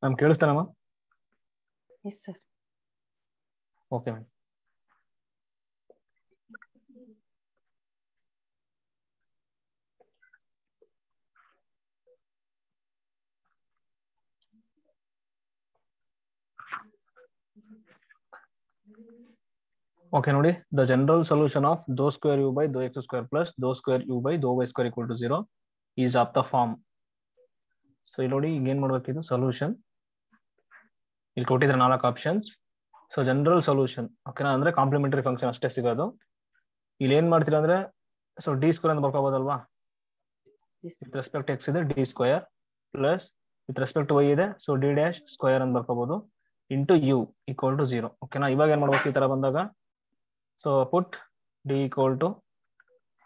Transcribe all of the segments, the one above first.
Ma'am ಕೇಳಿಸ್ತಾನಮ್ಮ? Yes sir. Okay ma'am. Okay ನೋಡಿ, the general solution of doe square you by ದೋ x square plus ದೋ square you by ದೋ y square equal to 0 is of the form. So ಇಲ್ಲಿ ನೋಡಿ, ಈಗ ಏನ್ ಮಾಡ್ಬೇಕಿದು solution. ಇಲ್ಲಿ ಕೊಟ್ಟಿದ್ರೆ 4 ಆಪ್ಷನ್ಸ್. ಸೊ ಜನರಲ್ ಸೊಲ್ಯೂಷನ್ ಓಕೆನಾ, ಅಂದ್ರೆ ಕಾಂಪ್ಲಿಮೆಂಟರಿ ಫಂಕ್ಷನ್ ಅಷ್ಟೇ ಸಿಗೋದು. ಇಲ್ಲಿ ಏನ್ ಮಾಡ್ತೀರಾ ಅಂದ್ರೆ, ಸೊ ಡಿ ಸ್ಕ್ವೇರ್ ಅಂತ ಬರ್ಕೋಬೋದಲ್ವಾ. ವಿತ್ ರೆಸ್ಪೆಕ್ಟ್ ಎಕ್ಸ್ ಇದೆ D square plus with respect Y ಇದೆ, ಸೊ ಡಿ ಡ್ಯಾಶ್ ಸ್ಕ್ವೇರ್ ಅಂತ ಬರ್ಕೋಬಹುದು ಇಂಟು ಯು ಈಕ್ವಲ್ ಟು 0. ಓಕೆನಾ, ಇವಾಗ ಏನ್ ಮಾಡ್ಬೇಕು ಈ ತರ ಬಂದಾಗ, so put D equal to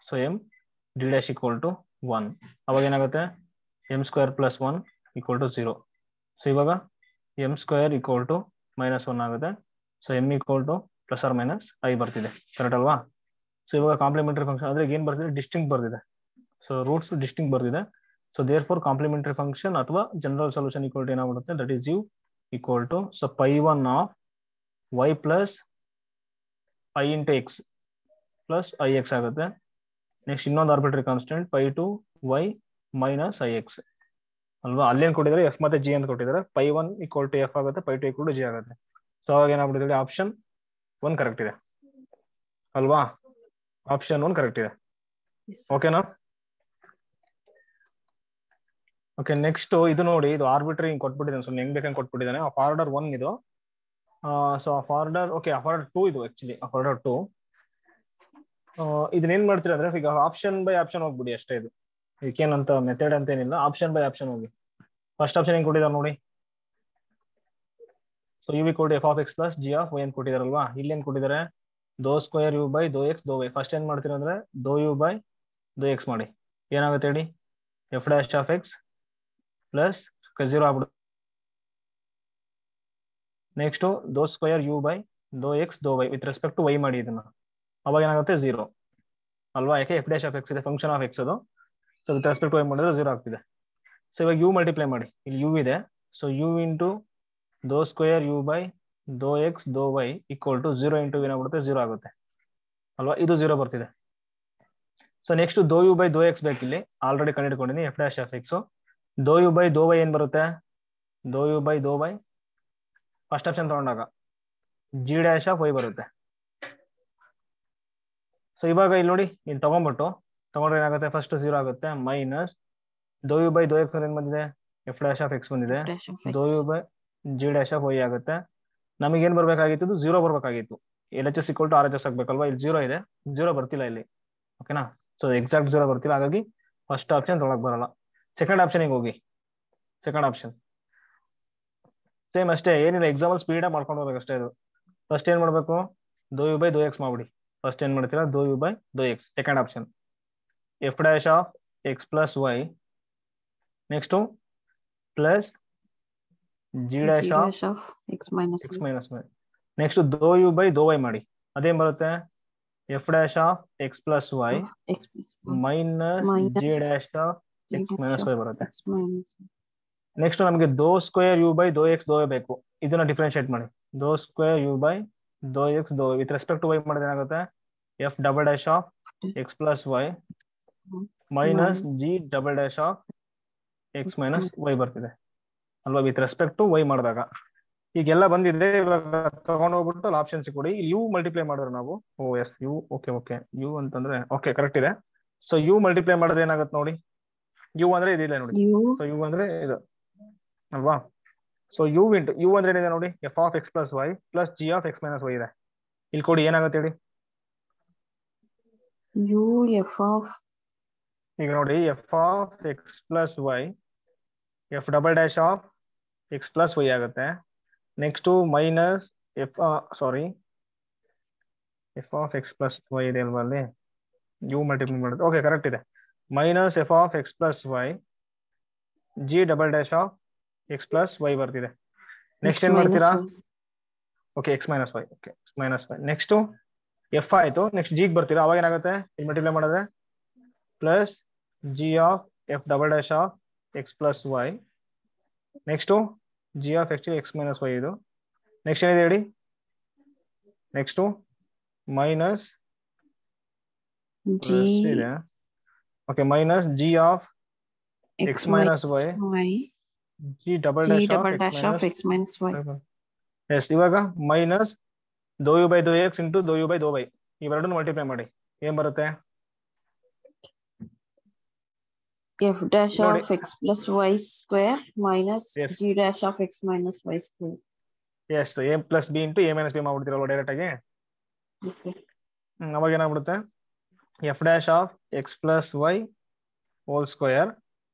so M D dash equal to 1. ಅವಾಗ ಏನಾಗುತ್ತೆ M square plus 1 equal to 0. So ಇವಾಗ ಎಂ ಸ್ಕ್ವೇರ್ ಈಕ್ವಲ್ ಟು -1 ಆಗುತ್ತೆ. So M equal to plus or minus I ಬರ್ತಿದೆ, ಕರೆಕ್ಟ್ ಅಲ್ವಾ? ಸೊ ಇವಾಗ complementary function ಅಂದ್ರೆ ಏನ್ ಬರ್ತಿದೆ, ಡಿಸ್ಟಿಂಕ್ಟ್ ಬರ್ತಿದೆ. ಸೊ ರೂಟ್ಸ್ ಡಿಸ್ಟಿಂಕ್ಟ್ ಬರ್ತಿದೆ. So therefore complementary function ಅಥವಾ ಜನರಲ್ ಸೊಲ್ಯೂಷನ್ ಈಕ್ವಲ್ ಟು ಏನಾಗ್ಬಿಡುತ್ತೆ, that is u equal to so π1 of y plus i into x plus i x ಆಗುತ್ತೆ. Next ಇನ್ನೊಂದು arbitrary constant π2 y minus i x ಅಲ್ವಾ. ಅಲ್ಲೇನು ಕೊಟ್ಟಿದ್ದಾರೆ, F ಮತ್ತೆ G ಅಂತ ಕೊಟ್ಟಿದ್ದಾರೆ. π1 ಈಕ್ವಲ್ ಟು ಎಫ್ ಆಗುತ್ತೆ, π2 ಈಕ್ವಲ್ ಟು ಜಿ ಆಗುತ್ತೆ. ಸೊ ಅವಾಗ ಏನಾಗ್ಬಿಟ್ಟಿದೆ, ಆಪ್ಷನ್ 1 ಕರೆಕ್ಟ್ ಇದೆ ಅಲ್ವಾ? ಆಪ್ಷನ್ 1 ಕರೆಕ್ಟ್ ಇದೆ. ಓಕೆನಾ? ಓಕೆ, ನೆಕ್ಸ್ಟ್ ಇದು ನೋಡಿ, ಇದು ಆರ್ಬಿಟ್ರಿ ಹಿಂಗ್ ಕೊಟ್ಬಿಟ್ಟಿದ್ದಾನೆ, ಸುಮ್ಮನೆ ಹೆಂಗ್ ಬೇಕಂಗೆ ಕೊಟ್ಬಿಟ್ಟಿದ್ದಾನೆ. ಆಫ್ ಆರ್ಡರ್ 1 ಇದು. So of order okay, of order 2 ಇದು ಆಕ್ಚುಲಿ ಆಫ್ ಆರ್ಡರ್ 2. ಇದನ್ನ ಏನ್ ಮಾಡ್ತೀರಾ ಅಂದ್ರೆ, ಈಗ ಆಪ್ಷನ್ ಬೈ ಆಪ್ಷನ್ ಹೋಗ್ಬಿಡಿ ಅಷ್ಟೇ. ಇದು ಇದಕ್ಕೇನಂತ ಮೆಥಡ್ ಅಂತ ಏನಿಲ್ಲ, ಆಪ್ಷನ್ ಬೈ ಆಪ್ಷನ್ ಹೋಗಿ. ಫಸ್ಟ್ ಆಪ್ಷನ್ ಹೆಂಗ್ ಕೊಟ್ಟಿದ್ದಾರೆ ನೋಡಿ, ಸೊ ಯು ವಿ ಕೊಟ್ಟು F of X plus G of Y ಅಂತ ಕೊಟ್ಟಿದಾರಲ್ವಾ. ಇಲ್ಲಿ ಏನ್ ಕೊಟ್ಟಿದ್ದಾರೆ, ದೋ ಸ್ಕ್ವೇರ್ ಯು ಬೈ ದೋ ಎಕ್ಸ್ ದೋ ವೈ. ಫಸ್ಟ್ ಏನ್ ಮಾಡ್ತೀರಾ ಅಂದ್ರೆ, ದೋ ಯು ಬೈ ದೋ ಎಕ್ಸ್ ಮಾಡಿ. ಏನಾಗುತ್ತೆ ಹೇಳಿ, F dash of X plus 0 ಆಗ್ಬಿಡುತ್ತೆ. ನೆಕ್ಸ್ಟ್ ದೋ ಸ್ಕ್ವೇರ್ ಯು ಬೈ ದೋ ಎಕ್ಸ್ ದೋ Y with respect to Y ಮಾಡಿ ಇದನ್ನ. ಅವಾಗ ಏನಾಗುತ್ತೆ 0 ಅಲ್ವಾ, ಯಾಕೆ ಎಫ್ ಡ್ಯಾಶ್ ಆಫ್ ಎಕ್ಸ್ ಇದೆ, ಫಂಕ್ಷನ್ ಆಫ್ ಎಕ್ಸ್ ಅದು. So with respect to Y ಮಾಡಿದ್ರೆ 0 ಆಗ್ತಿದೆ. ಸೊ ಇವಾಗ ಯು ಮಲ್ಟಿಪ್ಲೈ ಮಾಡಿ, ಇಲ್ಲಿ ಯು ಇದೆ. So u into dou square you by ದೋ ಎಕ್ಸ್ ದೋ ವೈ ಈಕ್ವಲ್ ಟು 0 ಇಂಟು ಏನಾಗ್ಬಿಡುತ್ತೆ 0 ಆಗುತ್ತೆ ಅಲ್ವಾ, ಇದು 0 ಬರ್ತಿದೆ. So next though you by ದೋ ಎಕ್ಸ್ ಬೇಕಿಲ್ಲಿ, ಆಲ್ರೆಡಿ ಕಂಡಿಡ್ಕೊಂಡಿದ್ದೀನಿ f dash of x. Dou you by ದೋ ವೈ ಏನ್ ಬರುತ್ತೆ, ದೋ ಯು ಬೈ ದೋ ವೈ ಫಸ್ಟ್ ಆಪ್ಷನ್ ತಗೊಂಡಾಗ ಜಿ ಡ್ಯಾಶ್ ಆಫ್ ವೈ ಬರುತ್ತೆ. ಸೊ ಇವಾಗ ಇಲ್ಲಿ ನೋಡಿ, ಇಲ್ಲಿ ತಗೊಂಡ್ರೆ ಏನಾಗುತ್ತೆ, ಫಸ್ಟ್ 0 ಆಗುತ್ತೆ ಮೈನಸ್ ದೋ ಯು ಬೈ ದೋ ಎಕ್ಸ್ ಏನ್ ಬಂದಿದೆ, ಎಫ್ ಡ್ಯಾಶ್ ಆಫ್ ಎಕ್ಸ್ ಬಂದಿದೆ. Dou you by g dash of y ಆಗುತ್ತೆ. ನಮಗೆ ಏನ್ ಬರ್ಬೇಕಾಗಿತ್ತು, 0 ಬರ್ಬೇಕಾಗಿತ್ತು. L H S equal to R H S ಆಗ್ಬೇಕಲ್ವಾ. ಇಲ್ಲಿ 0 ಇದೆ, 0 ಬರ್ತಿಲ್ಲ ಇಲ್ಲಿ. ಓಕೆನಾ, ಸೊ ಎಕ್ಸಾಕ್ಟ್ 0 ಬರ್ತಿಲ್ಲ, ಹಾಗಾಗಿ ಫಸ್ಟ್ ಆಪ್ಷನ್ ತೊಗೊಳಕ್ ಬರಲ್ಲ. ಸೆಕೆಂಡ್ ಆಪ್ಷನ್ಗೆ ಹೋಗಿ. ಸೆಕೆಂಡ್ ಆಪ್ಷನ್ ಸೇಮ್ ಅಷ್ಟೇ, ಏನಿಲ್ಲ, ಎಕ್ಸಾಂಪಲ್ ಸ್ಪೀಡಾಗಿ ಮಾಡ್ಕೊಂಡು ಹೋಗ್ಬೇಕು ಅಷ್ಟೇ. ಇದು ಫಸ್ಟ್ ಏನ್ ಮಾಡಬೇಕು, ದೋ ಯು ಬೈ ದೋ ಎಕ್ಸ್ ಮಾಡ್ಬಿಡಿ. ಫಸ್ಟ್ ಏನ್ ಮಾಡ್ತೀರಾ, ದೋ ಯು ಬೈ ದೋ X. Second option F dash of X plus Y. Next plus G dash of X minus Y. Next though you by ದೋ ವೈ ಮಾಡಿ. ಅದೇನ್ ಬರುತ್ತೆ, F dash of X plus Y minus G dash of X minus Y ಬರುತ್ತೆ. Next ನಮಗೆ ದೋ square you by ದೋ X ದೋ Y ಬೇಕು. ಇದನ್ನ ಡಿಫ್ರೆನ್ಶಿಯೇಟ್ ಮಾಡಿ. ದೋ ಸ್ಕ್ವೇರ್ ಯು ಬೈ ದೋ ಎಕ್ಸ್ ದೋ Y with respect to Y ಮಾಡಿದ್ರೆ ಏನಾಗುತ್ತೆ, F double dash of X plus Y minus G double dash of X minus Y ಬರ್ತಿದೆ ಅಲ್ವಾ, ವಿತ್ ರೆಸ್ಪೆಕ್ಟ್ ಟು ವೈ ಮಾಡಿದಾಗ. ಈಗೆಲ್ಲ ಬಂದಿದೆ, ಇವಾಗ ತಗೊಂಡು ಹೋಗ್ಬಿಟ್ಟು ಅಲ್ಲಿ ಆಪ್ಷನ್ಸ್ ಕೊಡಿ. ಯು ಮಲ್ಟಿಪ್ಲೈ ಮಾಡಿದ್ರೆ ನಾವು, ಓ ಎಸ್ ಯು, ಓಕೆ ಯು ಅಂತಂದ್ರೆ ಓಕೆ ಕರೆಕ್ಟ್ ಇದೆ. ಸೊ ಯು ಮಲ್ಟಿಪ್ಲೈ ಮಾಡಿದ್ರೆ ಏನಾಗುತ್ತೆ ನೋಡಿ, ಯು ಅಂದ್ರೆ ಇದಿಲ್ಲ ನೋಡಿ. ಸೊ ಯು ಅಂದ್ರೆ ಇದು ಅಲ್ವಾ. ಸೊ ಯು ಇಂಟು ಯು ಅಂದ್ರೆ ಏನಿದೆ ನೋಡಿ, F of X plus Y plus G of X minus Y ಇದೆ. ಇಲ್ಲಿ ಕೊಡಿ ಏನಾಗುತ್ತೆ ಹೇಳಿ, ಯು ಎಫ್ ಆಫ್, ಈಗ ನೋಡಿ F of X plus y f double dash of X plus y ಆಗುತ್ತೆ. Next minus f f of X plus y ಇದೆ ಅಲ್ವಾ, ಅಲ್ಲಿ ಯು ಮಲ್ಟಿಪ್ಲೈ ಮಾಡುತ್ತೆ. ಓಕೆ ಕರೆಕ್ಟ್ ಇದೆ. Minus f of X plus y G double dash of X plus y ಬರ್ತಿದೆ. Next ಏನ್ ಮಾಡ್ತೀರಾ, okay x minus y, okay x minus Y. Next f ಆಯ್ತು, next ಜಿಗೆ ಬರ್ತೀರಾ. ಅವಾಗ ಏನಾಗುತ್ತೆ, ಇಲ್ಲಿ ಮಲ್ಟಿಪ್ಲೈ ಮಾಡಿದ್ರೆ plus G of F double dash of X plus Y. Next G of X X minus Y ಇದು. ನೆಕ್ಸ್ಟ್ ಏನಿದೆ ಹೇಳಿ, ನೆಕ್ಸ್ಟು ಮೈನಸ್ ಇದೆ. Okay, minus G of X minus Y G double dash of X minus Y. Yes, ಇವಾಗ minus ದೋ you by ದೋ X into ದೋ you by ದೋ Y, ಇವೆರಡನ್ನು ಮಲ್ಟಿಪ್ಲೈ ಮಾಡಿ ಏನ್ ಬರುತ್ತೆ? F dash of X plus Y square minus G dash of X minus Y square. Yes, a plus b into a minus b ಮಾಡ್ಬಿಡ್ತೀರಲ್ವ direct ಆಗಿ. ಅವಾಗ ಏನಾಗ್ಬಿಡುತ್ತೆ? F dash of X plus y whole square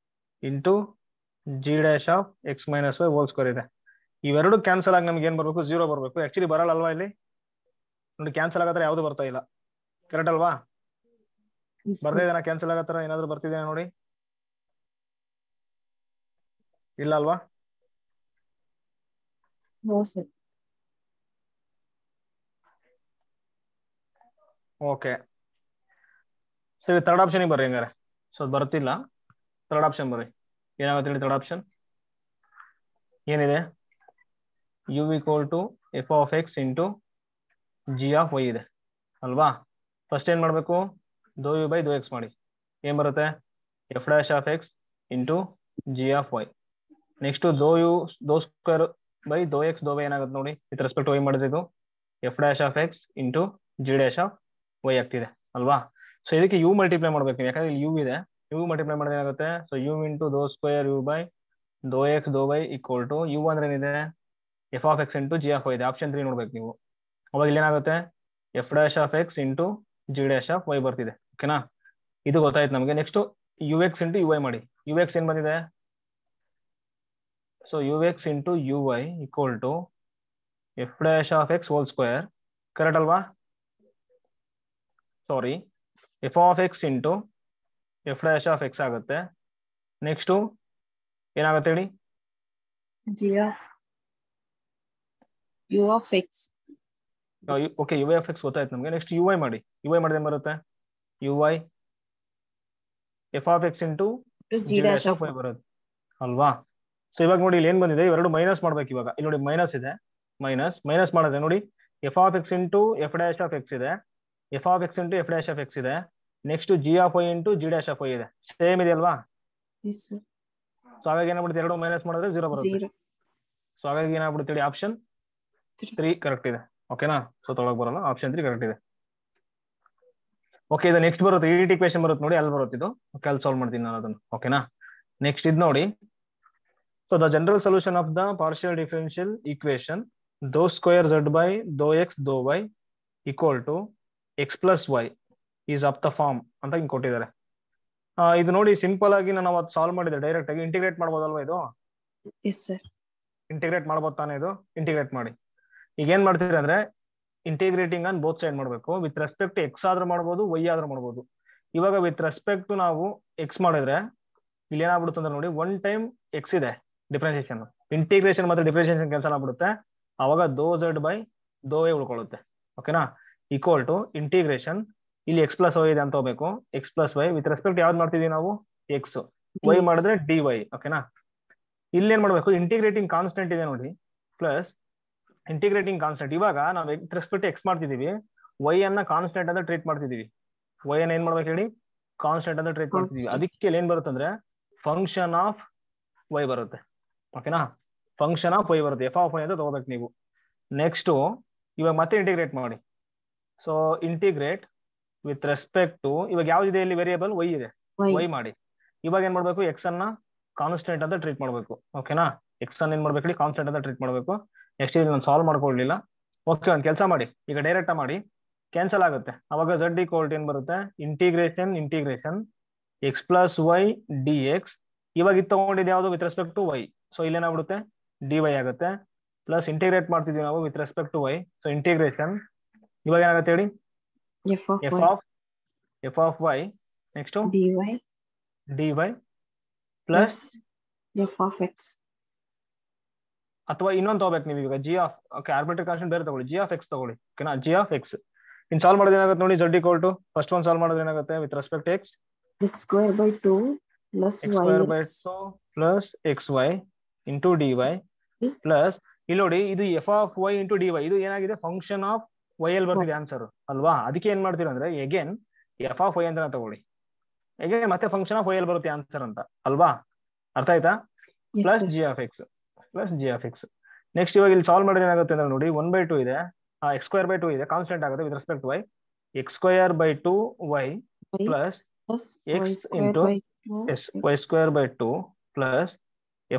into G dash of X minus y whole square ಇದೆ. ಇವೆರಡು cancel ಆಗಿ ನಮ್ಗೆ ಏನ್ ಬರ್ಬೇಕು? 0 ಬರ್ಬೇಕು. ಆಕ್ಚುಲಿ ಬರಲ್ಲ ಅಲ್ವಾ ಇಲ್ಲಿ ನೋಡಿ, ಕ್ಯಾನ್ಸಲ್ ಆಗತ್ತರ ಯಾವ್ದು ಬರ್ತಾ ಇಲ್ಲ. ಕರೆಕ್ಟ್ ಅಲ್ವಾ? ಬರ್ತಾ ಇದೆನಾ? ಕ್ಯಾನ್ಸಲ್ ಆಗತ್ತರ ಏನಾದ್ರು ಬರ್ತಿದೆ ನೋಡಿ? ಇಲ್ಲ ಅಲ್ವಾ? ಓಕೆ, ಸರಿ, ಥರ್ಡ್ ಆಪ್ಷನ್ ಬರ್ರಿ ಹಂಗಾರೆ. ಸೊ ಅದು ಬರ್ತಿಲ್ಲ, ಥರ್ಡ್ ಆಪ್ಷನ್ ಬರ್ರಿ. ಏನಾಗುತ್ತೆ ಹೇಳಿ ಥರ್ಡ್ ಆಪ್ಷನ್? ಏನಿದೆ? U equal to F of X into G of Y ಇದೆ ಅಲ್ವಾ? ಫಸ್ಟ್ ಏನ್ ಮಾಡಬೇಕು? ದೋ ಯು ಬೈ ದೋ ಎಕ್ಸ್ ಮಾಡಿ. ಏನ್ ಬರುತ್ತೆ? F dash of X into G of Y. Next ದೋ ಸ್ಕ್ವೇರ್ ಬೈ ದೋ ಎಕ್ಸ್ ದೋ ವೈ ಏನಾಗುತ್ತೆ ನೋಡಿ, ವಿತ್ ರೆಸ್ಪೆಕ್ಟ್ ವೈ ಮಾಡಿದ್ರೆ ಇದು F dash of X into G dash of Y ಆಗ್ತಿದೆ ಅಲ್ವಾ? ಸೊ ಇದಕ್ಕೆ ಯು ಮಲ್ಟಿಪ್ಲೈ ಮಾಡ್ಬೇಕು, ಯಾಕಂದ್ರೆ ಇಲ್ಲಿ ಯು ಇದೆ. ಯು ಮಲ್ಟಿಪ್ಲೈ ಮಾಡಿದ್ರೆ ಏನಾಗುತ್ತೆ? So u into dou square you by ದೋ ಎಕ್ಸ್ ದೋ ವೈ ಈಕ್ವಲ್ ಟು ಯು ಅಂದ್ರೆ ಏನಿದೆ? F of X into G of Y ಇದೆ. ಆಪ್ಷನ್ 3 ನೋಡ್ಬೇಕು ನೀವು. ಅವಾಗ ಇಲ್ಲಿ ಏನಾಗುತ್ತೆ? F dash of X into G dash of y ಬರ್ತಿದೆ. ಓಕೆನಾ? ಇದು ಗೊತ್ತಾಯ್ತು ನಮಗೆ. Next u x into u y ಮಾಡಿ. ಯು ಎಕ್ಸ್ ಏನ್ ಬಂದಿದೆ? So u x into u y equal to f dash of x whole square. Correct ಅಲ್ವಾ? Sorry, f of X into f dash of x ಆಗುತ್ತೆ. Next ಏನಾಗುತ್ತೆ ಹೇಳಿ? U of x. Okay, u f x ಗೊತ್ತಾಯ್ತು ನಮಗೆ. Next u y ಮಾಡಿ. U y ಮಾಡಿದ್ರೆ ಬರುತ್ತೆ u y f of X into G dash of y ಬರುತ್ತೆ ಅಲ್ವಾ? ಸೊ ಇವಾಗ ನೋಡಿ, ಇಲ್ಲಿ ಏನ್ ಬಂದಿದೆ? ಇವೆರಡು ಮೈನಸ್ ಮಾಡ್ಬೇಕು ಇವಾಗ. ಇಲ್ಲಿ ನೋಡಿ ಮೈನಸ್ ಇದೆ, ಮೈನಸ್ ಮಾಡಿದ್ರೆ ನೋಡಿ F of X into f dash of X ಇದೆ, f of X into f dash of X ಇದೆ. Next G of y into G dash of Y ಇದೆ. ಸೇಮ್ ಇದೆ ಅಲ್ವಾ? ಸೊ ಹಾಗಾಗಿ ಏನಾಗ್ಬಿಡುತ್ತೆ? ಎರಡು ಮೈನಸ್ ಮಾಡಿದ್ರೆ 0 ಬರುತ್ತೆ. ಸೊ ಹಾಗಾಗಿ ಏನಾಗ್ಬಿಡುತ್ತೆ? ಆಪ್ಷನ್ 3 ಕರೆಕ್ಟ್ ಇದೆ. ಓಕೆನಾ? ಸೊ ತೊಳಕ್ ಬರಲ್ಲ, ಆಪ್ಷನ್ 3 ಕರೆಕ್ಟ್ ಇದೆ. ಓಕೆ, ಇದು ನೆಕ್ಸ್ಟ್ ಬರುತ್ತೆ, ಇಡಿಟಿ ಕ್ವೆಶ್ಚನ್ ಬರುತ್ತೆ ನೋಡಿ, ಅಲ್ಲಿ ಬರುತ್ತೆ ಇದು. ಓಕೆ, ಅಲ್ಲಿ ಸಾಲ್ವ್ ಮಾಡ್ತೀನಿ ನಾನು ಅದನ್ನು. ಓಕೆನಾ? ನೆಕ್ಸ್ಟ್ ಇದು ನೋಡಿ. So the general solution of the partial differential equation ದೋ ಸ್ಕ್ವೇರ್ ಝೆಡ್ ಬೈ ದೋ ಎಕ್ಸ್ ದೋ y equal to x plus y is of the form ಅಂತ ಹಿಂಗೆ ಕೊಟ್ಟಿದ್ದಾರೆ. ಇದು ನೋಡಿ, ಸಿಂಪಲ್ ಆಗಿ ನಾನು ಅವತ್ತು ಸಾಲ್ವ್ ಮಾಡಿದೆ. ಡೈರೆಕ್ಟ್ ಆಗಿ ಇಂಟಿಗ್ರೇಟ್ ಮಾಡ್ಬೋದಲ್ವಾ ಇದು? ಇಂಟಿಗ್ರೇಟ್ ಮಾಡ್ಬೋದು ತಾನೇ ಇದು? ಇಂಟಿಗ್ರೇಟ್ ಮಾಡಿ. ಈಗ ಏನ್ ಮಾಡ್ತೀರಿ ಅಂದ್ರೆ, ಇಂಟಿಗ್ರೇಟಿಂಗ್ ಆನ್ ಬೋತ್ ಸೈಡ್ ಮಾಡಬೇಕು. ವಿತ್ ರೆಸ್ಪೆಕ್ಟ್ ಎಕ್ಸ್ ಆದ್ರೂ ಮಾಡ್ಬೋದು, ವೈ ಆದ್ರೂ ಮಾಡ್ಬೋದು. ಇವಾಗ ವಿತ್ ರೆಸ್ಪೆಕ್ಟ್ ನಾವು ಎಕ್ಸ್ ಮಾಡಿದ್ರೆ ಇಲ್ಲಿ ಏನಾಗ್ಬಿಡುತ್ತೆ ಅಂದ್ರೆ ನೋಡಿ, ಒನ್ ಟೈಮ್ ಎಕ್ಸ್ ಇದೆ ಡಿಫ್ರೆನ್ಸಿಯೇಷನ್, ಇಂಟಿಗ್ರೇಷನ್ ಮತ್ತೆ ಡಿಫ್ರೆನ್ಸಿಯೇಷನ್ ಕೆಲಸ ಆಗ್ಬಿಡುತ್ತೆ. ಅವಾಗ ದೋ ಝೆಡ್ ಬೈ ದೋ ವೈ ಉಳ್ಕೊಳ್ಳುತ್ತೆ. ಓಕೆನಾ? ಈಕ್ವಲ್ ಟು ಇಂಟಿಗ್ರೇಷನ್, ಇಲ್ಲಿ ಎಕ್ಸ್ ಪ್ಲಸ್ ವೈ ಇದೆ ಅಂತ ಹೋಗ್ಬೇಕು. X plus y with respect ಯಾವ್ದು ಮಾಡ್ತಿದೀವಿ ನಾವು? ಎಕ್ಸ್. ವೈ ಮಾಡಿದ್ರೆ ಡಿ ವೈ. ಓಕೆನಾ? ಇಲ್ಲಿ ಏನ್ ಮಾಡ್ಬೇಕು? ಇಂಟಿಗ್ರೇಟಿಂಗ್ ಕಾನ್ಸ್ಟೆಂಟ್ ಇದೆ ನೋಡಿ, ಪ್ಲಸ್ ಇಂಟಿಗ್ರೇಟಿಂಗ್ ಕಾನ್ಸ್ಟೆಂಟ್. ಇವಾಗ ನಾವು ವಿತ್ ರೆಸ್ಪೆಕ್ಟ್ ಎಕ್ಸ್ ಮಾಡ್ತಿದೀವಿ, ವೈ ಅನ್ನ ಕಾನ್ಸ್ಟೆಂಟ್ ಅಂತ ಟ್ರೀಟ್ ಮಾಡ್ತಿದೀವಿ. ವೈ ಅನ್ನ ಏನ್ ಮಾಡ್ಬೇಕು ಹೇಳಿ? ಕಾನ್ಸ್ಟೆಂಟ್ ಅಂತ ಟ್ರೀಟ್ ಮಾಡ್ತಿದೀವಿ. ಅದಕ್ಕೆ ಏನ್ ಬರುತ್ತೆ ಅಂದ್ರೆ ಫಂಕ್ಷನ್ ಆಫ್ ವೈ ಬರುತ್ತೆ. ಓಕೆನಾ? ಫಂಕ್ಷನ್ ಆಫ್ ವೈ ಬರುತ್ತೆ. ಎಫ್ ಆಫ್ ವೈ ಅಂತ ತಗೋಬೇಕು ನೀವು. ನೆಕ್ಸ್ಟ್ ಇವಾಗ ಮತ್ತೆ ಇಂಟಿಗ್ರೇಟ್ ಮಾಡಿ. So integrate with respect to, ಇವಾಗ ಯಾವ್ದಿದೆ ಇಲ್ಲಿ ವೇರಿಯೇಬಲ್? ವೈ ಇದೆ. ವೈ ಮಾಡಿ. ಇವಾಗ ಏನ್ ಮಾಡ್ಬೇಕು? ಎಕ್ಸ್ ಅನ್ನ ಕಾನ್ಸ್ಟೆಂಟ್ ಅಂತ ಟ್ರೀಟ್ ಮಾಡ್ಬೇಕು. ಓಕೆನಾ? ಎಕ್ಸ್ ಅನ್ನ ಏನ್ ಮಾಡ್ಬೇಕು ಹೇಳಿ? ಕಾನ್ಸ್ಟೆಂಟ್ ಅಂತ ಟ್ರೀಟ್ ಮಾಡ್ಬೇಕು. ನೆಕ್ಸ್ಟ್ ಇದು ನಾನು ಸಾಲ್ವ್ ಮಾಡ್ಕೊಳ್ಳಿಲ್ಲ. ಓಕೆ, ಒಂದು ಕೆಲಸ ಮಾಡಿ, ಈಗ ಡೈರೆಕ್ಟ್ ಮಾಡಿ, ಕ್ಯಾನ್ಸಲ್ ಆಗುತ್ತೆ. ಅವಾಗ ಝಡ್ ಈಕ್ವಲ್ ಏನ್ ಬರುತ್ತೆ? Integration x plus y d x. ಇವಾಗ ಇದು ತಗೊಂಡಿದ್ದು ಯಾವುದು? With respect to y. So ಇಲ್ಲೇನಾಗ್ಬಿಡುತ್ತೆ? ಡಿ ವೈ ಆಗುತ್ತೆ. ಪ್ಲಸ್ ಇಂಟಿಗ್ರೇಟ್ ಮಾಡ್ತಿದ್ವಿ ನಾವು with respect to y. So integration ಇವಾಗ ಏನಾಗುತ್ತೆ ಹೇಳಿ? F of Y next d y plus f of x. ಅಥವಾ ಇನ್ನೊಂದು ತಗೋಬೇಕು ನೀವು. ಈಗ g of, okay, arbitrary constant ಬೇರೆ ತಗೊಳ್ಳಿ, ಜಿ ಆಫ್ ಎಕ್ಸ್ ತಗೊಳ್ಳಿ. ಓಕೆನಾ? G of x in solve ಮಾಡೋದು ಏನಾಗುತ್ತೆ ನೋಡಿ? Z equal to first one solve ಮಾಡೋದು ಏನಾಗುತ್ತೆ? With respect x x square by 2 plus Y plus x y into d y plus ಇಲ್ಲಿ ನೋಡಿ ಇದು f of y into d y, ಇದು ಏನಾಗಿದೆ ಫಂಕ್ಷನ್ ಆಫ್ ವೈ ಅಲ್ಲಿ ಬರ್ತಿದೆ ಆನ್ಸರ್ ಅಲ್ವಾ. ಅದಕ್ಕೆ ಏನ್ ಮಾಡ್ತೀರಾ ಅಂದ್ರೆ ಎಗೇನ್ ಎಫ್ ಆಫ್ ವೈ ಅಂತ ತಗೊಳ್ಳಿ, ಎಗೇನ್ ಮತ್ತೆ ಫಂಕ್ಷನ್ ಆಫ್ ವೈ ಅಲ್ಲಿ ಬರುತ್ತೆ ಆನ್ಸರ್ ಅಂತ ಅಲ್ವಾ. ಅರ್ಥ ಆಯ್ತಾ? Plus G of X, plus G of X. Next ಇವಾಗ ಇಲ್ಲಿ ಸಾಲ್ವ್ ಮಾಡಿದ್ರೆ ಏನಾಗುತ್ತೆ ಅಂದ್ರೆ ನೋಡಿ 1/2 ಇದೆ, ಎಕ್ಸ್ ಸ್ಕ್ವೇರ್ ಬೈ 2 ಇದೆ, ಕಾನ್ಸ್ಟೆಂಟ್ ಆಗುತ್ತೆ with respect y. X square by 2 y plus x into s y square by 2 plus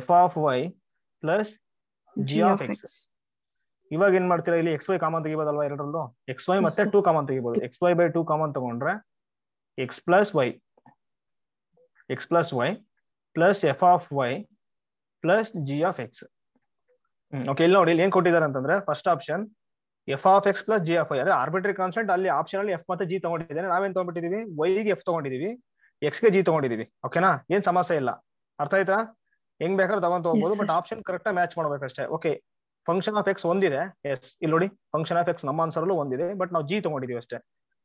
f of y plus G of x. ಇವಾಗ ಏನ್ ಮಾಡ್ತೀರಾ, ಇಲ್ಲಿ ಎಕ್ಸ್ ವೈ ಕಾಮನ್ ತೆಗಿಬೋದಲ್ವಾ ಎರಡರಲ್ಲೂ, ಎಕ್ಸ್ ವೈ ಮತ್ತೆ 2 common ತೆಗಿಬಹುದು. X Y by 2 common ತಗೊಂಡ್ರೆ X plus Y plus f of y plus G of x. Okay, ಇಲ್ಲಿ ನೋಡಿ ಇಲ್ಲಿ ಏನ್ ಕೊಟ್ಟಿದ್ದಾರೆ ಅಂತಂದ್ರೆ first option F of X plus G of Y, ಅಂದ್ರೆ ಆರ್ಬಿಟ್ರಿ ಕಾನ್ಸ್ಟೆಂಟ್ ಅಲ್ಲಿ ಆಪ್ಷನ್ ಅಲ್ಲಿ ಎಫ್ ಮತ್ತೆ ಜಿ ತಗೊಂಡಿದ್ದೇನೆ, ನಾವೇನ್ ತಗೊಂಡ್ಬಿಟ್ಟಿದೀವಿ ವೈಗೆ ಎಫ್ ತಗೊಂಡಿದೀವಿ, ಎಕ್ಸ್ ಗೆ ಜಿ ತಗೊಂಡಿದೀವಿ. ಓಕೆನಾ, ಏನ್ ಸಮಸ್ಯೆ ಇಲ್ಲ. ಅರ್ಥ ಆಯ್ತಾ? ಹೆಂಗ್ ಬೇಕಾದ್ರೆ ತಗೊಂಡ್ ಹೋಗ್ಬೋದು, ಬಟ್ ಆಪ್ಷನ್ ಕರೆಕ್ಟ್ ಮ್ಯಾಚ್ ಮಾಡ್ಬೇಕಷ್ಟೇ. ಓಕೆ, ಫಂಕ್ಷನ್ ಆಫ್ ಎಕ್ಸ್ ಒಂದಿದೆ, ಎಸ್ ಇಲ್ಲಿ ನೋಡಿ ಫಂಕ್ಷನ್ ಆಫ್ ಎಕ್ಸ್ ನಮ್ಮ ಆನ್ಸರ್ ಅಲ್ಲೂ ಒಂದಿದೆ, ಬಟ್ ನಾವು ಜಿ ತಗೊಂಡಿದೀವಿ ಅಷ್ಟೇ.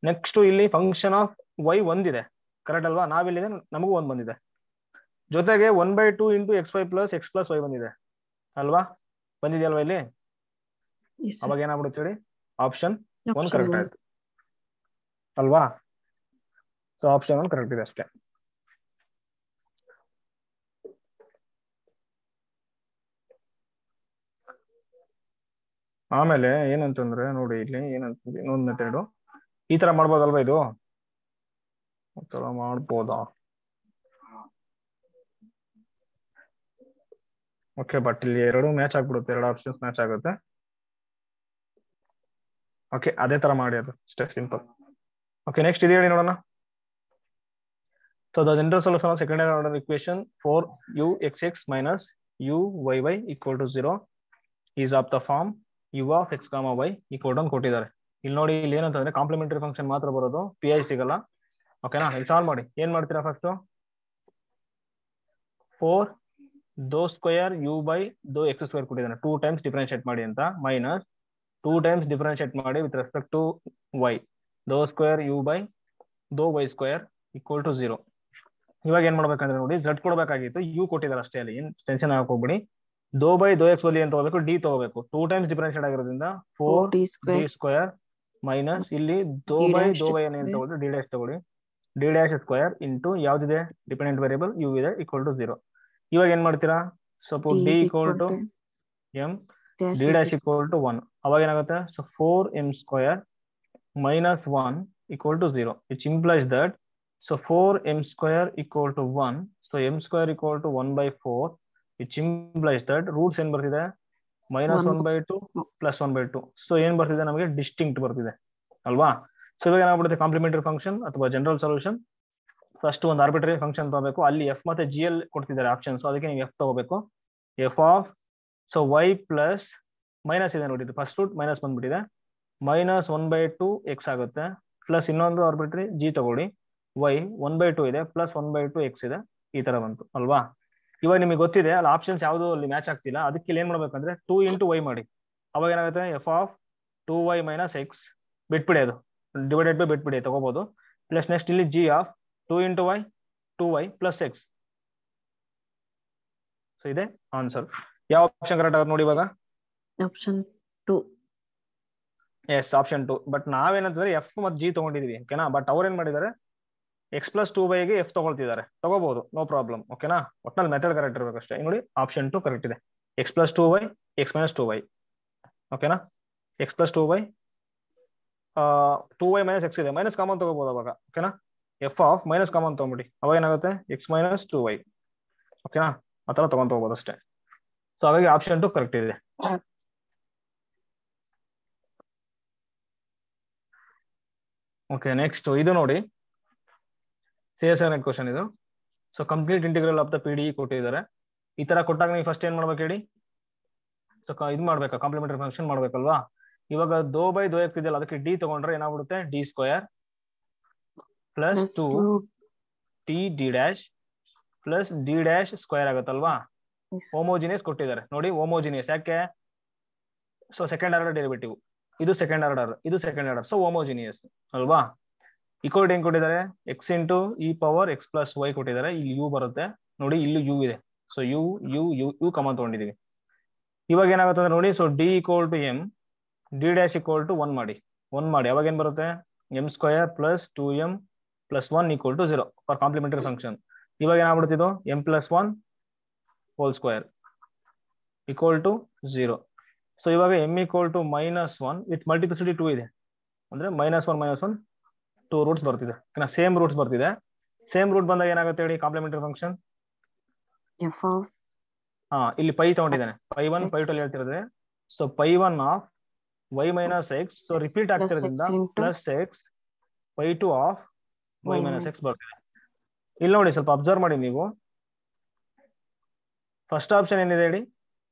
ನೆಕ್ಸ್ಟ್ ಇಲ್ಲಿ ಫಂಕ್ಷನ್ ಆಫ್ ವೈ ಒಂದಿದೆ, ಕರೆಕ್ಟ್ ಅಲ್ವಾ, ನಾವಿಲ್ಲಿದೆ ನಮಗೂ ಒಂದ್ ಬಂದಿದೆ, ಜೊತೆಗೆ 1/2 into x y plus x plus y ಬಂದಿದೆ ಅಲ್ವಾ, ಬಂದಿದೆಯಲ್ವಾ ಇಲ್ಲಿ. ಅವಾಗ ಏನಾಗ್ಬಿಡುತ್ತೆ ಹೇಳಿ, ಆಪ್ಷನ್ 1 ಕರೆಕ್ಟ್ ಆಯ್ತು ಅಲ್ವಾ. ಸೊ ಆಪ್ಷನ್ 1 ಕರೆಕ್ಟ್ ಇದೆ ಅಷ್ಟೇ. ಆಮೇಲೆ ಏನಂತಂದ್ರೆ ನೋಡಿ ಇಲ್ಲಿ ಏನಂತಂದ್ರೆ ಇನ್ನೊಂದು ಮೆಥಡ್ ಈ ತರ ಮಾಡ್ಬೋದಲ್ವಾ, ಇದು ಮಾಡ್ಬೋದಾ? ಓಕೆ, ಬಟ್ ಇಲ್ಲಿ ಎರಡು ಮ್ಯಾಚ್ ಆಗ್ಬಿಡುತ್ತೆ, ಎರಡು ಆಪ್ಷನ್ಸ್ ಮ್ಯಾಚ್ ಆಗುತ್ತೆ. ಓಕೆ, ಅದೇ ತರ ಮಾಡಿ, ಅದು ಅಷ್ಟೇ ಸಿಂಪಲ್. ಓಕೆ, ನೆಕ್ಸ್ಟ್ ಇದು ಹೇಳಿ ನೋಡೋಣ. So the general solution of second order equation 4uxx minus uyy equal to 0 is of the form u of x, y equal to ಕೊಟ್ಟಿದ್ದಾರೆ. ಇಲ್ಲಿ ನೋಡಿ ಇಲ್ಲಿ ಏನಂತಂದ್ರೆ ಕಾಂಪ್ಲಿಮೆಂಟರಿ ಫಂಕ್ಷನ್ ಮಾತ್ರ ಬರೋದು, ಪಿ ಐ ಸಿಗಲ್ಲ. ಓಕೆನಾ, ಇಲ್ಲಿ ಸಾಲ್ವ್ ಮಾಡಿ. ಏನ್ ಮಾಡ್ತೀರಾ, first 4 doh square you by ದೋ ಎಕ್ಸ್ ಸ್ಕ್ವೇರ್ ಕೊಟ್ಟಿದ್ದಾನೆ, 2 ಟೈಮ್ಸ್ ಡಿಫರೆನ್ಶಿಯೇಟ್ ಮಾಡಿ ಅಂತ, ಮೈನಸ್ 2 ಟೈಮ್ಸ್ ಡಿಫರೆನ್ಶಿಯೇಟ್ ಮಾಡಿ ವಿತ್ ರೆಸ್ಪೆಕ್ಟ್ ಟು ವೈ, ದೋ ಸ್ಕ್ವೇರ್ ಯು ಬೈ ದೋ ವೈ ಸ್ಕ್ವೇರ್ ಈಕ್ವಲ್ ಟು 0. ಇವಾಗ ಏನ್ ಮಾಡ್ಬೇಕಂದ್ರೆ ನೋಡಿ ಝಡ್ ಕೊಡಬೇಕಾಗಿತ್ತು, ಯು ಕೊಟ್ಟಿದ್ದಾರೆ ಅಷ್ಟೇ, ಅಲ್ಲಿ ಏನ್ ಟೆನ್ಷನ್ ಆಗಕ್ ಹೋಗ್ಬಿಡಿ. ದೋ ಬೈ ದೋ ಎಕ್ಸ್ ಬಲಿ ಅಂತ ತಗೋಬೇಕು, ಡಿ ತಗೋಬೇಕು, 2 ಟೈಮ್ಸ್ ಡಿಫರೆನ್ಶಿಯೇಟ್ ಆಗಿರೋದ್ರಿಂದ 4 ಡಿ ಸ್ಕ್ವೇರ್ ಮೈನಸ್ ಇಲ್ಲಿ ದೋ ಬೈ ಏನ್ ತಗೊಳ್ಳಿ, ಡಿ ಡ್ಯಾಶ್ ತಗೊಳ್ಳಿ, ಡಿ ಡ್ಯಾಶ್ ಸ್ಕ್ವೇರ್ ಇಂಟು ಯಾವ್ದಿದೆ ಡಿಪೆಂಡೆಂಟ್ ವೇರಿಯಬಲ್ ಯು ಇದೆ ಈಕ್ವಲ್ ಟು 0. ಇವಾಗ ಏನ್ ಮಾಡ್ತೀರಾ, suppose d equal to m, D dash equal to 1, ಅವಾಗ ಏನಾಗುತ್ತೆ, so 4m square minus 1 equal to 0, which implies that so 4m square equal to 1, so m square equal to 1/4, which implies that roots ಏನ್ ಬರ್ತಿದೆ minus 1/2 plus 1/2, so ಏನ್ ಬರ್ತಿದೆ ನಮಗೆ distinct ಬರ್ತಿದೆ ಅಲ್ವಾ. So ಇವಾಗ ಏನಾಗ್ಬಿಡುತ್ತೆ, ಕಾಂಪ್ಲಿಮೆಂಟರಿ ಫಂಕ್ಷನ್ ಅಥವಾ ಜನರಲ್ ಸೊಲ್ಯೂಷನ್, ಫಸ್ಟ್ ಒಂದು ಆರ್ಬಿಟ್ರರಿ ಫಂಕ್ಷನ್ ತಗೋಬೇಕು, ಅಲ್ಲಿ ಎಫ್ ಮತ್ತೆ ಜಿ ಎಲ್ ಕೊಡ್ತಿದ್ದಾರೆ ಆಪ್ಷನ್ಸ್, ಅದಕ್ಕೆ ನೀವು ಎಫ್ ತಗೋಬೇಕು. F of so y plus minus ಇದೆ ನೋಡಿ, ಫಸ್ಟ್ ರೂಟ್ ಮೈನಸ್ ಬಂದ್ಬಿಟ್ಟಿದೆ, ಮೈನಸ್ 1/2 ಎಕ್ಸ್ ಆಗುತ್ತೆ, ಪ್ಲಸ್ ಇನ್ನೊಂದು ಆರ್ಬಿಟ್ರಿ ಜಿ ತಗೊಳ್ಳಿ, ವೈ 1/2 ಇದೆ ಪ್ಲಸ್ 1/2 ಎಕ್ಸ್ ಇದೆ, ಈ ತರ ಬಂತು ಅಲ್ವಾ. ಇವಾಗ ನಿಮಗೆ ಗೊತ್ತಿದೆ ಅಲ್ಲಿ ಆಪ್ಷನ್ಸ್ ಯಾವುದು ಅಲ್ಲಿ ಮ್ಯಾಚ್ ಆಗ್ತಿಲ್ಲ, ಅದಕ್ಕೆ ಏನ್ ಮಾಡ್ಬೇಕಂದ್ರೆ 2 ಇಂಟು ವೈ ಮಾಡಿ, ಅವಾಗ ಏನಾಗುತ್ತೆ F of 2y minus X, ಬಿಟ್ಬಿಡಿ ಅದು ಡಿವೈಡೆಡ್ ಬೈ ಬಿಟ್ಬಿಡಿ ತಗೋಬಹುದು, ಪ್ಲಸ್ ನೆಕ್ಸ್ಟ್ ಇಲ್ಲಿ g of 2 into y 2y plus x. So ಇದೆ ಆನ್ಸರ್. ಯಾವ ಆಪ್ಷನ್ ಕರೆಕ್ಟ್ ಆಗುತ್ತೆ ನೋಡಿ ಇವಾಗ, ಆಪ್ಷನ್ 2. Yes option 2. ಬಟ್ ನಾವೇನಂತಂದ್ರೆ ಎಫ್ ಮತ್ತು ಜಿ ತಗೊಂಡಿದೀವಿ, ಓಕೆನಾ, ಬಟ್ ಅವ್ರು ಏನ್ ಮಾಡಿದ್ದಾರೆ ಎಕ್ಸ್ ಪ್ಲಸ್ 2y ಎಫ್ ತಗೊಳ್ತಿದ್ದಾರೆ, ತಗೋಬಹುದು, ನೋ ಪ್ರಾಬ್ಲಮ್, ಓಕೆನಾ, ಒಟ್ನಲ್ಲಿ ಮೆಥಡ್ ಕರೆಕ್ಟ್ ಇರಬೇಕಷ್ಟೇ. ನೋಡಿ ಆಪ್ಷನ್ 2 ಕರೆಕ್ಟ್ ಇದೆ, x plus 2y x minus 2y, ಓಕೆನಾ, x plus 2y 2y minus x ಇದೆ, ಮೈನಸ್ ಕಾಮನ್ ತಗೋಬಹುದು ಅವಾಗ, ಓಕೆನಾ, ಎಫ್ ಆಫ್ ಮೈನಸ್ ಕಾಮನ್ ತಗೊಂಬಿಡಿ, ಅವಾಗ ಏನಾಗುತ್ತೆ ಎಕ್ಸ್ ಮೈನಸ್ 2y, ಓಕೆನಾ, ಆ ತರ ತಗೊಂಡ್ ತಗೋಬಹುದು ಅಷ್ಟೇ. ಸೊ ಹಾಗಾಗಿ ಆಪ್ಷನ್ 2 ಕರೆಕ್ಟ್ ಇದೆ. ಓಕೆ, ನೆಕ್ಸ್ಟ್ ಇದು ನೋಡಿ CSR ಕ್ವಶನ್ ಇದು. So complete integral of the P D ಕೊಟ್ಟಿದ್ದಾರೆ. ಈ ತರ ಕೊಟ್ಟಾಗ ನೀವು ಫಸ್ಟ್ ಏನ್ ಮಾಡ್ಬೇಕು ಹೇಳಿ, ಸೊ ಇದು ಮಾಡ್ಬೇಕಾ, ಕಾಂಪ್ಲಿಮೆಂಟರಿ ಫಂಕ್ಷನ್ ಮಾಡ್ಬೇಕಲ್ವಾ. ಇವಾಗ ದೋ ಬೈ ದೋ ಎಕ್ಸ್ ಇದೆಯಲ್ಲ, ಅದಕ್ಕೆ ಡಿ ತಗೊಂಡ್ರೆ ಏನಾಗ್ಬಿಡುತ್ತೆ, d square plus 2 t d dash plus D dash square ಆಗುತ್ತಲ್ವಾ. ಹೋಮೋಜಿನಿಯಸ್ ಕೊಟ್ಟಿದ್ದಾರೆ ನೋಡಿ, ಹೋಮೋಜಿನಿಯಸ್ ಯಾಕೆ, ಸೊ ಸೆಕೆಂಡ್ ಆರ್ಡರ್ ಡೆರಿವೇಟಿವ್, ಇದು ಸೆಕೆಂಡ್ ಆರ್ಡರ್, ಇದು ಸೆಕೆಂಡ್ ಆರ್ಡರ್, ಸೊ ಹೋಮೋಜಿನಿಯಸ್ ಅಲ್ವಾ. ಈಕ್ವಲ್ ಏನ್ ಕೊಟ್ಟಿದ್ದಾರೆ, x into e power x plus y ಕೊಟ್ಟಿದ್ದಾರೆ, ಇಲ್ಲಿ ಯು ಬರುತ್ತೆ ನೋಡಿ, ಇಲ್ಲಿ ಯು ಇದೆ, so u u u u common ತಗೊಂಡಿದೀವಿ, ಇವಾಗ ಏನಾಗುತ್ತೆ ಅಂದ್ರೆ ನೋಡಿ, so d equal to m, D dash equal to 1 ಮಾಡಿ, 1 ಮಾಡಿ. ಅವಾಗ ಏನ್ ಬರುತ್ತೆ, m square plus 2m plus 1 equal to 0 for complementary function. ಇವಾಗ ಏನಾಗ್ಬಿಡ್ತಿದ್ದು, m plus 1 whole square equal to 0. So ಇವಾಗ m equal to -1 with multiplicity 2 ಇದೆ, ಅಂದ್ರೆ -1 2 ರೂಟ್ಸ್ ಬರ್ತಿದೆ, ಸೇಮ್ ರೂಟ್ಸ್ ಬರ್ತಿದೆ. ಸೇಮ್ ರೂಟ್ ಬಂದಾಗ ಏನಾಗುತ್ತೆ ಹೇಳಿ ಕಾಂಪ್ಲಿಮೆಂಟರಿ ಫಂಕ್ಷನ್. ಇಲ್ಲಿ ಪೈ ತಗೊಂಡಿದ್ದಾನೆ, π1 π2 ಹೇಳ್ತಿರೋದ್ರೆ, so π1 of y minus x, so repeat ಆಗ್ತಿರೋದ್ರಿಂದ plus x, π2 of y minus x ಬರ್ತಿದೆ. ಇಲ್ಲಿ ನೋಡಿ ಸ್ವಲ್ಪ ಅಬ್ಸರ್ವ್ ಮಾಡಿ ನೀವು, ಫಸ್ಟ್ ಆಪ್ಷನ್ ಏನಿದೆ ಹೇಳಿ,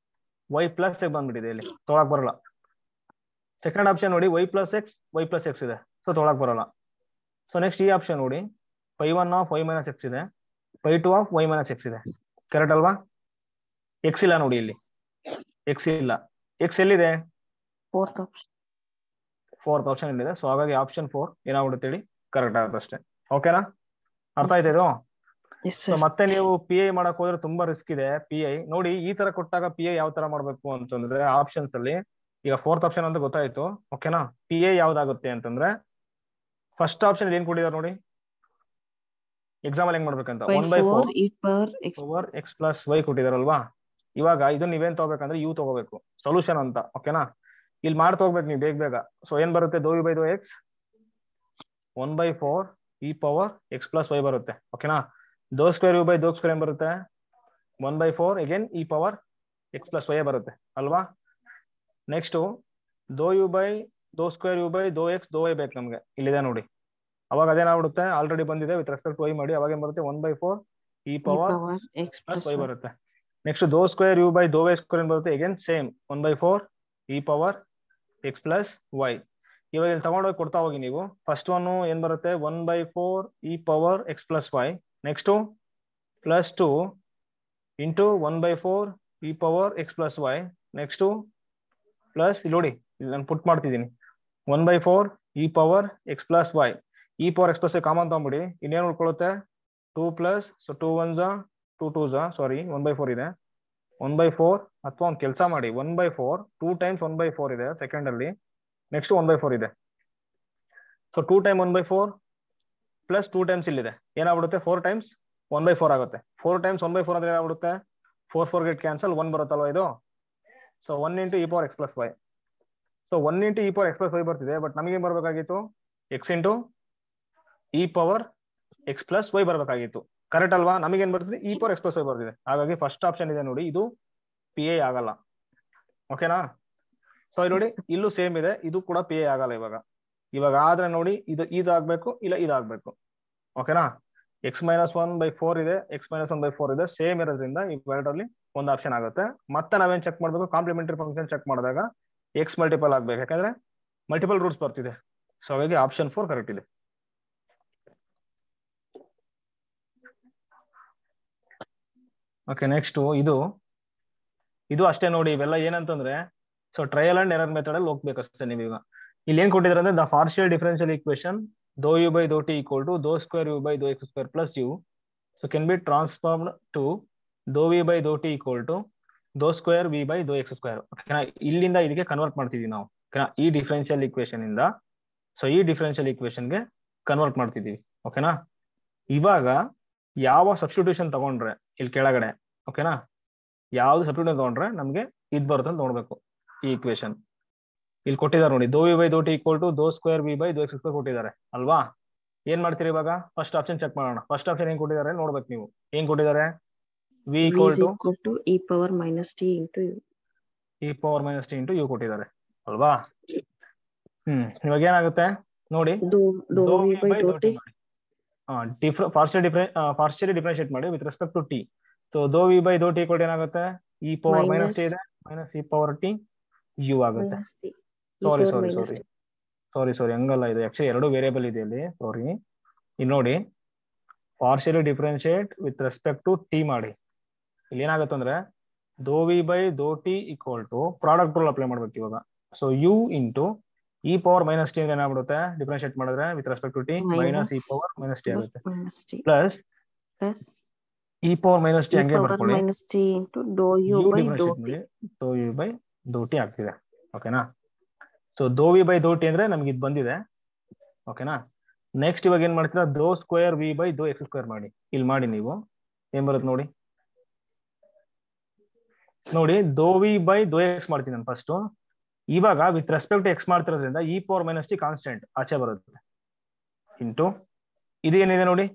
y ಪ್ಲಸ್ ಎಕ್ಸ್ ಬಂದ್ಬಿಟ್ಟಿದೆ, ಇಲ್ಲಿ ತೊಗೊಳಕ್ ಬರಲ್ಲ. ಸೆಕೆಂಡ್ ಆಪ್ಷನ್ ನೋಡಿ, y ಪ್ಲಸ್ ಎಕ್ಸ್ ಇದೆ, ಸೊ ತೊಗೊಳಕ್ ಬರಲ್ಲ. ಸೊ ನೆಕ್ಸ್ಟ್ ಈ ಆಪ್ಷನ್ ನೋಡಿ, π1 ಆಫ್ y ಮೈನಸ್ ಎಕ್ಸ್ ಇದೆ, π2 ಆಫ್ y ಮೈನಸ್ ಎಕ್ಸ್ ಇದೆ, ಕರೆಕ್ಟ್ ಅಲ್ವಾ? ಎಕ್ಸ್ ಇಲ್ಲ ನೋಡಿ, ಇಲ್ಲಿ ಎಕ್ಸ್ ಇಲ್ಲ. ಎಕ್ಸ್ ಎಲ್ಲಿದೆ? ಫೋರ್ತ್ ಆಪ್ಷನ್ ಇಲ್ಲಿದೆ. ಸೊ ಹಾಗಾಗಿ ಆಪ್ಷನ್ 4 ಏನಾಗ್ಬಿಡುತ್ತೆ ಹೇಳಿ, ಕರೆಕ್ಟ್ ಆಗುತ್ತೆ ಅಷ್ಟೇ. ಓಕೆನಾ? ಅರ್ಥ ಆಯ್ತಾ ಇದು? ಸೊ ಮತ್ತೆ ನೀವು ಪಿ ಐ ಮಾಡಕ್ ಹೋದ್ರೆ ತುಂಬಾ ರಿಸ್ಕ್ ಇದೆ. ಪಿ ಐ ನೋಡಿ, ಈ ತರ ಕೊಟ್ಟಾಗ ಪಿ ಐ ಯಾವ ತರ ಮಾಡ್ಬೇಕು ಅಂತಂದ್ರೆ, ಆಪ್ಷನ್ಸ್ ಅಲ್ಲಿ ಈಗ ಫೋರ್ತ್ ಆಪ್ಷನ್ ಅಂತ ಗೊತ್ತಾಯ್ತು. ಓಕೆನಾ? ಪಿ ಐ ಯಾವ್ದಾಗುತ್ತೆ ಅಂತಂದ್ರೆ, ಫಸ್ಟ್ ಆಪ್ಷನ್ ಏನ್ ಕೊಟ್ಟಿದ್ದಾರೆ ನೋಡಿ, ಎಕ್ಸಾಂಪಲ್ ಹೆಂಗ್ ಮಾಡ್ಬೇಕಂತ, 1/4 x ಪ್ಲಸ್ y ಕೊಟ್ಟಿದಾರಲ್ವಾ. ಇವಾಗ ಇದನ್ನ ನೀವೇನ್ ತಗೋಬೇಕಂದ್ರೆ ಯು ತಗೋಬೇಕು, ಸೊಲ್ಯೂಷನ್ ಅಂತ. ಓಕೆನಾ? ಇಲ್ಲಿ ಮಾಡ್ತಾ ಹೋಗ್ಬೇಕು ನೀವು ಬೇಗ ಬೇಗ. ಸೊ ಏನ್ ಬರುತ್ತೆ, ದೋ ಯು ಬೈ ದೋ X 1/4 e power x plus y ಬರುತ್ತೆ. ಓಕೆನಾ? ದೋ ಸ್ಕ್ವೇರ್ ಯು ಬೈ ದೋ ಸ್ಕ್ವೇರ್ ಏನ್ ಬರುತ್ತೆ, 1/4 again e power x plus y ಬರುತ್ತೆ ಅಲ್ವಾ. ನೆಕ್ಸ್ಟ್ ದೋ ಯು ಬೈ ದೋ ಸ್ಕ್ವೇರ್ ಯು ಬೈ ದೋ ಎಕ್ಸ್ ದೋ y ಬೇಕು ನಮ್ಗೆ, ಇಲ್ಲಿದೆ ನೋಡಿ. ಅವಾಗ ಅದೇನಾಗ್ಬಿಡುತ್ತೆ, ಆಲ್ರೆಡಿ ಬಂದಿದೆ, ವಿತ್ ರೆಸ್ಪೆಕ್ಟ್ y ಮಾಡಿ, ಅವಾಗ ಏನ್ ಬರುತ್ತೆ, 1/4 e power x plus y ಬರುತ್ತೆ. ನೆಕ್ಸ್ಟ್ ದೋ ಸ್ಕ್ವೇರ್ ಯು ಬೈ ದೋ ವೈ ಸ್ಕ್ವೇರ್ ಏನ್ ಬರುತ್ತೆ, again same 1/4 e power x plus y. ಇವಾಗ ಇಲ್ಲಿ ತಗೊಂಡೋಗಿ ಕೊಡ್ತಾ ಹೋಗಿ ನೀವು. ಫಸ್ಟ್ ಒನ್ ಏನ್ ಬರುತ್ತೆ, 1/4 e power x plus y. Next plus 2 into 1/4 e power x plus y. Next plus ಇಲ್ಲಿ ನೋಡಿ, ಇಲ್ಲಿ ನಾನು ಪುಟ್ ಮಾಡ್ತಿದ್ದೀನಿ 1/4 e power x plus y. e power x plus y common ತಗೊಂಬಿಡಿ, ಇನ್ನೇನು ಉಳ್ಕೊಳ್ಳುತ್ತೆ 2 ಪ್ಲಸ್, ಸೊ 2 1s 2 2s, ಸಾರಿ 1/4 ಇದೆ 1/4. ಅಥವಾ ಒಂದು ಕೆಲಸ ಮಾಡಿ, 1/4 2 ಟೈಮ್ಸ್ 1/4 ಇದೆ ಸೆಕೆಂಡ್ ಅಲ್ಲಿ, ನೆಕ್ಸ್ಟ್ 1/4 ಇದೆ. ಸೊ 2 ಟೈಮ್ 1/4 ಪ್ಲಸ್ 2 ಟೈಮ್ಸ್ ಇಲ್ಲಿದೆ, ಏನಾಗ್ಬಿಡುತ್ತೆ 4 ಟೈಮ್ಸ್ 1/4 ಆಗುತ್ತೆ. 4 ಟೈಮ್ಸ್ 1/4 ಅಂದ್ರೆ ಏನಾಗ್ಬಿಡುತ್ತೆ, 4 4 ಗೆಟ್ ಕ್ಯಾನ್ಸಲ್, 1 ಬರುತ್ತಲ್ವಾ ಇದು. So 1 into e power x plus y. So 1 into e power x plus y ಬರ್ತಿದೆ, ಬಟ್ ನಮಗೇನ್ ಬರ್ಬೇಕಾಗಿತ್ತು, x into e power x plus y ಬರ್ಬೇಕಾಗಿತ್ತು, ಕರೆಕ್ಟ್ ಅಲ್ವಾ? ನಮಗೇನ್ ಬರ್ತಿದೆ, e power x plus y ಬರ್ತಿದೆ. ಹಾಗಾಗಿ ಫಸ್ಟ್ ಆಪ್ಷನ್ ಇದೆ ನೋಡಿ, ಇದು ಪಿ ಐ ಆಗಲ್ಲ. ಓಕೆನಾ? ಸೊ ನೋಡಿ, ಇಲ್ಲೂ ಸೇಮ್ ಇದೆ, ಇದು ಕೂಡ ಪಿ ಐ ಆಗಲ್ಲ. ಇವಾಗ ಆದ್ರೆ ನೋಡಿ, ಇದಾಗಬೇಕು, ಇಲ್ಲ ಇದಾಗಬೇಕು. ಓಕೆನಾ? x-1/4 ಇದೆ, x-1/4 ಇದೆ, ಸೇಮ್ ಇರೋದ್ರಿಂದ ಇವೆರಡರಲ್ಲಿ ಒಂದು ಆಪ್ಷನ್ ಆಗುತ್ತೆ. ಮತ್ತೆ ನಾವೇನ್ ಚೆಕ್ ಮಾಡ್ಬೇಕು, ಕಾಂಪ್ಲಿಮೆಂಟರಿ ಫಂಕ್ಷನ್ ಚೆಕ್ ಮಾಡಿದಾಗ ಎಕ್ಸ್ ಮಲ್ಟಿಪಲ್ ಆಗ್ಬೇಕು, ಯಾಕಂದ್ರೆ ಮಲ್ಟಿಪಲ್ ರೂಟ್ಸ್ ಬರ್ತಿದೆ. ಸೊ ಹಾಗಾಗಿ ಆಪ್ಷನ್ 4 ಕರೆಕ್ಟ್ ಇದೆ. ಓಕೆ, ನೆಕ್ಸ್ಟ್ ಇದು ಅಷ್ಟೇ ನೋಡಿ. ಇವೆಲ್ಲ ಏನಂತಂದ್ರೆ, so trial and error method ಅಲ್ಲಿ ಹೋಗ್ಬೇಕಷ್ಟೇ ನೀವು. ಈಗ ಇಲ್ಲಿ ಏನ್ ಕೊಟ್ಟಿದ್ದಾರೆ ಅಂದ್ರೆ, the partial differential equation dou you by ದೋ t equal to dou square you by ದೋ x square plus u, so can be transformed to dou v by ದೋ t equal to dou square v by ದೋ x square. ಓಕೆನಾ? ಇಲ್ಲಿಂದ ಇದಕ್ಕೆ convert ಮಾಡ್ತಿದೀವಿ ನಾವು. ಓಕೆನಾ? ಈ ಡಿಫರೆನ್ಷಿಯಲ್ ಈಕ್ವೇಶನ್ ಇಂದ ಈ ಡಿಫರೆನ್ಷಿಯಲ್ ಈಕ್ವೇಶನ್ಗೆ ಕನ್ವರ್ಟ್ ಮಾಡ್ತಿದೀವಿ. ಓಕೆನಾ? ಇವಾಗ ಯಾವ ಸಬ್ಸ್ಟಿಟ್ಯೂಷನ್ ತಗೊಂಡ್ರೆ ಇಲ್ಲಿ ಕೆಳಗಡೆ, ಓಕೆನಾ, ಯಾವ್ದು ಸಬ್ಸ್ಟಿಟ್ಯೂಷನ್ ತಗೊಂಡ್ರೆ ನಮ್ಗೆ ಇದು ಬರುತ್ತೆ ಅಂತ ನೋಡ್ಬೇಕು. ಈ ಈಕ್ವೇಶನ್ ಇಲ್ಲಿ ಕೊಟ್ಟಿದ್ದಾರೆ ನೋಡಿ, ದೋ ವಿ ಬೈ ದೋ t equal to dou square v by ದೋ ಎಕ್ಸ್ ಸ್ಕ್ವೇರ್ ಕೊಟ್ಟಿದ್ದಾರೆ ಅಲ್ವಾ. ಏನ್ ಮಾಡ್ತೀರಿ ಇವಾಗ, ಫಸ್ಟ್ ಆಪ್ಷನ್ ಚೆಕ್ ಮಾಡೋಣ. ಫಸ್ಟ್ ಆಪ್ಷನ್ ಏನ್ ಕೊಟ್ಟಿದ್ದಾರೆ ನೋಡ್ಬೇಕು ನೀವು. ಏನ್ ಕೊಟ್ಟಿದ್ದಾರೆ, v equal to e power minus t into u, e power minus t into u ಕೊಟ್ಟಿದ್ದಾರೆ ಅಲ್ವಾ. ಇವಾಗ ಏನಾಗುತ್ತೆ ನೋಡಿ, ಪಾರ್ಷಿಯಲಿ ಡಿಫರೆನ್ಶಿಯೇಟ್ ಮಾಡಿ with respect to t. So dou v by ದೋ ಟಿ ಈಕ್ವಲ್ ಏನಾಗುತ್ತೆ, e ಪವರ್ ಮೈನಸ್ ಟಿ ಇದೆ, minus e power T U ಆಗುತ್ತೆ. ಸಾರಿ ಹಂಗಲ್ಲ, ಇದು ಆಕ್ಚುಲಿ ಎರಡು ವೇರಿಯೇಬಲ್ ಇದೆ ಇಲ್ಲಿ, ಸಾರಿ. ಇಲ್ಲಿ ನೋಡಿ, partially differentiate with respect to t ಮಾಡಿ. ಇಲ್ಲಿ ಏನಾಗುತ್ತೆ ಅಂದ್ರೆ, ದೋ ವಿ ಬೈ ದೋ t equal to product rule apply ಮಾಡ್ಬೇಕು ಇವಾಗ. So u into e power minus t ಏನಾಗ್ಬಿಡುತ್ತೆ, ಡಿಫರೆನ್ಶಿಯೇಟ್ ಮಾಡಿದ್ರೆ with respect to t minus e power minus t ಆಗುತ್ತೆ, plus e power minus t e ಹಂಗೆ power ಬರ್ಕೊಳ್ಳಿ, minus t into dou u u by dou differentiate t. ಮಾಡಿ though you by ದೋ T ಆಗ್ತಿದೆ. ಓಕೆನಾ? So dou v by ದೋ t ಅಂದ್ರೆ ನಮ್ಗೆ ಇದು ಬಂದಿದೆ. ಓಕೆನಾ? ನೆಕ್ಸ್ಟ್ ಇವಾಗ ಏನ್ ಮಾಡ್ತೀರಾ, ದೋ ಸ್ಕ್ವೇರ್ ವಿ ಬೈ ದೋ ಎಕ್ಸ್ ಸ್ಕ್ವೇರ್ ಮಾಡಿ. ಇಲ್ಲಿ ಮಾಡಿ ನೀವು ಏನ್ ಬರುತ್ತೆ ನೋಡಿ. ನೋಡಿ ದೋ ವಿ ಬೈ ದೋ ಎಕ್ಸ್ ಮಾಡ್ತೀನಿ ನಾನು ಫಸ್ಟ್. ಇವಾಗ ವಿತ್ ರೆಸ್ಪೆಕ್ಟ್ ಟು ಎಕ್ಸ್ ಮಾಡ್ತಿರೋದ್ರಿಂದ e power minus t constant ಆಚೆ ಬರುತ್ತೆ ಇಂಟು ಇದೇನಿದೆ ನೋಡಿ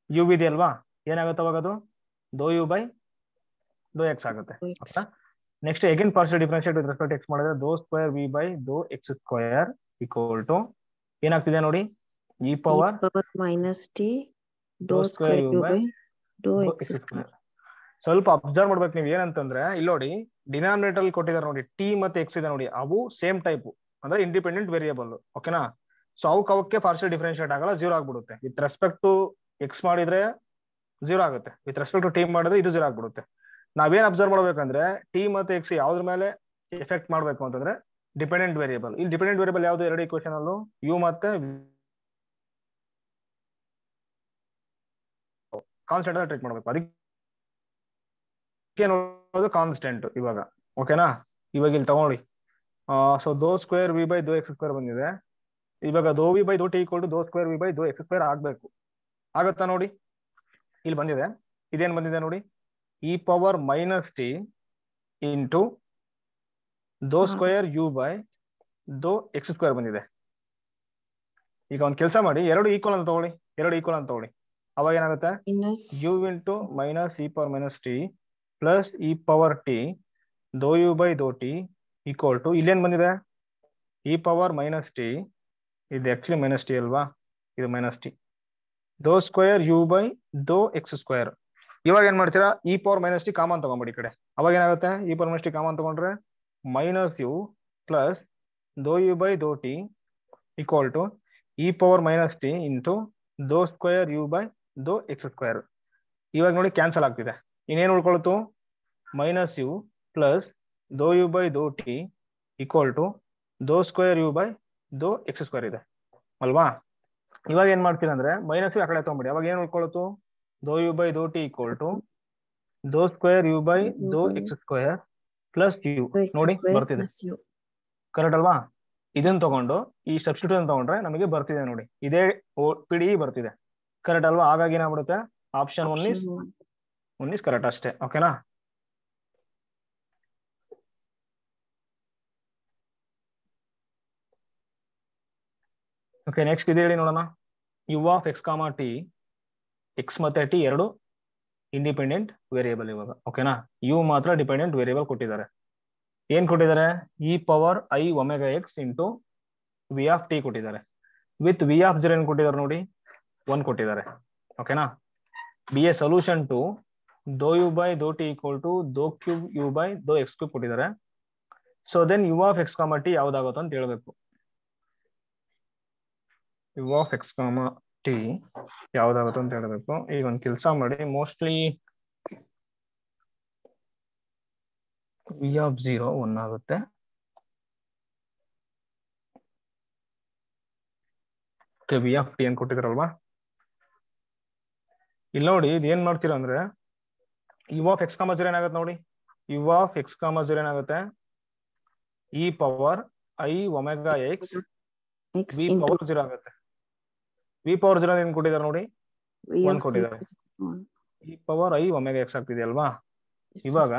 ಯು ಇದೆ ಅಲ್ವಾ, ಏನಾಗುತ್ತೆ ಅವಾಗ ಅದು ದೋ ಯು ಬೈ ದೋ ಎಕ್ಸ್ ಆಗುತ್ತೆ. Next again partial differentiate with respect x ಮಾಡಿದ್ರೆ ದೋ ಸ್ಕ್ವೇರ್ ವಿ ಬೈ ದೋ ಎಕ್ಸ್ ಸ್ಕ್ವೇರ್ ಈಕ್ವಲ್ ಟು ಏನಾಗ್ತಿದೆ ನೋಡಿ e power minus t dou square you by dou ದೋ x ಎಕ್ಸ್ square. ಸ್ಕ್ವೇರ್. ಸ್ವಲ್ಪ observe ಮಾಡ್ಬೇಕು ನೀವು ಏನಂತಂದ್ರೆ ಇಲ್ಲಿ ನೋಡಿ ಡಿನಾಮಿನೇಟರ್ ಅಲ್ಲಿ ಕೊಟ್ಟಿದ್ದಾರೆ ನೋಡಿ ಟಿ ಮತ್ತೆ ಎಕ್ಸ್ ಇದೆ ನೋಡಿ, ಅವು ಸೇಮ್ ಟೈಪ್ ಅಂದ್ರೆ ಇಂಡಿಪೆಂಡೆಂಟ್ ವೇರಿಯಬಲ್. ಓಕೆನಾ? ಸೊ ಅವಕ್ಕೆ ಪಾರ್ಷಿಯಲ್ ಡಿಫರೆನ್ಶಿಯೇಟ್ ಆಗಲ್ಲ, ಜೀರೋ ಆಗ್ಬಿಡುತ್ತೆ. ವಿತ್ ರೆಸ್ಪೆಕ್ಟ್ ಟು ಎಕ್ಸ್ ಮಾಡಿದ್ರೆ ಜೀರೋ ಆಗುತ್ತೆ, ವಿತ್ ರೆಸ್ಪೆಕ್ಟ್ ಟು ಟಿ ಮಾಡಿದ್ರೆ ಇದು ಜೀರೋ ಆಗ್ಬಿಡುತ್ತೆ. ನಾವೇನ್ ಅಬ್ಸರ್ವ್ ಮಾಡ್ಬೇಕಂದ್ರೆ ಟಿ ಮತ್ತೆ ಎಕ್ಸ್ ಯಾವ್ದ್ರ ಮೇಲೆ ಎಫೆಕ್ಟ್ ಮಾಡ್ಬೇಕು ಅಂತಂದ್ರೆ ಡಿಪೆಂಡೆಂಟ್ ವೇರಿಯಬಲ್. ಇಲ್ಲಿ ಡಿಪೆಂಡೆಂಟ್ ವೇರಿಯಬಲ್ ಯಾವ್ದು ಎರಡು ಇಕ್ವೇಶನ್ ಅಲ್ಲೂ ಯು ಮತ್ತೆ ಕಾನ್ಸ್ಟೆಂಟ್ ಅನ್ನ ಟ್ರೀಟ್ ಮಾಡ್ಬೇಕು, ಅದಕ್ಕೆ ಕಾನ್ಸ್ಟೆಂಟ್ ಇವಾಗ. ಓಕೆನಾ? ಇವಾಗ ಇಲ್ಲಿ ತಗೊಳ್ಳಿ, ಸೊ ದೋ ಸ್ಕ್ವೇರ್ ವಿ ಬೈ ದೋ ಎಕ್ಸ್ ಸ್ಕ್ವೇರ್ ಬಂದಿದೆ. ಇವಾಗ ದೋ ವಿ ಬೈ ದೋ t equal to dou square v by ದೋ ಎಕ್ಸ್ ಸ್ಕ್ವೇರ್ ಆಗ್ಬೇಕು. ಆಗತ್ತಾ ನೋಡಿ, ಇಲ್ಲಿ ಬಂದಿದೆ. ಇದೇನ್ ಬಂದಿದೆ ನೋಡಿ e power minus t into dou square you by ದೋ ಎಕ್ಸ್ ಸ್ಕ್ವೇರ್ ಬಂದಿದೆ. ಈಗ ಒಂದು ಕೆಲಸ ಮಾಡಿ, ಎರಡು ಈಕ್ವಲ್ ಅಂತ ತಗೊಳ್ಳಿ, ಎರಡು ಈಕ್ವಲ್ ಅಂತ ತಗೊಳ್ಳಿ. ಅವಾಗ ಏನಾಗುತ್ತೆ u into minus e power minus t plus e power t though you by ದೋ ಟಿ ಈಕ್ವಲ್ ಟು ಇಲ್ಲೇನ್ ಬಂದಿದೆ ಇ ಪವರ್ ಮೈನಸ್ ಟಿ, ಇದು ಆಕ್ಚುಲಿ ಮೈನಸ್ ಟಿ ಅಲ್ವಾ, ಇದು minus t dou square you by ದೋ ಎಕ್ಸ್ ಸ್ಕ್ವೇರ್. ಇವಾಗ ಏನ್ ಮಾಡ್ತೀರಾ, e power minus t common ತಗೊಂಡ್ಬಿಡಿ ಈ ಕಡೆ. ಅವಾಗ ಏನಾಗುತ್ತೆ e power minus t common ತಗೊಂಡ್ರೆ minus u plus dou you by ದೋ t equal to e power minus t into dou square you by ದೋ ಎಕ್ಸ್ ಸ್ಕ್ವೇರ್. ಇವಾಗ ನೋಡಿ ಕ್ಯಾನ್ಸಲ್ ಆಗ್ತಿದೆ, ಇನ್ನೇನು ಉಳ್ಕೊಳ್ತು minus u plus dou you by ದೋ t equal to dou square you by ದೋ x square ಇದೆ ಅಲ್ವಾ. ಇವಾಗ ಏನ್ ಮಾಡ್ತೀರಾ ಅಂದ್ರೆ ಮೈನಸ್ ಯು ಆ ಕಡೆ ತಗೊಂಬಿಡಿ, ಅವಾಗ ಏನು ಉಳ್ಕೊಳ್ತು ದೋ ಯು ಬೈ ದೋ t equal to dou square you by ದೋ ಎಕ್ಸ್ ಸ್ಕ್ವೇರ್ ಪ್ಲಸ್ ಯು. ನೋಡಿ ಬರ್ತಿದೆ, ಕರೆಕ್ಟ್ ಅಲ್ವಾ. ಇದನ್ನ ತಗೊಂಡು ಈ ಸಬ್ಸ್ಟಿಟ್ಯೂಷನ್ ತಗೊಂಡ್ರೆ ನಮಗೆ ಬರ್ತಿದೆ ನೋಡಿ, ಇದೇ ಪಿ ಡಿ ಬರ್ತಿದೆ, ಕರೆಕ್ಟ್ ಅಲ್ವಾ. ಹಾಗಾಗಿ ಏನಾಗ್ಬಿಡುತ್ತೆ ಆಪ್ಷನ್ ಒನ್ ಇಸ್ ಕರೆಕ್ಟ್ ಅಷ್ಟೇ. ಓಕೆನಾ? ಓಕೆ, ನೆಕ್ಸ್ಟ್ ಇದು ಹೇಳಿ ನೋಡೋಣ. U of x comma t, x ಮತ್ತೆ ಟಿ ಎರಡು ಇಂಡಿಪೆಂಡೆಂಟ್ ವೇರಿಯೇಬಲ್ ಇವಾಗ. ಓಕೆನಾ? ಯು ಮಾತ್ರ ಡಿಪೆಂಡೆಂಟ್ ವೇರಿಯೇಬಲ್ ಕೊಟ್ಟಿದ್ದಾರೆ. ಏನ್ ಕೊಟ್ಟಿದ್ದಾರೆ e power i omega x into v of t ಕೊಟ್ಟಿದ್ದಾರೆ. ವಿತ್ ವಿ ಆಫ್ ಜೀರೋ ಏನ್ ಕೊಟ್ಟಿದ್ದಾರೆ ನೋಡಿ 1 ಕೊಟ್ಟಿದ್ದಾರೆ. ಓಕೆನಾ? B a solution to dou you by ದೋ t equal to dou cube u by ದೋ ಎಕ್ಸ್ ಕ್ಯೂಬ್ ಕೊಟ್ಟಿದ್ದಾರೆ. So then u of x comma t ಯಾವ್ದಾಗುತ್ತೆ ಅಂತ ಹೇಳ್ಬೇಕು. U of x comma t ಯಾವ್ದಾಗುತ್ತೆ ಅಂತ ಹೇಳ್ಬೇಕು. ಈಗ ಒಂದು ಕೆಲಸ ಮಾಡಿ, ಮೋಸ್ಟ್ಲಿ ವಿ ಆಫ್ 0 1 ಆಗುತ್ತೆ. ವಿ ಆಫ್ ಟಿ ಏನ್ ಕೊಟ್ಟಿದ್ರಲ್ವಾ, ಇಲ್ಲಿ ನೋಡಿ ಇದು ಏನ್ ಮಾಡ್ತೀರಾ ಅಂದ್ರೆ ಯು ಆಫ್ ಎಕ್ಸ್ ಕಾಮ 0 ಏನಾಗುತ್ತೆ ನೋಡಿ, ಯು ಆಫ್ ಎಕ್ಸ್ ಕಾಮ 0 ಏನಾಗುತ್ತೆ e power i omega x v power 0 ಆಗುತ್ತೆ. ವಿ ಪವರ್ 0 ಏನ್ ಕೊಟ್ಟಿದ್ದಾರೆ ನೋಡಿ 1 ಕೊಟ್ಟಿದ್ದಾರೆ. E power i omega X ಆಗ್ತಿದೆ ಅಲ್ವಾ. ಇವಾಗ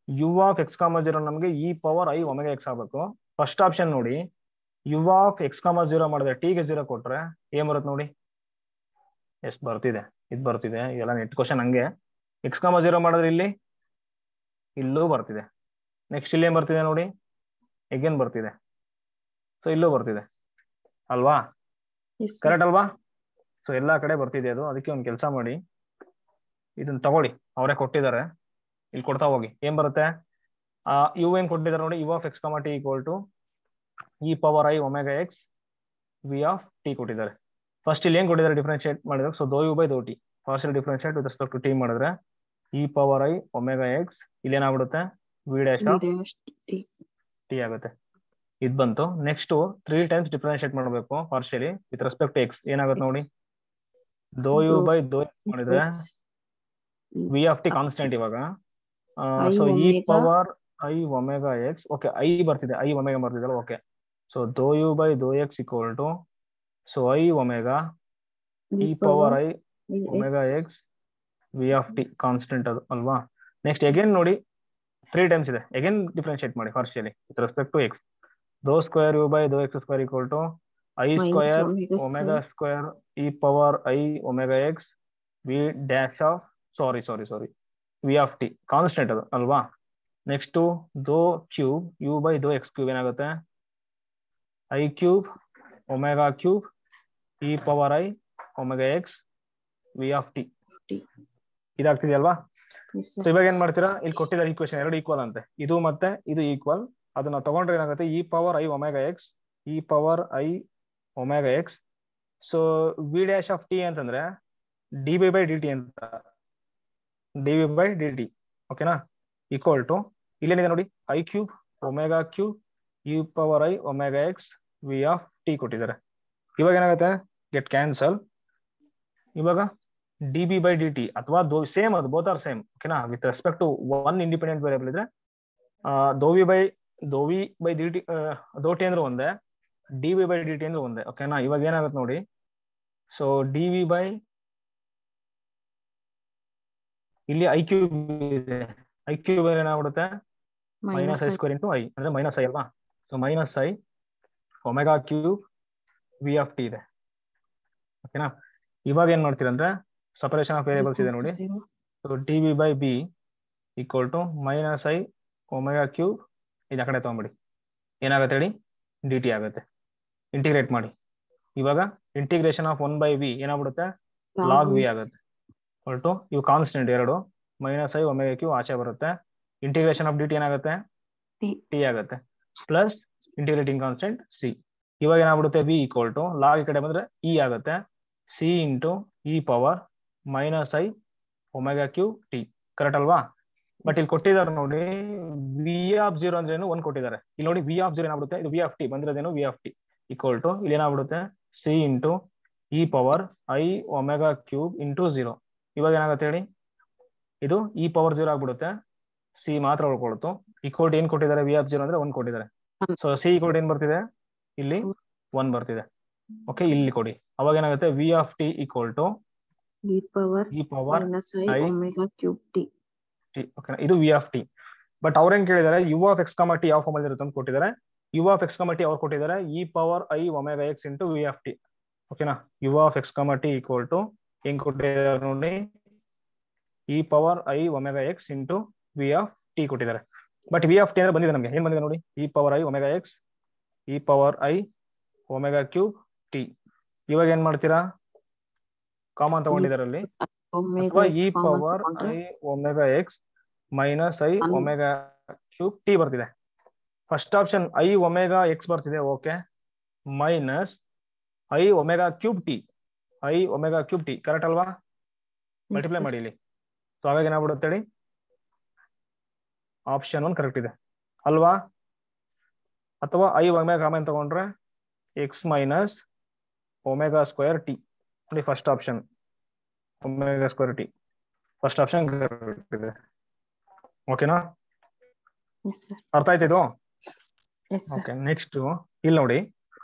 ಯು ಆಫ್ ಎಕ್ಸ್ ಕಾಮ 0 ನಮಗೆ E power i omega X ಆಗಬೇಕು. ಫಸ್ಟ್ ಆಪ್ಷನ್ ನೋಡಿ, ಯು ಆಫ್ ಎಕ್ಸ್ ಕಾಮ 0 ಮಾಡಿದ್ರೆ ಟಿ ಗೆ 0 ಕೊಟ್ರೆ ಏನ್ ಬರುತ್ತೆ ನೋಡಿ, ಎಷ್ಟು ಬರ್ತಿದೆ, ಇದು ಬರ್ತಿದೆ. ಎಲ್ಲ ನೆಟ್ ಕ್ವಶನ್ ಹಂಗೆ. ಎಕ್ಸ್ ಕಾಮ 0 ಮಾಡಿದ್ರೆ ಇಲ್ಲಿ ಇಲ್ಲೂ ಬರ್ತಿದೆ. ನೆಕ್ಸ್ಟ್ ಇಲ್ಲಿ ಏನ್ ಬರ್ತಿದೆ ನೋಡಿ, ಎಗೇನ್ ಬರ್ತಿದೆ. ಸೊ ಇಲ್ಲೂ ಬರ್ತಿದೆ ಅಲ್ವಾ, ಕರೆಕ್ಟ್ ಅಲ್ವಾ. ಸೊ ಎಲ್ಲಾ ಕಡೆ ಬರ್ತಿದೆ ಅದು. ಅದಕ್ಕೆ ಒಂದು ಕೆಲಸ ಮಾಡಿ, ಇದನ್ನ ತಗೊಳ್ಳಿ, ಅವರೇ ಕೊಟ್ಟಿದ್ದಾರೆ, ಇಲ್ಲಿ ಕೊಡ್ತಾ ಹೋಗಿ. ಏನ್ ಬರುತ್ತೆ ಯು ಏನ್ ಕೊಟ್ಟಿದ್ದಾರೆ ನೋಡಿ, u of x comma t equal to e power i omega x v of t ಕೊಟ್ಟಿದ್ದಾರೆ. ಫಸ್ಟ್ ಇಲ್ಲಿ ಏನ್ ಕೊಟ್ಟಿದ್ದಾರೆ ಡಿಫ್ರೆನ್ಶಿಯೇಟ್ ಮಾಡಿದ್ರೆ, ಸೊ ದೋ ಯು ಬೈ ದೋ t partial differentiate with respect to t ಮಾಡಿದ್ರೆ e power i omega x ಇಲ್ಲಿ ಏನಾಗ್ಬಿಡುತ್ತೆ v dash of t ಆಗುತ್ತೆ. ಇದು ಬಂತು. ನೆಕ್ಸ್ಟ್ 3 ಟೈಮ್ಸ್ ಡಿಫ್ರೆನ್ಶಿಯೇಟ್ ಮಾಡಬೇಕು partially with respect to x. ಏನಾಗುತ್ತೆ ನೋಡಿ, ದೋ ಯು ಬೈ ದೋ ಎಕ್ಸ್ ಮಾಡಿದ್ರೆ ವಿ ಆಫ್ ಟಿ ಕಾನ್ಸ್ಟೆಂಟ್ ಇವಾಗ. I so e omega power i omega x, okay i ಬರ್ತಿದೆ, ಐ ಒಮೆಗಾ ಬರ್ತಿದಲ್ಲ, okay. So dou you by ದೋ x equal to, so i omega e power i omega x x v of t constant ಅದು ಅಲ್ವಾ. Next again ನೋಡಿ 3 times ಇದೆ, again differentiate ಮಾಡಿ partially with respect to x. Dou square you by ದೋ x square equal to i minus square omega omega square square e power i omega x v dash of sorry v of t constant ಅದು ಅಲ್ವಾ. Next dou cube u by ದೋ x cube ಏನಾಗುತ್ತೆ, i cube omega cube e power i omega x v of t. t. ಇದಾಗ್ತಿದೆಯಲ್ವಾ. Yes, so sir. ಇವಾಗ ಏನ್ ಮಾಡ್ತೀರಾ, ಇಲ್ಲಿ ಕೊಟ್ಟಿದ್ದಾರೆ ಈಕ್ವೇಶನ್ ಎರಡು ಈಕ್ವಲ್ ಅಂತೆ, ಇದು ಮತ್ತೆ ಇದು ಈಕ್ವಲ್. ಅದನ್ನ ತಗೊಂಡ್ರೆ ಏನಾಗುತ್ತೆ, e power i omega x e power i omega x. So v dash of t ಅಂತಂದ್ರೆ d b by d t ಅಂತ, d v by d t, ಓಕೆನಾ, ಈಕ್ವಲ್ ಟು ಇಲ್ಲೇನಿದೆ ನೋಡಿ i cube omega cube e power i omega x v of t ಕೊಟ್ಟಿದ್ದಾರೆ. ಇವಾಗ ಏನಾಗುತ್ತೆ, get cancel. ಇವಾಗ d b by d t ಅಥವಾ same, ಅದು ಬೋತ್ ಆರ್ ಸೇಮ್, ಓಕೆನಾ, with respect to one independent variable ಇದ್ರೆ doh v by d t, doh t ಅಂದ್ರೆ ಒಂದೇ, d v by d t ಅಂದ್ರೆ ಒಂದೇ, ಓಕೆನಾ. ಇವಾಗ ಏನಾಗುತ್ತೆ ನೋಡಿ, ಸೊ ಡಿ ವಿ ಬೈ ಇಲ್ಲಿ ಐ ಕ್ಯೂಬ್ ಇದೆ, ಐ ಕ್ಯೂಬ್ ಏನಾಗ್ಬಿಡುತ್ತೆ minus i square into i ಅಂದ್ರೆ ಮೈನಸ್ ಐ ಅಲ್ವಾ. So minus i omega cube v of t ಇದೆ, ಓಕೆನಾ. ಇವಾಗ ಏನ್ ಮಾಡ್ತೀರಂದ್ರೆ ಸಪರೇಷನ್ ಆಫ್ Is ವೇರಿಯಬಲ್ಸ್ ಇದೆ equal to ನೋಡಿ. 0. So d v by B equal to minus i omega cube, ಇದು ಆ ಕಡೆ ತಗೊಂಬಿಡಿ, ಏನಾಗುತ್ತೆ ಹೇಳಿ, ಡಿ ಟಿ ಆಗುತ್ತೆ. ಇಂಟಿಗ್ರೇಟ್ ಮಾಡಿ, ಇವಾಗ ಇಂಟಿಗ್ರೇಷನ್ ಆಫ್ 1 ಬೈ ವಿ ಏನಾಗ್ಬಿಡುತ್ತೆ, ಲಾಗ್ ವಿ ಆಗುತ್ತೆ. ಹೊರಟು ಇವು ಕಾನ್ಸ್ಟೆಂಟ್ ಎರಡು, ಮೈನಸ್ ಐ ಒಮೆಗಾ ಕ್ಯೂಬ್ ಆಚೆ ಬರುತ್ತೆ. ಇಂಟಿಗ್ರೇಷನ್ ಆಫ್ ಡಿ ಟಿ ಏನಾಗುತ್ತೆ, t. ಟಿ ಆಗುತ್ತೆ, ಪ್ಲಸ್ ಇಂಟಿಗ್ರೇಟಿಂಗ್ ಕಾನ್ಸ್ಟೆಂಟ್ ಸಿ. ಇವಾಗ ಏನಾಗ್ಬಿಡುತ್ತೆ, ವಿ ಈಕ್ವಲ್ ಟು ಲಾಗ್ ಈ ಕಡೆ ಬಂದ್ರೆ ಇ ಆಗುತ್ತೆ, C into e power minus i omega cube t, correct ಅಲ್ವಾ. ಬಟ್ ಇಲ್ಲಿ ಕೊಟ್ಟಿದ್ದಾರೆ ನೋಡಿ ವಿ ಆಫ್ ಜೀರೋ ಅಂದ್ರೆ ಏನು, 1 ಕೊಟ್ಟಿದ್ದಾರೆ. ಇಲ್ಲಿ ನೋಡಿ ವಿ ಆಫ್ ಜೀರೋ ಏನಾಗ್ಬಿಡುತ್ತೆ, ಇದು ವಿ ಆಫ್ ಟಿ ಬಂದಿರೋದೇನು v of t equal to ಇಲ್ಲಿ ಏನಾಗ್ಬಿಡುತ್ತೆ c into e power i omega cube into 0. ಇವಾಗ ಏನಾಗುತ್ತೆ ಹೇಳಿ, ಇದು ಇ ಪವರ್ 0 ಆಗ್ಬಿಡುತ್ತೆ, ಸಿ ಮಾತ್ರ ಉಳ್ಕೊಳ್ತು. ಈಕ್ವಲ್ ಟು ಏನ್ ಕೊಟ್ಟಿದ್ದಾರೆ, ವಿ ಆಫ್ ಜೀರೋ ಅಂದ್ರೆ 1 ಕೊಟ್ಟಿದ್ದಾರೆ. ಸೊ ಸಿ ಈಕ್ವಲ್ ಟು ಏನ್ ಬರ್ತಿದೆ, ಇಲ್ಲಿ 1 ಬರ್ತಿದೆ, ಓಕೆ. ಇಲ್ಲಿ ಕೊಡಿ, ಅವಾಗ ಏನಾಗುತ್ತೆ v of t equal to e power e power minus I omega cube t. T, ಓಕೆನಾ, ಇದು ವಿ ಆಫ್ ಟಿ. ಬಟ್ ಅವ್ರೇನ್ ಕೇಳಿದ್ದಾರೆ, u of x comma t ಯಾವ ಫಾರ್ಮಲ್ಲಿ ಇರುತ್ತೆ ಅಂತ ಕೊಟ್ಟಿದ್ದಾರೆ. U of x comma t ಅವ್ರು ಕೊಟ್ಟಿದ್ದಾರೆ e power i omega x into v of t, ಓಕೆನಾ. U of x comma t equal to ಹೆಂಗ್ ಕೊಟ್ಟಿದ್ದಾರೆ ನೋಡಿ, e power i omega x into v of t ಕೊಟ್ಟಿದ್ದಾರೆ. ಬಟ್ ವಿ ಆಫ್ ಟಿ ಅಂದ್ರೆ ಬಂದಿದೆ ನಮಗೆ, ಏನ್ ಬಂದಿದೆ ನೋಡಿ, e power i omega x e power i omega cube t. ಇವಾಗ ಏನ್ ಮಾಡ್ತೀರಾ, ಕಾಮನ್ ತಗೊಂಡಿದ್ದಾರೆ ಅಲ್ಲಿ, ಅಥವಾ e power i omega x minus i omega cube t ಬರ್ತಿದೆ. First option i omega x ಬರ್ತಿದೆ, okay, minus i omega cube t, i omega cube t, correct ಅಲ್ವಾ. Multiply ಮಾಡಿ ಇಲ್ಲಿ, ಸೊ ಅವಾಗ ಏನಾಗ್ಬಿಡುತ್ತೆ ಹೇಳಿ, ಆಪ್ಷನ್ 1 ಕರೆಕ್ಟ್ ಇದೆ ಅಲ್ವಾ. ಅಥವಾ ಐ ಒಮೆಗಾ ಕಾಮನ್ ತಗೊಂಡ್ರೆ x minus omega square t ನೋಡಿ, first option omega square t, first option correct ಇದೆ, ಓಕೆನಾ. ಅರ್ಥ ಆಯ್ತಿದು, ಓಕೆ. ನೆಕ್ಸ್ಟ್ ಇಲ್ಲಿ ನೋಡಿ,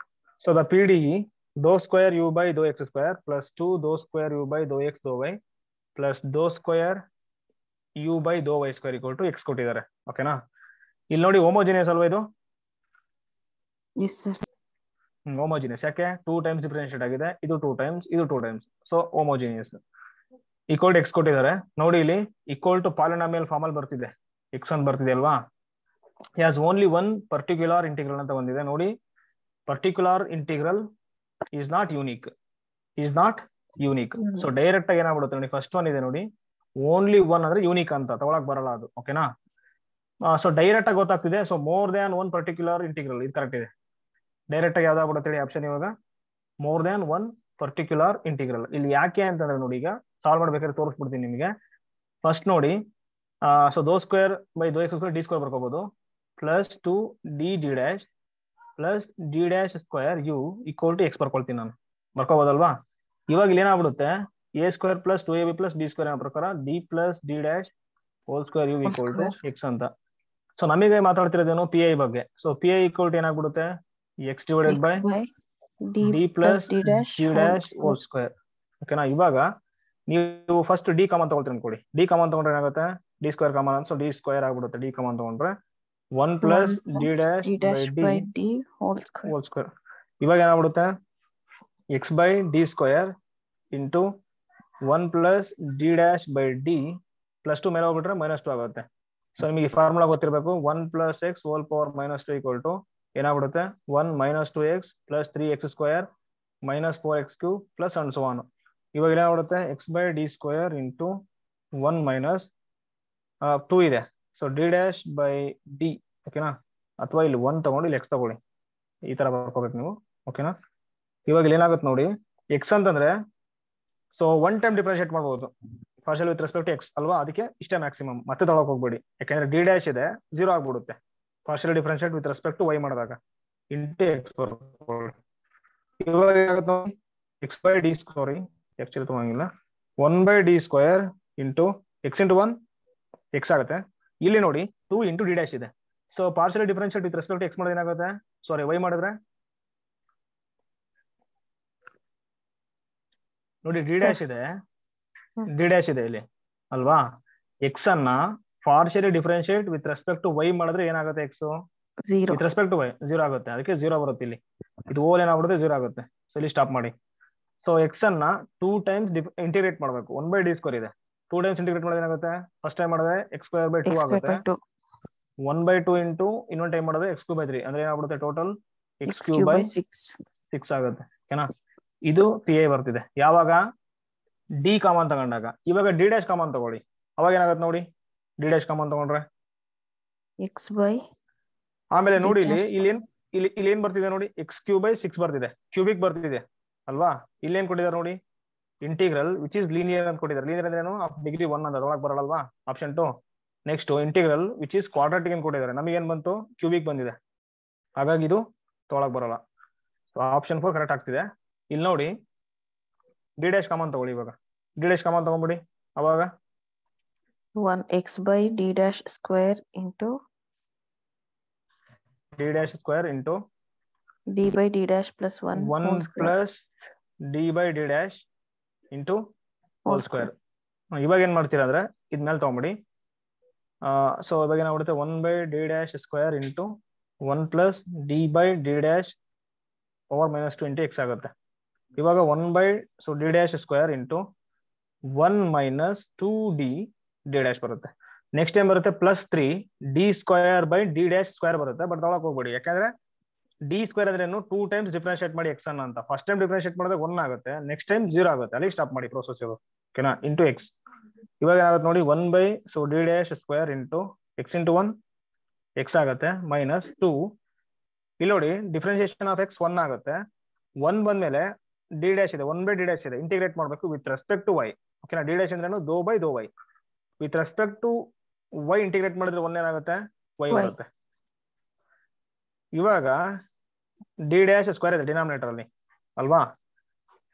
so the P D doh square you by ದೋ x square plus 2 doh square you by ದೋ ಎಕ್ಸ್ ದೋ ವೈ ಪ್ಲಸ್ ದೋ ಸ್ಕ್ವೇರ್ ಯು ಬೈ ದೋ y square equal to x ಕೊಟ್ಟಿದ್ದಾರೆ, ಓಕೆನಾ. ಇಲ್ಲಿ ನೋಡಿ ಹೋಮೋಜಿನಿಯಸ್ ಅಲ್ವಾ ಇದು, ಹೋಮೋಜಿನಿಯಸ್. ಯಾಕೆ 2 ಟೈಮ್ಸ್ ಡಿಫರೆನ್ಶಿಯೇಟ್ ಆಗಿದೆ, ಇದು 2 ಟೈಮ್ಸ್, ಇದು 2 times, so homogeneous. Equal to x ಕೊಟ್ಟಿದ್ದಾರೆ ನೋಡಿ, ಇಲ್ಲಿ ಈಕ್ವಲ್ ಟು ಪಾಲಿನಾಮಿಯಲ್ ಫಾರ್ಮ್ ಅಲ್ಲಿ ಬರ್ತಿದೆ, ಎಕ್ಸ್ ಅಂತ ಬರ್ತಿದೆ ಅಲ್ವಾ. Has only one particular integral ಅಂತ ಬಂದಿದೆ ನೋಡಿ. Particular integral is not unique, so direct ಆಗಿ ಏನಾಗ್ಬಿಡುತ್ತೆ ನೋಡಿ, ಫಸ್ಟ್ ಒನ್ ಇದೆ ನೋಡಿ, ಓನ್ಲಿ ಒನ್ ಅಂದ್ರೆ ಯೂನಿಕ್ ಅಂತ ತಗೊಳಕ್ ಬರಲ್ಲ ಅದು, ಓಕೆನಾ. ಸೊ ಡೈರೆಕ್ಟ್ ಆಗಿ ಗೊತ್ತಾಗ್ತಿದೆ, so more than one particular integral, ಇದು ಕರೆಕ್ಟ್ ಇದೆ. ಡೈರೆಕ್ಟ್ ಆಗಿ ಯಾವ್ದಾಗ್ಬಿಡುತ್ತೆ ಹೇಳಿ ಆಪ್ಷನ್, ಇವಾಗ more than one particular integral. ಇಲ್ಲಿ ಯಾಕೆ ಅಂತಂದ್ರೆ ನೋಡಿ, ಈಗ ಸಾಲ್ವ್ ಮಾಡ್ಬೇಕಾದ್ರೆ ತೋರಿಸ್ಬಿಡ್ತೀನಿ ನಿಮಗೆ. ಫಸ್ಟ್ ನೋಡಿ, ಸೊ ದೋ ಸ್ಕ್ವೇರ್ ಬೈ ದೋ ಎಕ್ಸ್ ಸ್ಕ್ವೇರ್ ಡಿ ಸ್ಕ್ವೇರ್ ಬರ್ಕೋಬಹುದು, plus 2 d d dash plus D dash square u equal to x ಬರ್ಕೊಳ್ತೀನಿ ನಾನು, ಬರ್ಕೋಬೋದಲ್ವಾ. ಇವಾಗ ಇಲ್ಲಿ ಏನಾಗ್ಬಿಡುತ್ತೆ, a square plus 2ab plus b square ಅನ್ನೋ ಪ್ರಕಾರ d plus D dash whole square u equal to x ಅಂತ. ಸೊ ನಮಗೆ ಮಾತಾಡ್ತಿರೋದೇನು ಪಿ ಐ ಬಗ್ಗೆ. So P I equal to ಏನಾಗ್ಬಿಡುತ್ತೆ x divided by d plus D dash whole square. ಓಕೆನಾ. ಇವಾಗ ನೀವು ಫಸ್ಟ್ ಡಿ ಕಾಮನ್ ತಗೊಳ್ತೀರಿ ಅನ್ಕೊಳ್ಳಿ. ಡಿ ಕಾಮನ್ ತಗೊಂಡ್ರೆ ಏನಾಗುತ್ತೆ ಡಿ ಸ್ಕ್ವೇರ್ ಕಾಮನ್ ಅಂತ, ಸೊ ಡಿ ಸ್ಕ್ವೇರ್ ಆಗ್ಬಿಡುತ್ತೆ. ಡಿ ಕಾಮನ್ ತಗೊಂಡ್ರೆ 1 plus D dash by d whole square. ಇವಾಗ ಏನಾಗ್ಬಿಡುತ್ತೆ x by D square into 1 plus D dash by d plus 2 ಮೇಲೆ ಹೋಗ್ಬಿಟ್ರೆ -2 ಆಗುತ್ತೆ. ಸೊ ನಿಮಗೆ ಫಾರ್ಮುಲಾ ಗೊತ್ತಿರಬೇಕು. 1 plus x whole power -2 equal to ಏನಾಗ್ಬಿಡುತ್ತೆ 1 - 2x plus 3x square minus 4x cube plus and so on. ಇವಾಗ ಏನಾಗ್ಬಿಡುತ್ತೆ x by D square into 1 minus 2 ಇದೆ. So D dash by d. ಓಕೆನಾ. ಅಥವಾ ಇಲ್ಲಿ 1 ತಗೊಂಡು ಇಲ್ಲಿ ಎಕ್ಸ್ ತಗೊಳ್ಳಿ, ಈ ತರ ಬರ್ಕೋಬೇಕು ನೀವು. ಓಕೆನಾ. ಇವಾಗ ಇಲ್ಲಿ ಏನಾಗುತ್ತೆ ನೋಡಿ ಎಕ್ಸ್ ಅಂತಂದ್ರೆ ಸೊ 1 ಟೈಮ್ ಡಿಫ್ರೆನ್ಶಿಯೇಟ್ ಮಾಡ್ಬೋದು ಪಾರ್ಷಿಯಲ್ ವಿತ್ ರೆಸ್ಪೆಕ್ಟ್ ಎಕ್ಸ್ ಅಲ್ವಾ. ಅದಕ್ಕೆ ಇಷ್ಟೇ ಮ್ಯಾಕ್ಸಿಮಮ್, ಮತ್ತೆ ತಗೊಳಕ್ ಹೋಗ್ಬೇಡಿ. ಯಾಕಂದ್ರೆ ಡಿ ಡ್ಯಾಶ್ ಇದೆ 0 ಆಗ್ಬಿಡುತ್ತೆ partial differentiate with respect to y ಮಾಡಿದಾಗ ಇಂಟು ಎಕ್ಸ್ ಬರ್ಕೊಳ್ಳಿ. ಇವಾಗ ಏನಾಗುತ್ತೆ ನೋಡಿ x by d sorry x ತಗೊಂಗಿಲ್ಲ 1 by D square into x into 1 x ಆಗುತ್ತೆ. ಇಲ್ಲಿ ನೋಡಿ 2 ಇಂಟು ಡಿ ಡ್ಯಾಶ್ ಇದೆ. So partial differentiate with respect x ಮಾಡಿದ್ರೆ ಏನಾಗುತ್ತೆ ಸಾರಿ ವೈ ಮಾಡಿದ್ರೆ ನೋಡಿ ಡಿ ಡ್ಯಾಶ್ ಇದೆ ಇಲ್ಲಿ ಅಲ್ವಾ. ಎಕ್ಸ್ ಅನ್ನ partially differentiate with respect to Y ಮಾಡಿದ್ರೆ ಏನಾಗುತ್ತೆ x with respect to y 0 ಆಗುತ್ತೆ. ಅದಕ್ಕೆ 0 ಬರುತ್ತೆ ಇಲ್ಲಿ. ಇದು ಓಲ್ ಏನಾಗ್ಬಿಡುತ್ತೆ 0 ಆಗುತ್ತೆ. ಸೊ ಇಲ್ಲಿ ಸ್ಟಾಪ್ ಮಾಡಿ. ಸೊ ಎಕ್ಸ್ ಅನ್ನ 2 ಟೈಮ್ಸ್ ಇಂಟಿಗ್ರೇಟ್ ಮಾಡಬೇಕು. 1 ಬೈ ಡಿ ಸ್ಕ್ವೇರ್ ಇದೆ 2 ಟೈಮ್ಸ್ ಇಂಟಿಗ್ರೇಟ್ ಮಾಡಿದ್ರೆ ಏನಾಗುತ್ತೆ ಫಸ್ಟ್ ಟೈಮ್ ಮಾಡಿದ್ರೆ ಎಕ್ಸ್ ಸ್ಕ್ವೇರ್ ಬೈ 2 ಆಗುತ್ತೆ. 1 ಬೈ 2 ಇಂಟು ಇನ್ನೊಂದು ಟೈಮ್ ಮಾಡಿದ್ರೆ ಎಕ್ಸ್ ಕ್ಯೂಬ್ ಬೈ 3 ಅಂದ್ರೆ ಏನಾಗ್ಬಿಡುತ್ತೆ ಟೋಟಲ್ ಎಕ್ಸ್ ಕ್ಯೂಬ್ ಬೈ 6 ಆಗುತ್ತೆ. ಓಕೆನಾ. ಇದು ಪಿ ಐ ಬರ್ತಿದೆ ಯಾವಾಗ ಡಿ ಕಾಮನ್ ತಗೊಂಡಾಗ. ಇವಾಗ ಡಿ ಡ್ಯಾಶ್ ಕಾಮನ್ ತಗೊಳ್ಳಿ. ಅವಾಗ ಏನಾಗುತ್ತೆ ನೋಡಿ ಡಿ ಡ್ಯಾಶ್ ಕಾಮನ್ ತಗೊಂಡ್ರೆ ಎಕ್ಸ್ ಬೈ ಆಮೇಲೆ ನೋಡಿ ಇಲ್ಲಿ ಏನ್ ಬರ್ತಿದೆ ನೋಡಿ ಎಕ್ಸ್ ಕ್ಯೂಬ್ ಬೈ 6 ಬರ್ತಿದೆ, ಕ್ಯೂಬಿಕ್ ಬರ್ತಿದೆ ಅಲ್ವಾ. ಇಲ್ಲಿ ಏನ್ ಕೊಟ್ಟಿದ್ದಾರೆ ನೋಡಿ ಇಂಟಿಗ್ರಲ್ ವಿಚ್ ಇಸ್ ಲೀನಿಯರ್ ಅಂತ ಕೊಟ್ಟಿದ್ದಾರೆ. ಲೀನಿಯರ್ ಅಂದ್ರೆ ಏನು ಡಿಗ್ರಿ 1 ಅಂತ ಒಳಗೆ ಬರಲ್ವಾ option 2. Next integral which is quadratic ಅಂತ ಕೊಟ್ಟಿದ್ದಾರೆ. ನಮಗೆ ಏನ್ ಬಂತು ಕ್ಯೂಬಿಕ್ ಬಂದಿದೆ, ಹಾಗಾಗಿ ಇದು ತೊಳಕ್ ಬರಲ್ಲ. ಆಪ್ಷನ್ 4 ಕರೆಕ್ಟ್ ಆಗ್ತಿದೆ. ಇಲ್ಲಿ ನೋಡಿ ಡಿ ಡ್ಯಾಶ್ ಕಾಮನ್ ತಗೊಳ್ಳಿ. ಇವಾಗ ಡಿ ಡ್ಯಾಶ್ ಕಾಮನ್ ತಗೊಂಡ್ಬಿಡಿ. ಅವಾಗ 1x by d dash square into d dash square into d by d dash plus 1 plus d by d dash into whole square. ಇವಾಗ ಏನ್ ಮಾಡ್ತೀರಾ ಅಂದ್ರೆ ಇದ್ಮೇಲೆ ತಗೊಂಬಿಡಿ. ಸೊ ಇವಾಗ ಏನಾಗ್ಬಿಡುತ್ತೆ 1 by d dash square into 1 plus d by d dash power -2 into x ಆಗುತ್ತೆ. ಇವಾಗ 1 by so d dash square into 1 minus 2d d dash ಬರುತ್ತೆ. Next ಏನ್ ಬರುತ್ತೆ plus 3 d square by d dash square ಬರುತ್ತೆ. But Tughlaq ಹೋಗ್ಬೇಡಿ, ಯಾಕಂದ್ರೆ D square ಅಂದ್ರೆ 2 times differentiate ಮಾಡಿ ಎಕ್ಸ್ ಅನ್ನ ಅಂತ. ಫಸ್ಟ್ ಟೈಮ್ ಡಿಫ್ರೆನ್ಶಿಯೇಟ್ ಮಾಡಿದ್ರೆ 1 ಆಗುತ್ತೆ, ನೆಕ್ಸ್ಟ್ ಟೈಮ್ 0 ಆಗುತ್ತೆ. ಅಲ್ಲಿ ಸ್ಟಾಪ್ ಮಾಡಿ ಪ್ರೋಸೆಸ್ ಇದು. ಓಕೆನಾ. Into X. ಇವಾಗ ಏನಾಗುತ್ತೆ ನೋಡಿ 1 by so D dash square into x into 1 x ಆಗುತ್ತೆ ಮೈನಸ್ 2. ಇಲ್ಲಿ ನೋಡಿ ಡಿಫ್ರೆನ್ಶಿಯೇಷನ್ ಆಫ್ ಎಕ್ಸ್ 1 ಆಗುತ್ತೆ. 1 ಬಂದ್ಮೇಲೆ ಡಿ ಡ್ಯಾಶ್ ಇದೆ 1 ಬೈ ಡಿ ಡ್ಯಾಶ್ ಇದೆ ಇಂಟಿಗ್ರೇಟ್ ಮಾಡಬೇಕು ವಿತ್ ರೆಸ್ಪೆಕ್ಟ್ ಟು ವೈ. ಓಕೆನಾ. ಡಿ ಡ್ಯಾಶ್ ಅಂದ್ರೆ ದೋ ಬೈ ದೋ Y with respect to y integrate ಮಾಡಿದ್ರೆ 1 ಏನಾಗುತ್ತೆ ವೈ ಬರುತ್ತೆ. ಇವಾಗ ಡಿ ಡ್ಯಾಶ್ ಸ್ಕ್ವೇರ್ ಇದೆ ಡಿನಾಮಿನೇಟರ್ ಅಲ್ಲಿ ಅಲ್ವಾ.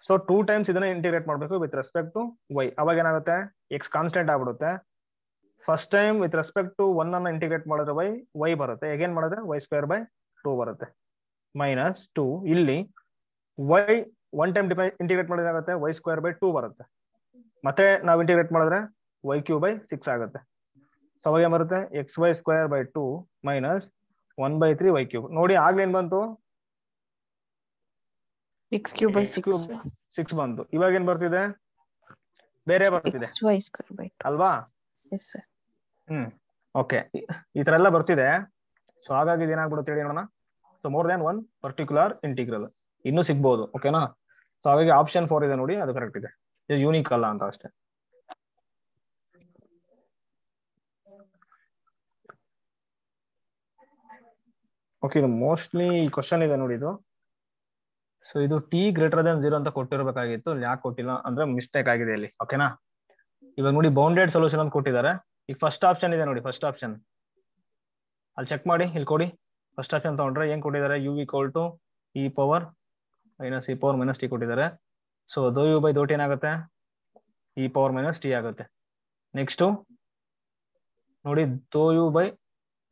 ಸೊ 2 ಟೈಮ್ಸ್ ಇದನ್ನ ಇಂಟಿಗ್ರೇಟ್ ಮಾಡಬೇಕು ವಿತ್ ರೆಸ್ಪೆಕ್ಟ್ ಟು ವೈ. ಅವಾಗ ಏನಾಗುತ್ತೆ ಎಕ್ಸ್ ಕಾನ್ಸ್ಟೆಂಟ್ ಆಗ್ಬಿಡುತ್ತೆ. First time with respect to 1 ಅನ್ನ ಇಂಟಿಗ್ರೇಟ್ ಮಾಡಿದ್ರೆ ವೈ ಬರುತ್ತೆ. ಅಗೇನ್ ಮಾಡಿದ್ರೆ ವೈ ಸ್ಕ್ವೇರ್ ಬೈ 2 ಬರುತ್ತೆ ಮೈನಸ್ 2. ಇಲ್ಲಿ ವೈ 1 ಟೈಮ್ ಇಂಟಿಗ್ರೇಟ್ ಮಾಡಿದ್ರೆ ಆಗುತ್ತೆ ವೈ ಸ್ಕ್ವೇರ್ ಬೈ 2 ಬರುತ್ತೆ. ಮತ್ತೆ ನಾವು ಇಂಟಿಗ್ರೇಟ್ ಮಾಡಿದ್ರೆ ವೈ ಕ್ಯೂ ಬೈ 6 ಆಗುತ್ತೆ. ಸೊ ಅವಾಗ ಏನ್ ಬರುತ್ತೆ x y square by 2 minus 1 by 3 y cube. ನೋಡಿ ಆಗ್ಲೇನ್ ಬಂತು x cube by 6 ಬಂತು. ಇವಾಗ ಏನ್ ಬರ್ತಿದೆ ಬೇರೆ ಬರ್ತಿದೆ xy square by 2 ಅಲ್ವಾ. yes sir. ಓಕೆ. ಈ ತರ ಎಲ್ಲ ಬರ್ತಿದೆ. ಸೊ ಹಾಗಾಗಿ ಏನಾಗ್ಬಿಡುತ್ತೆ ಹೇಳಿ ನೋಡೋಣ. So more than 1 particular integral ಇನ್ನೂ ಸಿಗ್ಬೋದು. ಓಕೆನಾ. ಸೊ ಹಾಗಾಗಿ ಆಪ್ಷನ್ 4 ಇದೆ ನೋಡಿ, ಅದು ಕರೆಕ್ಟ್ ಇದೆ. ಇದು ಯೂನಿಕ್ ಅಲ್ಲ ಅಂತ ಅಷ್ಟೇ. ಓಕೆ. ಇದು ಮೋಸ್ಟ್ಲಿ ಈ ಕ್ವಶನ್ ಇದೆ ನೋಡಿ ಇದು. ಸೊ ಇದು t ಗ್ರೇಟರ್ ದನ್ 0 ಅಂತ ಕೊಟ್ಟಿರ್ಬೇಕಾಗಿತ್ತು. ಇಲ್ಲಿ ಯಾಕೆ ಕೊಟ್ಟಿಲ್ಲ ಅಂದ್ರೆ ಮಿಸ್ಟೇಕ್ ಆಗಿದೆ ಇಲ್ಲಿ. ಓಕೆನಾ. ಇವಾಗ ನೋಡಿ ಬೌಂಡೆಡ್ ಸೊಲ್ಯೂಷನ್ ಅಂತ ಕೊಟ್ಟಿದ್ದಾರೆ. ಈಗ ಫಸ್ಟ್ ಆಪ್ಷನ್ ಇದೆ ನೋಡಿ, ಫಸ್ಟ್ ಆಪ್ಷನ್ ಅಲ್ಲಿ ಚೆಕ್ ಮಾಡಿ. ಇಲ್ಲಿ ಕೊಡಿ ಫಸ್ಟ್ ಆಪ್ಷನ್ ತಗೊಂಡ್ರೆ ಏನ್ ಕೊಟ್ಟಿದ್ದಾರೆ u equal to e power minus e power minus t ಕೊಟ್ಟಿದ್ದಾರೆ. ಸೊ ದೋ ಯು ಬೈ ದೋ ಟಿ ಏನಾಗುತ್ತೆ ಇ ಪವರ್ ಮೈನಸ್ ಟಿ ಆಗುತ್ತೆ. ನೆಕ್ಸ್ಟು ನೋಡಿ ದೋ ಯು ಬೈ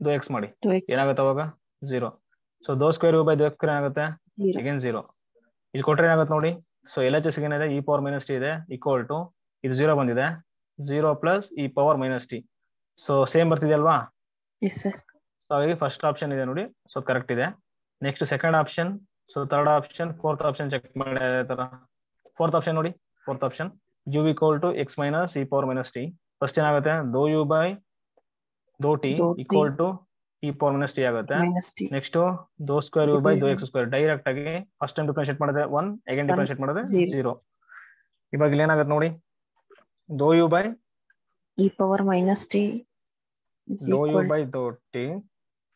ದೋ ಎಕ್ಸ್ ಮಾಡಿ, ಏನಾಗುತ್ತೆ ಅವಾಗ 0. ಸೊ ದೋ ಸ್ಕ್ವೇರ್ ಯು ಬೈ ದೋ ಎಕ್ಸ್ ಸ್ಕ್ವೇರ್ ಏನಾಗುತ್ತೆ ಅಗೇನ್ 0. ಇಲ್ಲಿ ಕೊಟ್ಟರೆ ಏನಾಗುತ್ತೆ ನೋಡಿ, ಸೊ ಎಲ್ ಎಚ್ ಎಸ್ ಏನಿದೆ ಇ ಪವರ್ ಮೈನಸ್ ಟಿ ಇದೆ ಈಕ್ವಲ್ ಟು ಇದು 0 ಬಂದಿದೆ 0 plus e power minus t. So same ಬರ್ತಿದೆ ಅಲ್ವಾ? ಸೊ ಹಾಗಾಗಿ ಫಸ್ಟ್ ಆಪ್ಷನ್ ಇದೆ ನೋಡಿ, ಸೊ ಕರೆಕ್ಟ್ ಇದೆ. Next second option, so third option, fourth option check ಮಾಡಿ ಅದೇ ತರ. ಫೋರ್ತ್ ಆಪ್ಷನ್ ನೋಡಿ, fourth option u equal to x minus e power minus t. First ಏನಾಗುತ್ತೆ ದೋ ಯು ಬೈ ದೋ t equal to e power minus t ಆಗುತ್ತೆ. Next ದೋ square you by ದೋ x square direct ಆಗಿ first time differentiate ಮಾಡಿದ್ರೆ 1, again differentiate ಮಾಡಿದ್ರೆ 0. ಇವಾಗ ಇಲ್ಲಿ ಏನಾಗುತ್ತೆ ನೋಡಿ, though you by e power minus t though you by ದೋ t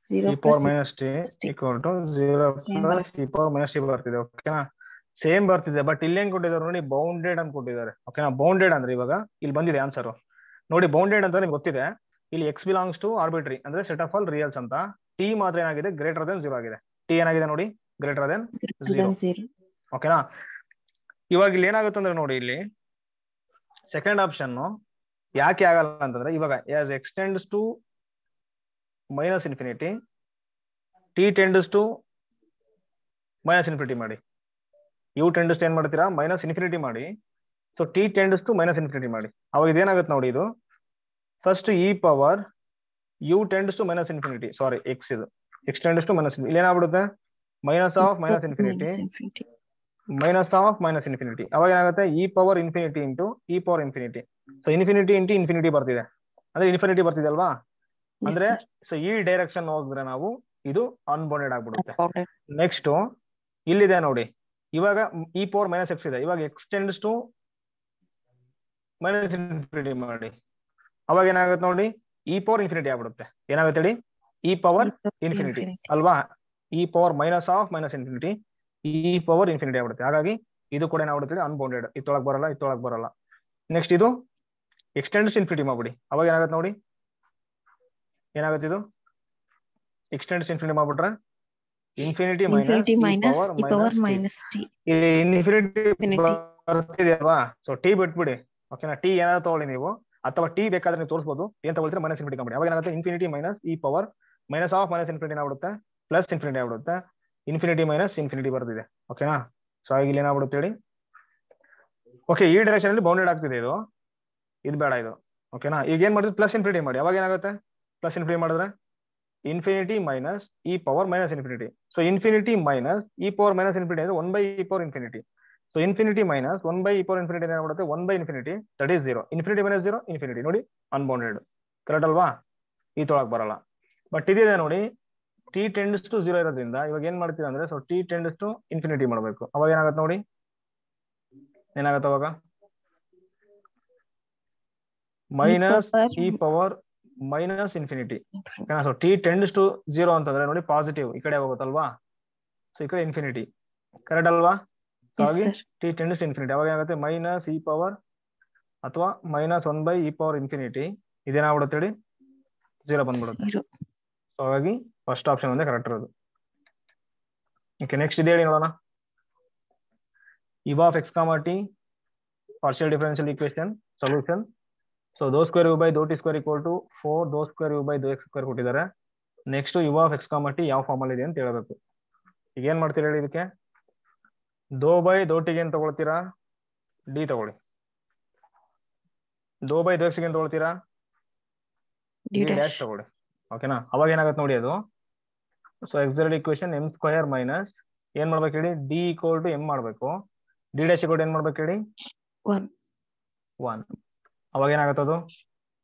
e power minus t equal to 0 plus e power minus t ಬರ್ತಿದೆ. ಓಕೆನಾ? ಸೇಮ್ ಬರ್ತಿದೆ, ಬಟ್ ಇಲ್ಲಿ ಏನ್ ಕೊಟ್ಟಿದ್ದಾರೆ ನೋಡಿ, ಬೌಂಡೆಡ್ ಅಂತ ಕೊಟ್ಟಿದ್ದಾರೆ. ಓಕೆನಾ? ಬೌಂಡೆಡ್ ಅಂದ್ರೆ ಇವಾಗ ಇಲ್ಲಿ ಬಂದಿದೆ ಆನ್ಸರ್ ನೋಡಿ. ಬೌಂಡೆಡ್ ಅಂತ ನಿಮ್ಗೆ ಗೊತ್ತಿದೆ, ಇಲ್ಲಿ ಎಕ್ಸ್ ಬಿಲಾಂಗ್ಸ್ ಟು ಆರ್ಬಿಟ್ರಿ ಅಂದ್ರೆ ಸೆಟ್ ಆಫ್ ಆಲ್ ರಿಯಲ್ಸ್ ಅಂತ. ಟಿ ಮಾತ್ರ ಏನಾಗಿದೆ ಗ್ರೇಟರ್ ದೆನ್ 0 ಆಗಿದೆ. ಟಿ ಏನಾಗಿದೆ ನೋಡಿ ಗ್ರೇಟರ್ ದೆನ್ 0. ಓಕೆನಾ? ಇವಾಗ ಇಲ್ಲಿ ಏನಾಗುತ್ತೆ ಅಂದ್ರೆ ನೋಡಿ, ಇಲ್ಲಿ ಸೆಕೆಂಡ್ ಆಪ್ಷನ್ ಯಾಕೆ ಆಗಲ್ಲ ಅಂತಂದ್ರೆ, ಇವಾಗ as extends to minus infinity t tends to minus infinity ಮಾಡಿ, ಯು ಟೆಂಡ್ಸ್ ಟು ಏನ್ ಮಾಡ್ತೀರಾ ಮೈನಸ್ ಇನ್ಫಿನಿಟಿ ಮಾಡಿ. So t tends to minus infinity ಮಾಡಿ, ಅವಾಗ ಇದೇನಾಗುತ್ತೆ ನೋಡಿ, ಇದು first e power u tends to minus infinity, sorry x ಇದು ಎಕ್ಸ್ ಟೆಂಡ್ಸ್ ಟು ಮೈನಸ್, ಇಲ್ಲಿ ಏನಾಗ್ಬಿಡುತ್ತೆ minus of minus infinity minus of minus infinity. ಅವಾಗ ಏನಾಗುತ್ತೆ e power infinity into e power infinity. So infinity into infinity ಬರ್ತಿದೆ ಅಂದ್ರೆ infinity ಬರ್ತಿದೆ ಅಲ್ವಾ? ಅಂದ್ರೆ ಸೊ ಈ ಡೈರೆಕ್ಷನ್ ಹೋಗಿದ್ರೆ ನಾವು ಇದು ಅನ್ಬೌಂಡೆಡ್ ಆಗ್ಬಿಡುತ್ತೆ. ನೆಕ್ಸ್ಟ್ ಇಲ್ಲಿದೆ ನೋಡಿ, ಇವಾಗ ಇ ಪವರ್ ಮೈನಸ್ ಎಕ್ಸ್ ಇದೆ, ಇವಾಗ x tends to minus infinity ಮಾಡಿ, ಅವಾಗ ಏನಾಗುತ್ತೆ ನೋಡಿ ಇ ಪವರ್ ಇನ್ಫಿನಿಟಿ ಆಗ್ಬಿಡುತ್ತೆ. ಏನಾಗುತ್ತೆ ಹೇಳಿ, ಇ ಪವರ್ ಇನ್ಫಿನಿಟಿ ಅಲ್ವಾ? E power minus of minus infinity E power infinity ಆಗ್ಬಿಡುತ್ತೆ. ಹಾಗಾಗಿ ಇದು ಕೂಡ ಏನಾಗ್ಬಿಡುತ್ತೆ ಅನ್ಬೌಂಡೆಡ್, ಇತ್ತೊಳಗೆ ಬರಲ್ಲ ಇತ್ತೊಳಗೆ ಬರಲ್ಲ. ನೆಕ್ಸ್ಟ್ ಇದು ಎಕ್ಸ್ಟೆಂಡ್ಸ್ ಇನ್ಫಿನಿಟಿ ಮಾಡ್ಬಿಡಿ, ಅವಾಗ ಏನಾಗುತ್ತೆ ನೋಡಿ, ಏನಾಗುತ್ತೆ ಇದು ಎಕ್ಸ್ಟೆಂಡ್ಸ್ ಇನ್ಫಿನಿಟಿ ಮಾಡ್ಬಿಟ್ರೆ infinity minus e power minus T. ಇಲ್ಲಿ ಇನ್ಫಿನಿಟಿ ಬರ್ತಿದೆ ಅಲ್ವಾ? ಸೊ ಟಿ ಬಿಟ್ಬಿಡಿ. ಓಕೆನಾ? ಟಿ ಏನಾದ್ರು ತಗೊಳ್ಳಿ ನೀವು, ಅಥವಾ ಟಿ ಬೇಕಾದ್ರೆ ನೀವು ತೋರಿಸಬಹುದು. ಏನ್ ತಗೊಳ್ತೀರಾ ಮೈನಸ್ ಇನ್ಫಿನಿಟಿ ಮಾಡಿ, ಅವಾಗ ಏನಾಗುತ್ತೆ infinity minus e power minus of minus infinity ಆಗ್ಬಿಡುತ್ತೆ ಪ್ಲಸ್ ಇನ್ಫಿನಿಟಿ ಆಗ್ಬಿಡುತ್ತೆ. ಇನ್ಫಿನಿಟಿ ಮೈನಸ್ ಇನ್ಫಿನಿಟಿ ಬರ್ತಿದೆ. ಓಕೆನಾ? ಸೊ ಆಗ ಇಲ್ಲಿ ಏನಾಗ್ಬಿಡುತ್ತೆ ಹೇಳಿ, ಓಕೆ ಈ ಡೈರೆಕ್ಷನ್ ಅಲ್ಲಿ ಬೌಂಡೆಡ್ ಆಗ್ತಿದೆ ಇದು, ಇದು ಬೇಡ ಇದು. ಓಕೆನಾ? ಈಗ ಏನ್ ಮಾಡಿದ್ರೆ ಪ್ಲಸ್ ಇನ್ಫಿನಿಟಿ ಮಾಡಿ, ಅವಾಗ ಏನಾಗುತ್ತೆ ಪ್ಲಸ್ ಇನ್ಫಿನಿಟಿ ಮಾಡಿದ್ರೆ infinity minus e power minus infinity. So infinity minus e power minus infinity ಅಂದ್ರೆ 1 by e power infinity. So infinity minus 1 by e power infinity ಏನಾಗ್ಬಿಡುತ್ತೆ 1 by infinity that is 0. Infinity minus 0 infinity ನೋಡಿ unbounded, correct ಅಲ್ವಾ? ಈ ತೊಳಕ್ ಬರಲ್ಲ. But ಇದಿದೆ ನೋಡಿ, T tends to 0 ಇರೋದ್ರಿಂದ ಇವಾಗ ಏನ್ ಮಾಡ್ತೀವಿ ಅಂದ್ರೆ, so t tends to infinity ಮಾಡಬೇಕು. ಅವಾಗ ಏನಾಗುತ್ತೆ ನೋಡಿ, ಏನಾಗುತ್ತೆ ಅವಾಗ minus e power minus infinity. So t tends to 0 ಅಂತಂದ್ರೆ ನೋಡಿ ಪಾಸಿಟಿವ್ ಈ ಕಡೆ ಹೋಗುತ್ತಲ್ವಾ? ಸೊ ಈ ಕಡೆ ಇನ್ಫಿನಿಟಿ, ಕರೆಕ್ಟ್ ಅಲ್ವಾ? ಸೊ ಹಾಗೆ ಟಿ ಟೆಂಡ್ಸ್ ಟು ಇನ್ಫಿನಿಟಿ, ಅವಾಗ ಏನಾಗುತ್ತೆ ಮೈನಸ್ ಇ ಪವರ್ ಅಥವಾ minus 1 by e power infinity ಇದೇನಾಗ್ಬಿಡುತ್ತೆ ಹೇಳಿ 0 ಬಂದ್ಬಿಡುತ್ತೆ. ಸೊ ಹಾಗಾಗಿ ಫಸ್ಟ್ ಆಪ್ಷನ್ ಒಂದೇ ಕರೆಕ್ಟ್ ಇರೋದು. ಓಕೆ ನೆಕ್ಸ್ಟ್ ಇದೆ ಹೇಳಿ ನೋಡೋಣ. ಇವ್ of x comma t partial differential equation solution. So ದೋ ಸ್ಕ್ವೇರ್ ಯು ಬೈ ದೋ t square equal to 4 doh square you by ದೋ ಎಕ್ಸ್ ಸ್ಕ್ವೇರ್ ಕೊಟ್ಟಿದ್ದಾರೆ. Next you of x comma t ಯಾವ ಫಾರ್ಮ್ ಅಲ್ಲಿ ಇದೆ ಅಂತ ಹೇಳಬೇಕು. ಈಗ ಏನ್ ಮಾಡ್ತೀರಾ ಹೇಳಿ, ಇದಕ್ಕೆ ದೋ ಬೈ ದೋ ಟಿಗೆ ಏನ್ ತಗೊಳ್ತೀರಾ ಡಿ ತಗೊಳ್ಳಿ, ದೋ ಬೈ ದೋ ಎಕ್ಸ್ ಏನ್ ತಗೊಳ್ತೀರಾ ಡಿ ಡ್ಯಾಶ್ ತಗೊಳ್ಳಿ. ಓಕೆನಾ? ಅವಾಗ ಏನಾಗುತ್ತೆ ನೋಡಿ ಅದು, so exact equation M square minus ಏನ್ ಮಾಡ್ಬೇಕು ಹೇಳಿ ಡಿ ಈಕ್ವಲ್ ಟು ಎಂ ಮಾಡ್ಬೇಕು, ಡಿ ಡ್ಯಾಶ್ ಈಕ್ವಲ್ ಟು ಏನ್ ಮಾಡ್ಬೇಕು ಹೇಳಿ 1. ಅವಾಗ ಏನಾಗುತ್ತೆ ಅದು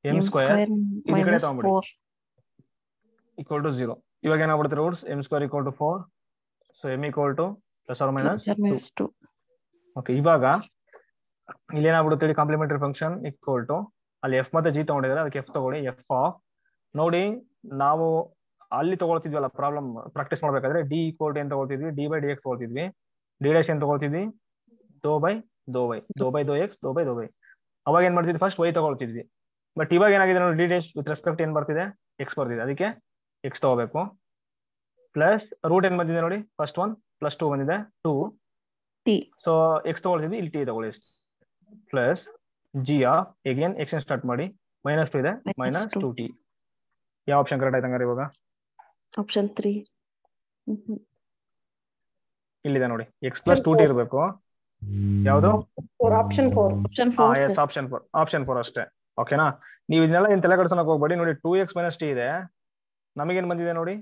ಎಂ ಸ್ಕ್ವೇರ್ ಈ ಕಡೆ ತಗೊಂಡ್ಬಿಡಿ ಈಕ್ವಲ್ ಟು 0. ಇವಾಗ ಏನಾಗ್ಬಿಡುತ್ತೆ roots m square equal to 4. ಸೊ M equal to plus or minus 2. Okay ಇವಾಗ ಇಲ್ಲಿ ಏನಾಗ್ಬಿಡುತ್ತೆ ಹೇಳಿ ಕಾಂಪ್ಲಿಮೆಂಟರಿ ಫಂಕ್ಷನ್ ಈಕ್ವಲ್ ಟು, ಅಲ್ಲಿ ಎಫ್ ಮತ್ತೆ ಜಿ ತಗೊಂಡಿದ್ದಾರೆ ಅದಕ್ಕೆ ಎಫ್ ತಗೊಳ್ಳಿ. ಎಫ್ ಆಫ್ ನೋಡಿ ನಾವು ಅಲ್ಲಿ ತಗೊಳ್ತಿದ್ವಲ್ಲ ಪ್ರಾಬ್ಲಮ್ ಪ್ರಾಕ್ಟೀಸ್ ಮಾಡ್ಬೇಕಾದ್ರೆ ಡಿ ಈಕ್ವಲ್ ಟು ಏನ್ ತಗೊಳ್ತಿದ್ವಿ ಡಿ ಬೈ ಡಿ ಎಕ್ಸ್ ತಗೊಳ್ತಿದ್ವಿ, ಡಿ ಡ್ಯಾಶ್ ಏನ್ ತಗೊಳ್ತಿದ್ವಿ ದೋ ಬೈ ದೋ ವೈ, ದೋ ಬೈ ದೋ ಎಕ್ಸ್ ದೋ ಬೈ ದೋ ವೈ. ಅವಾಗ ಏನ್ ಮಾಡ್ತಿದ್ವಿ ಫಸ್ಟ್ ವೈ ತಗೊಳ್ತಿದ್ವಿ. ಬಟ್ ಇವಾಗ ಏನಾಗಿದೆ ನೋಡಿ ಡಿ ಡ್ಯಾಶ್ ವಿತ್ ರೆಸ್ಪೆಕ್ಟ್ ಏನ್ ಬರ್ತಿದೆ ಎಕ್ಸ್ ಬರ್ತಿದೆ, ಅದಕ್ಕೆ ಎಕ್ಸ್ ತಗೋಬೇಕು. ಪ್ಲಸ್ ರೂಟ್ ಏನ್ ಬಂದಿದೆ ನೋಡಿ ಫಸ್ಟ್ ಒನ್ ಪ್ಲಸ್ 2 ಬಂದಿದೆ 2. ಸೊ ಎಕ್ಸ್ ತಗೊಳ್ತಿದ್ವಿ ಇಲ್ಲಿ ಟಿ ತಗೊಳ್ಳಿ plus G of again X start ಮಾಡಿ -2 ಇದೆ -2t. ಯಾವ ಆಪ್ಷನ್ ಕರೆಕ್ಟ್ ಆಯ್ತು ಹಂಗಾರೆ ಇವಾಗ? ಆಪ್ಷನ್ 3 ಇಲ್ಲಿದೆ ನೋಡಿ, x + 2t ಇರಬೇಕು. ಯಾವುದು? ಆಪ್ಷನ್ 4. ಆಪ್ಷನ್ 4 ಅಷ್ಟೇ. ಓಕೆನಾ? ನೀವು ಇದನ್ನೆಲ್ಲ ಏನು ತಲೆ ಕೆಡಿಸ್ಕೊಳಕ್ಕೆ ಹೋಗ್ಬೇಡಿ. ನೋಡಿ 2x - t ಇದೆ, ನಮಗೇನು ಬಂದಿದೆ ನೋಡಿ?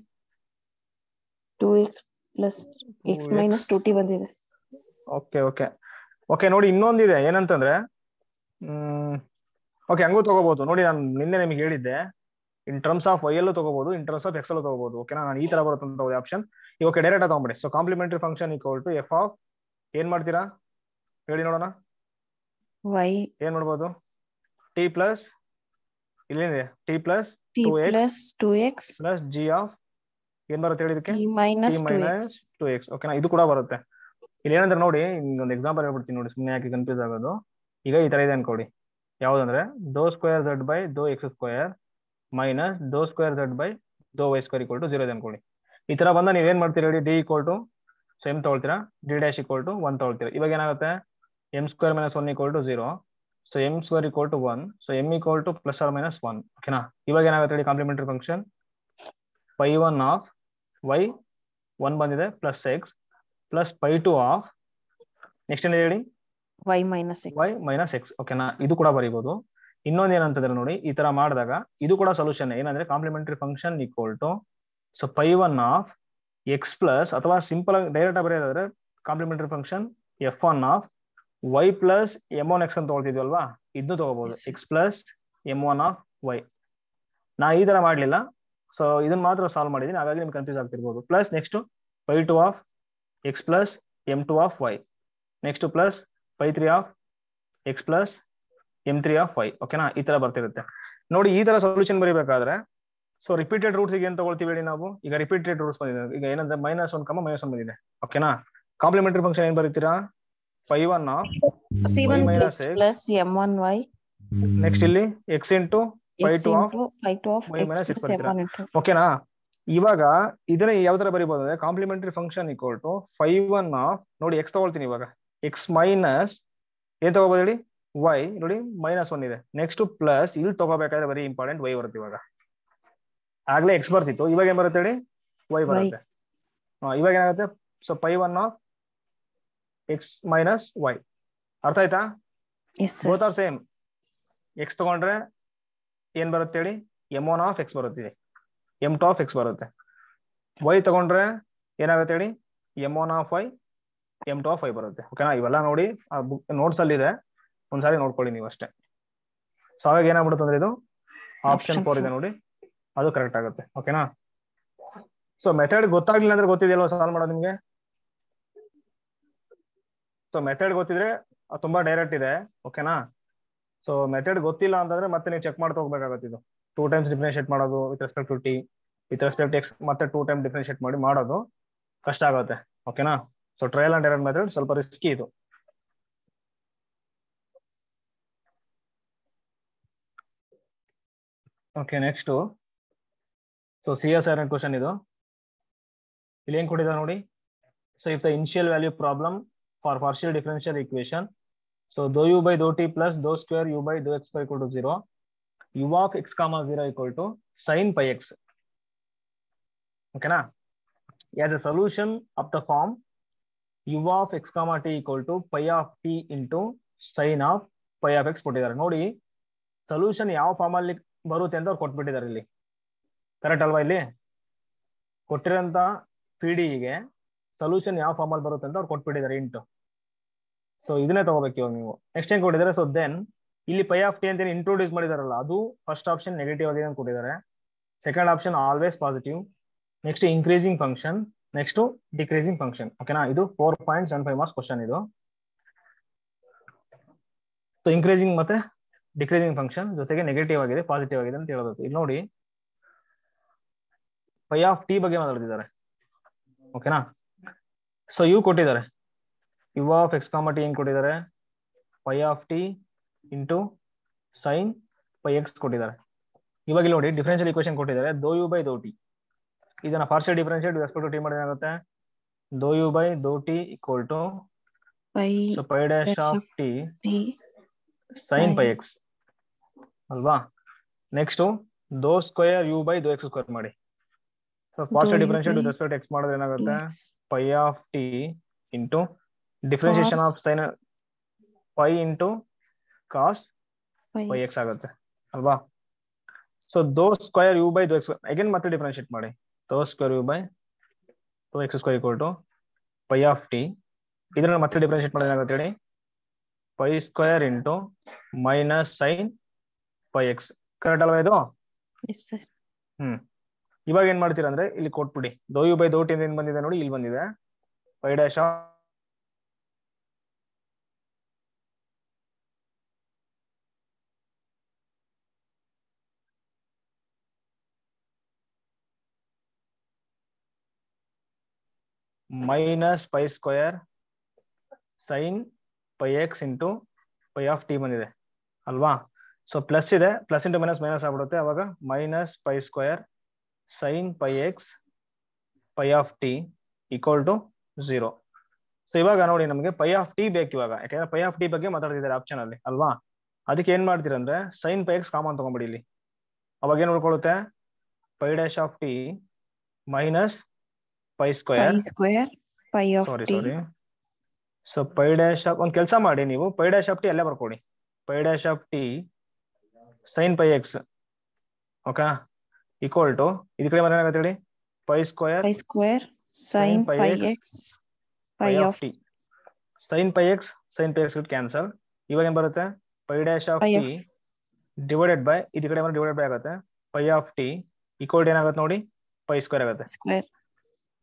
2x + x - 2t ಬಂದಿದೆ. Okay okay okay. ನೋಡಿ ಇನ್ನೊಂದಿದೆ, ಏನಂತಂದ್ರೆ ಓಕೆ ಹಂಗೂ ತಗೋಬಹುದು. ನೋಡಿ ನಾನು ನಿನ್ನೆ ನಿಮಗೆ ಹೇಳಿದ್ದೆ, ಇನ್ ಟರ್ಮ್ಸ್ ಆಫ್ y ಅಲ್ಲೂ ತಗೋಬಹುದು, ಇನ್ ಟರ್ಮ್ಸ್ ಆಫ್ x ಅಲ್ಲೂ ತಗೋಬಹುದು. ಓಕೆನಾ? ನಾನು ಈ ತರ ಬರುತ್ತೆ ಆಪ್ಷನ್. ಓಕೆ, ಡೈರೆಕ್ಟ್ ಆಗಿ ತಗೊಂಬಿಡಿ. So complementary function = f of ಏನ್ ಮಾಡ್ತೀರಾ ಹೇಳಿ ನೋಡೋಣ. y ಏನ್ ಮಾಡ್ಬೋದು? t ಪ್ಲಸ್ ಇಲ್ಲೇನಿದೆ t ಪ್ಲಸ್ 2x ಪ್ಲಸ್ g ಆಫ್ ಏನ್ ಬರುತ್ತೆ ಹೇಳಿ ಇದಕ್ಕೆ? t - 2x. ಓಕೆನಾ? ಇದು ಕೂಡ ಬರುತ್ತೆ. ಇಲ್ಲಿ ಏನಂದ್ರೆ ನೋಡಿ, ಒಂದು ಎಕ್ಸಾಂಪಲ್ ಹೇಳ್ಬಿಡ್ತೀನಿ ನೋಡಿ, ಸುಮ್ಮನೆ ಯಾಕೆ ಕನ್ಫ್ಯೂಸ್ ಆಗೋದು. ಈಗ ಈ ತರ ಇದೆ ಅನ್ಕೊಡಿ. ಯಾವ್ದಂದ್ರೆ (2z / (x²) - (2z / (y²) = 0 ಇದೆ ಅನ್ಕೊಳ್ಳಿ. ಈ ತರ ಬಂದ ನೀವ್ ಏನ್ ಮಾಡ್ತೀರಿ ಹೇಳಿ? d = so m ತಗೊಳ್ತೀರಾ, d' = 1 ತಗೊಳ್ತೀರಾ. ಇವಾಗ ಏನಾಗುತ್ತೆ? m² - 1 = 0. So m² = 1. So m = ±1. ಓಕೆನಾ? ಇವಾಗ ಏನಾಗುತ್ತೆ ಹೇಳಿ? ಕಾಂಪ್ಲಿಮೆಂಟರಿ ಫಂಕ್ಷನ್ π1 ಆಫ್ y 1 ಬಂದಿದೆ plus x plus π2 of next ಏನಿದೆ ಹೇಳಿ? y - x. ಓಕೆನಾ? ಇದು ಕೂಡ ಬರೀಬಹುದು. ಇನ್ನೊಂದು ಏನಂತಂದ್ರೆ ನೋಡಿ, ಈ ತರ ಮಾಡಿದಾಗ ಇದು ಕೂಡ ಸೊಲ್ಯೂಷನ್. ಏನಂದ್ರೆ complementary function = so π1 of x plus, ಅಥವಾ ಸಿಂಪಲ್ ಆಗಿ ಡೈರೆಕ್ಟ್ ಆಗಿ ಬರೆಯೋದಾದ್ರೆ complementary function f1 of y plus m1x ಅಂತ ತಗೊಳ್ತಿದ್ವಲ್ವಾ, ಇದನ್ನು ತಗೋಬಹುದು. x plus m1 of y. ನಾ ಈ ತರ ಮಾಡ್ಲಿಲ್ಲ, ಸೊ ಇದನ್ನ ಮಾತ್ರ ಸಾಲ್ವ್ ಮಾಡಿದೀನಿ, ಹಾಗಾಗಿ ನಿಮ್ಗೆ ಕನ್ಫ್ಯೂಸ್ ಆಗ್ತಿರ್ಬೋದು. Plus next π2 of x plus m2 of y, next plus π3 of x plus m3 of y. ಓಕೆನಾ? ಈ ತರ ಬರ್ತಿರುತ್ತೆ ನೋಡಿ. ಈ ತರ ಸೊಲ್ಯೂಷನ್ ಬರೀಬೇಕಾದ್ರೆ ಸೊ ರಿಪೀಟೆಡ್ ರೂಟ್ಸ್ ಏನ್ ತಗೊಳ್ತೀವಿ ಹೇಳಿ ನಾವು? ಈಗ ರಿಪೀಟೆಡ್ ರೂಟ್ಸ್ ಬಂದಿದೆ. ಈಗ ಏನಂದ್ರೆ -1, -1 ಬಂದಿದೆ. ಓಕೆನಾ? ಕಾಂಪ್ಲಿಮೆಂಟರಿ ಫಂಕ್ಷನ್ ಏನ್ ಬರೀತೀರಾ? π1 of c1 plus m1y, next ಇಲ್ಲಿ x into π2 of y - x ಬರ್ತೀರಾ. ಓಕೆನಾ? ಇವಾಗ ಇದನ್ನ ಯಾವ ತರ ಬರೀಬಹುದು ಅಂದ್ರೆ ಕಾಂಪ್ಲಿಮೆಂಟರಿ ಫಂಕ್ಷನ್ = π1 ಆಫ್ ನೋಡಿ x ತಗೊಳ್ತೀನಿ. ಇವಾಗ x ಮೈನಸ್ ಏನ್ ತಗೋಬಹುದು ಹೇಳಿ? y. ನೋಡಿ -1 ಇದೆ. ನೆಕ್ಸ್ಟ್ ಪ್ಲಸ್ ಇಲ್ಲಿ ತಗೋಬೇಕಾದ್ರೆ ಬರೀ ಇಂಪಾರ್ಟೆಂಟ್ y ಬರುತ್ತೆ. ಇವಾಗ ಆಗ್ಲೇ x ಬರ್ತಿತ್ತು, ಇವಾಗ ಏನ್ ಬರುತ್ತೆ ಹೇಳಿ? y ಬರುತ್ತೆ. ಇವಾಗ ಏನಾಗುತ್ತೆ? So π1 of x minus y. ಅರ್ಥ ಆಯ್ತಾ? Both are same. x ತಗೊಂಡ್ರೆ ಏನ್ ಬರುತ್ತೆ ಹೇಳಿ? m1 ಆಫ್ x ಬರುತ್ತೆ, m2 ಆಫ್ x ಬರುತ್ತೆ. y ತಗೊಂಡ್ರೆ ಏನಾಗುತ್ತೆ ಹೇಳಿ? m1 of y, m2 of y ಬರುತ್ತೆ. ಓಕೆನಾ? ಇವೆಲ್ಲ ನೋಡಿ ನೋಟ್ಸ್ ಅಲ್ಲಿ ಇದೆ, ಒಂದ್ಸಾರಿ ನೋಡ್ಕೊಳ್ಳಿ ನೀವು ಅಷ್ಟೇ. ಸೊ ಹಾಗಾಗಿ ಏನಾಗ್ಬಿಡುತ್ತೆ ಅಂದ್ರೆ ಇದು ಆಪ್ಷನ್ 4 ಇದೆ ನೋಡಿ, ಅದು ಕರೆಕ್ಟ್ ಆಗುತ್ತೆ. ಓಕೆನಾ? ಸೊ ಮೆಥಡ್ ಗೊತ್ತಾಗ್ಲಿಲ್ಲ ಅಂದ್ರೆ ಗೊತ್ತಿದೆಯಲ್ವ ಸಾಲ್ವ್ ಮಾಡೋದು ನಿಮ್ಗೆ? ಸೊ ಮೆಥಡ್ ಗೊತ್ತಿದ್ರೆ ತುಂಬಾ ಡೈರೆಕ್ಟ್ ಇದೆ. ಓಕೆನಾ? ಸೊ ಮೆಥಡ್ ಗೊತ್ತಿಲ್ಲ ಅಂತಂದ್ರೆ ಮತ್ತೆ ನೀವು ಚೆಕ್ ಮಾಡ್ತಾ ಹೋಗ್ಬೇಕಾಗುತ್ತೆ. ಇದು 2 ಟೈಮ್ಸ್ ಡಿಫ್ರೆನ್ಶಿಯೇಟ್ ಮಾಡೋದು with respect to t, with respect to x, ಮತ್ತೆ 2 ಟೈಮ್ ಡಿಫ್ರೆನ್ಶಿಯೇಟ್ ಮಾಡಿ ಮಾಡೋದು ಕಷ್ಟ ಆಗುತ್ತೆ. ಓಕೆನಾ? So trial and error method ಸ್ವಲ್ಪ ರಿಸ್ಕಿ ಇದು. Okay, next so CSR question ಇದು. ಇಲ್ಲಿ ಏನ್ ಕೊಟ್ಟಿದ್ದಾರೆ ನೋಡಿ. So if the initial value problem for partial differential equation, so dou by dou t plus dou square u by dou x square equal to 0, u of x comma 0 equal to sin pi x. ಓಕೆನಾ? as a solution of the form u of x comma t equal to pi of t into sin of pi of x ಕೊಟ್ಟಿದ್ದಾರೆ ನೋಡಿ. Solution ಯಾವ form ಅಲ್ಲಿ ಬರುತ್ತೆ ಅಂತ ಅವ್ರು ಕೊಟ್ಬಿಟ್ಟಿದ್ದಾರೆ ಇಲ್ಲಿ. Correct ಅಲ್ವಾ? ಇಲ್ಲಿ ಕೊಟ್ಟಿರೋಂತ PDE-ಗೆ ಸೊಲ್ಯೂಷನ್ ಯಾವ ಫಾರ್ಮ್ ಅಲ್ಲಿ ಬರುತ್ತೆ ಅಂತ ಅವ್ರು ಕೊಟ್ಬಿಟ್ಟಿದ್ದಾರೆ ಇಂಟು. ಸೊ ಇದನ್ನೇ ತಗೋಬೇಕು ಇವಾಗ ನೀವು. ನೆಕ್ಸ್ಟ್ ಏನ್ ಕೊಟ್ಟಿದ್ದಾರೆ? ಸೊ ದೆನ್ ಇಲ್ಲಿ pi of t ಅಂತ ಇಂಟ್ರೊಡ್ಯೂಸ್ ಮಾಡಿದಾರಲ್ಲ, ಅದು ಫಸ್ಟ್ ಆಪ್ಷನ್ ನೆಗೆಟಿವ್ ಆಗಿದೆ ಅಂತ ಕೊಟ್ಟಿದ್ದಾರೆ. Second option always positive. Next increasing function, next decreasing function. ಓಕೆನಾ? ಇದು 4.75 ಮಾರ್ಕ್ಸ್ ಕ್ವಶನ್ ಇದು. ಸೊ ಇನ್ಕ್ರೀಸಿಂಗ್ ಮತ್ತೆ ಡಿಕ್ರೀಸಿಂಗ್ ಫಂಕ್ಷನ್ ಜೊತೆಗೆ ನೆಗೆಟಿವ್ ಆಗಿದೆ, ಪಾಸಿಟಿವ್ ಆಗಿದೆ ಅಂತ ಹೇಳಬೇಕು. ಇಲ್ಲಿ ನೋಡಿ pi of t ಬಗ್ಗೆ ಮಾತಾಡ್ತಿದ್ದಾರೆ. ಓಕೆನಾ? ಸೊ ಇವು ಕೊಟ್ಟಿದ್ದಾರೆ, u of x comma t ಏನ್ ಕೊಟ್ಟಿದ್ದಾರೆ? pi of t into sine pi x ಕೊಟ್ಟಿದ್ದಾರೆ. ಇವಾಗ ಇಲ್ಲಿ ನೋಡಿ ಡಿಫರೆನ್ಷಿಯಲ್ ಈಕ್ವೇಶನ್ ಕೊಟ್ಟಿದ್ದಾರೆ dou u by dou t. ಇದನ್ನ partial differentiate with respect to t ಮಾಡಿದ್ರೆ ಏನಾಗುತ್ತೆ? dou u by dou t equal to pi dash of t sin pi x ಅಲ್ವಾ. Next ದೋ ಸ್ಕ್ವೇರ್ ಯು ಬೈ ದೋ x square ಮಾಡಿ. So partial differentiate with respect x ಮಾಡಿದ್ರೆ ಏನಾಗುತ್ತೆ, pi of t into differentiation of sine pi into cos pi x ಆಗುತ್ತೆ ಅಲ್ವಾ. So ದೋ square you by ದೋ ಎಕ್ಸ್ ಅಗೇನ್ ಮತ್ತೆ ಡಿಫರೆನ್ಶಿಯೇಟ್ ಮಾಡಿ. ದೋ ಸ್ಕ್ವೇರ್ ಯು ಬೈ ದೋ x square equal to pi of t. ಇದನ್ನ ಮತ್ತೆ ಡಿಫರೆನ್ಶಿಯೇಟ್ ಮಾಡಿದ್ರೆ ಏನಾಗುತ್ತೆ ಹೇಳಿ, pi square into minus sine pi X. Correct ಅಲ್ವಾ ಇದು? ಇವಾಗ ಏನ್ ಮಾಡ್ತೀರಾ ಅಂದ್ರೆ ಇಲ್ಲಿ ಕೊಟ್ಬಿಡಿ, ದೋ ಯು ಬೈ ದೋ ಟಿ ಏನ್ ಬಂದಿದೆ ನೋಡಿ, ಇಲ್ಲಿ ಬಂದಿದೆ pi dash of minus pi square sine pi x into pi of t ಬಂದಿದೆ ಅಲ್ವಾ. ಸೊ ಪ್ಲಸ್ ಇದೆ, ಪ್ಲಸ್ ಇಂಟು ಮೈನಸ್ ಮೈನಸ್ ಆಗ್ಬಿಡುತ್ತೆ. ಅವಾಗ minus pi square sine pi x pi of t equal to 0. So ಇವಾಗ ನೋಡಿ ನಮಗೆ pi of T ಬೇಕು ಇವಾಗ, ಯಾಕಂದ್ರೆ ಪೈ ಆಫ್ ಟಿ ಬಗ್ಗೆ ಮಾತಾಡ್ತಿದ್ದಾರೆ ಆಪ್ಷನ್ ಅಲ್ಲಿ ಅಲ್ವಾ. ಅದಕ್ಕೆ ಏನ್ ಮಾಡ್ತೀರಂದ್ರೆ ಸೈನ್ ಪೈ ಎಕ್ಸ್ ಕಾಮನ್ ತಗೊಂಡ್ಬಿಡಿ ಇಲ್ಲಿ. ಅವಾಗ ಏನ್ ಉಳ್ಕೊಳ್ಳುತ್ತೆ, pi dash of t minus pi square sorry. So pi dash of ಒಂದು ಕೆಲಸ ಮಾಡಿ ನೀವು, ಪೈ ಡ್ಯಾಶ್ ಆಫ್ ಟಿ ಅಲ್ಲೇ ಬರ್ಕೊಡಿ, pi dash of t sine pi x okay equal to ಈ ಕಡೆ ಏನಾಗುತ್ತೆ ಹೇಳಿ, pi square sine pi x pi of t. Sine pi x cancel. ಇವಾಗ ಏನ್ ಬರುತ್ತೆ, pi dash of t divided by ಈ ಕಡೆ ಡಿವೈಡೆಡ್ ಬೈ ಆಗುತ್ತೆ, pi of t equal to ಏನಾಗುತ್ತೆ ನೋಡಿ, ಪೈ ಸ್ಕ್ವೇರ್ ಆಗುತ್ತೆ.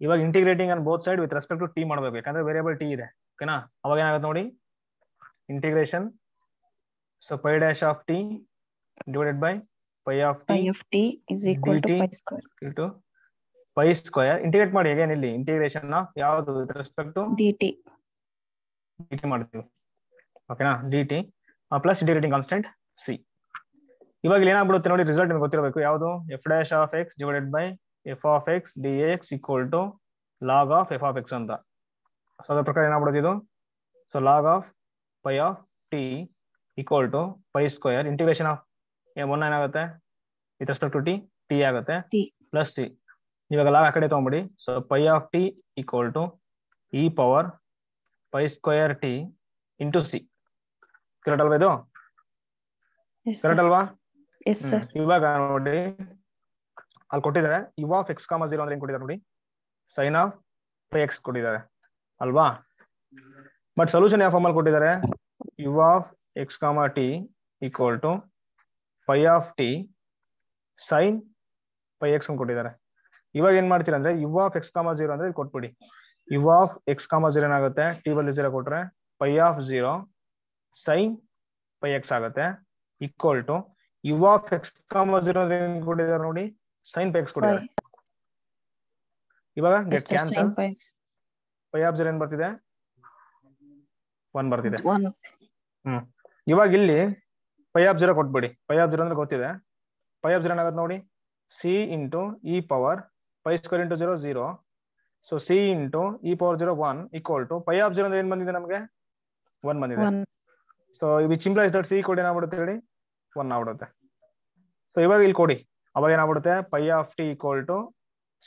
ಇವಾಗ integrating on both side with respect to t ಮಾಡಬೇಕು, ಯಾಕಂದ್ರೆ ವೇರಿಯಬಲ್ ಟಿ ಇದೆ ಓಕೆನಾ. ಅವಾಗ ಏನಾಗುತ್ತೆ ನೋಡಿ, integration so pi dash of t divided by pi of t is equal to pi square. Integrate ಮಾಡಿ ಅಗೇನ್ ಇಲ್ಲಿ ಇಂಟಿಗ್ರೇಷನ್ ಆಫ್ ಯಾವುದು ವಿತ್ ರೆಸ್ಪೆಕ್ಟ್ ಟು ಡಿಟಿ ಮಾಡ್ತೀವಿ ಓಕೆನಾ, dt plus integrating constant c. ಇವಾಗ ಇಲ್ಲಿ ಏನಾಗ್ಬಿಡುತ್ತೆ ನೋಡಿ, ರಿಸಲ್ಟ್ ನಿಮ್ಗೆ ಗೊತ್ತಿರಬೇಕು ಯಾವುದು, f dash of x divided by f of x d x equal to log of f of x ಅಂತ. ಸೊ ಅದ್ರ ಪ್ರಕಾರ ಏನಾಗ್ಬಿಡುತ್ತೆ ಇದು, so log of pi of t equal to pi square integration of one ಏನಾಗುತ್ತೆ with respect to t ಆಗುತ್ತೆ plus c. ಇವಾಗ log ಆ ಕಡೆ ತಗೊಂಬಿಡಿ. So pi of t equal to e power pi square t into c. Correct ಅಲ್ವಾ ಇದು? Correct ಅಲ್ವಾ? ಇವಾಗ ನೋಡಿ ಅಲ್ಲಿ ಕೊಟ್ಟಿದ್ದಾರೆ ಯು ಆಫ್ ಎಕ್ಸ್ ಕಾಮ 0 ಅಂದ್ರೆ ಏನ್ ಕೊಟ್ಟಿದ್ದಾರೆ ನೋಡಿ, ಸೈನ್ ಆಫ್ ಪೈ ಎಕ್ಸ್ ಕೊಟ್ಟಿದ್ದಾರೆ ಅಲ್ವಾ. ಬಟ್ ಸೊಲ್ಯೂಷನ್ ಯಾವ ಫಾರ್ಮಲ್ಲಿ ಕೊಟ್ಟಿದ್ದಾರೆ, u of x comma t equal to pi of t sine pi x ಅಂತ ಕೊಟ್ಟಿದ್ದಾರೆ. ಇವಾಗ ಏನ್ ಮಾಡ್ತೀರಾ ಅಂದ್ರೆ ಯು ಆಫ್ ಎಕ್ಸ್ ಕಾಮ 0 ಅಂದ್ರೆ ಕೊಟ್ಬಿಡಿ, ಯು ಆಫ್ ಎಕ್ಸ್ ಕಾಮ 0 ಏನಾಗುತ್ತೆ, ಟಿ ಬಲ್ಲಿ 0 ಕೊಟ್ರೆ pi of 0 sine pi x ಆಗುತ್ತೆ equal to u of x comma 0 ಅಂದ್ರೆ ಏನ್ ಕೊಟ್ಟಿದ್ದಾರೆ ನೋಡಿ, ಸೈನ್ ಪೈ ಎಕ್ಸ್ ಕೊಟ್ಟಿದ್ದಾರೆ. ಇವಾಗ ಗೆಟ್ ಕ್ಯಾನ್ಸಲ್, ಪೈ ಆಫ್ 0 ಏನ್ ಬರ್ತಿದೆ, 1 ಬರ್ತಿದೆ. ಇವಾಗ ಇಲ್ಲಿ ಪೈ ಆಫ್ 0 ಕೊಟ್ಬಿಡಿ, ಪೈ ಆಫ್ 0 ಅಂದ್ರೆ ಗೊತ್ತಿದೆ, ಪೈ ಆಫ್ 0 ಏನಾಗುತ್ತೆ ನೋಡಿ, c into e power pi square into 0 0. So c into e power 0 1 equal to pi of 0 ಅಂದ್ರೆ ಏನ್ ಬಂದಿದೆ ನಮಗೆ, 1 ಬಂದಿದೆ. So which implies that c ಕೊಡಿ ಏನಾಗ್ಬಿಡುತ್ತೆ ಹೇಳಿ, 1 ಆಗ್ಬಿಡುತ್ತೆ. ಸೊ ಇವಾಗ ಇಲ್ಲಿ ಕೊಡಿ, ಅವಾಗ ಏನಾಗ್ಬಿಡುತ್ತೆ, pi of t equal to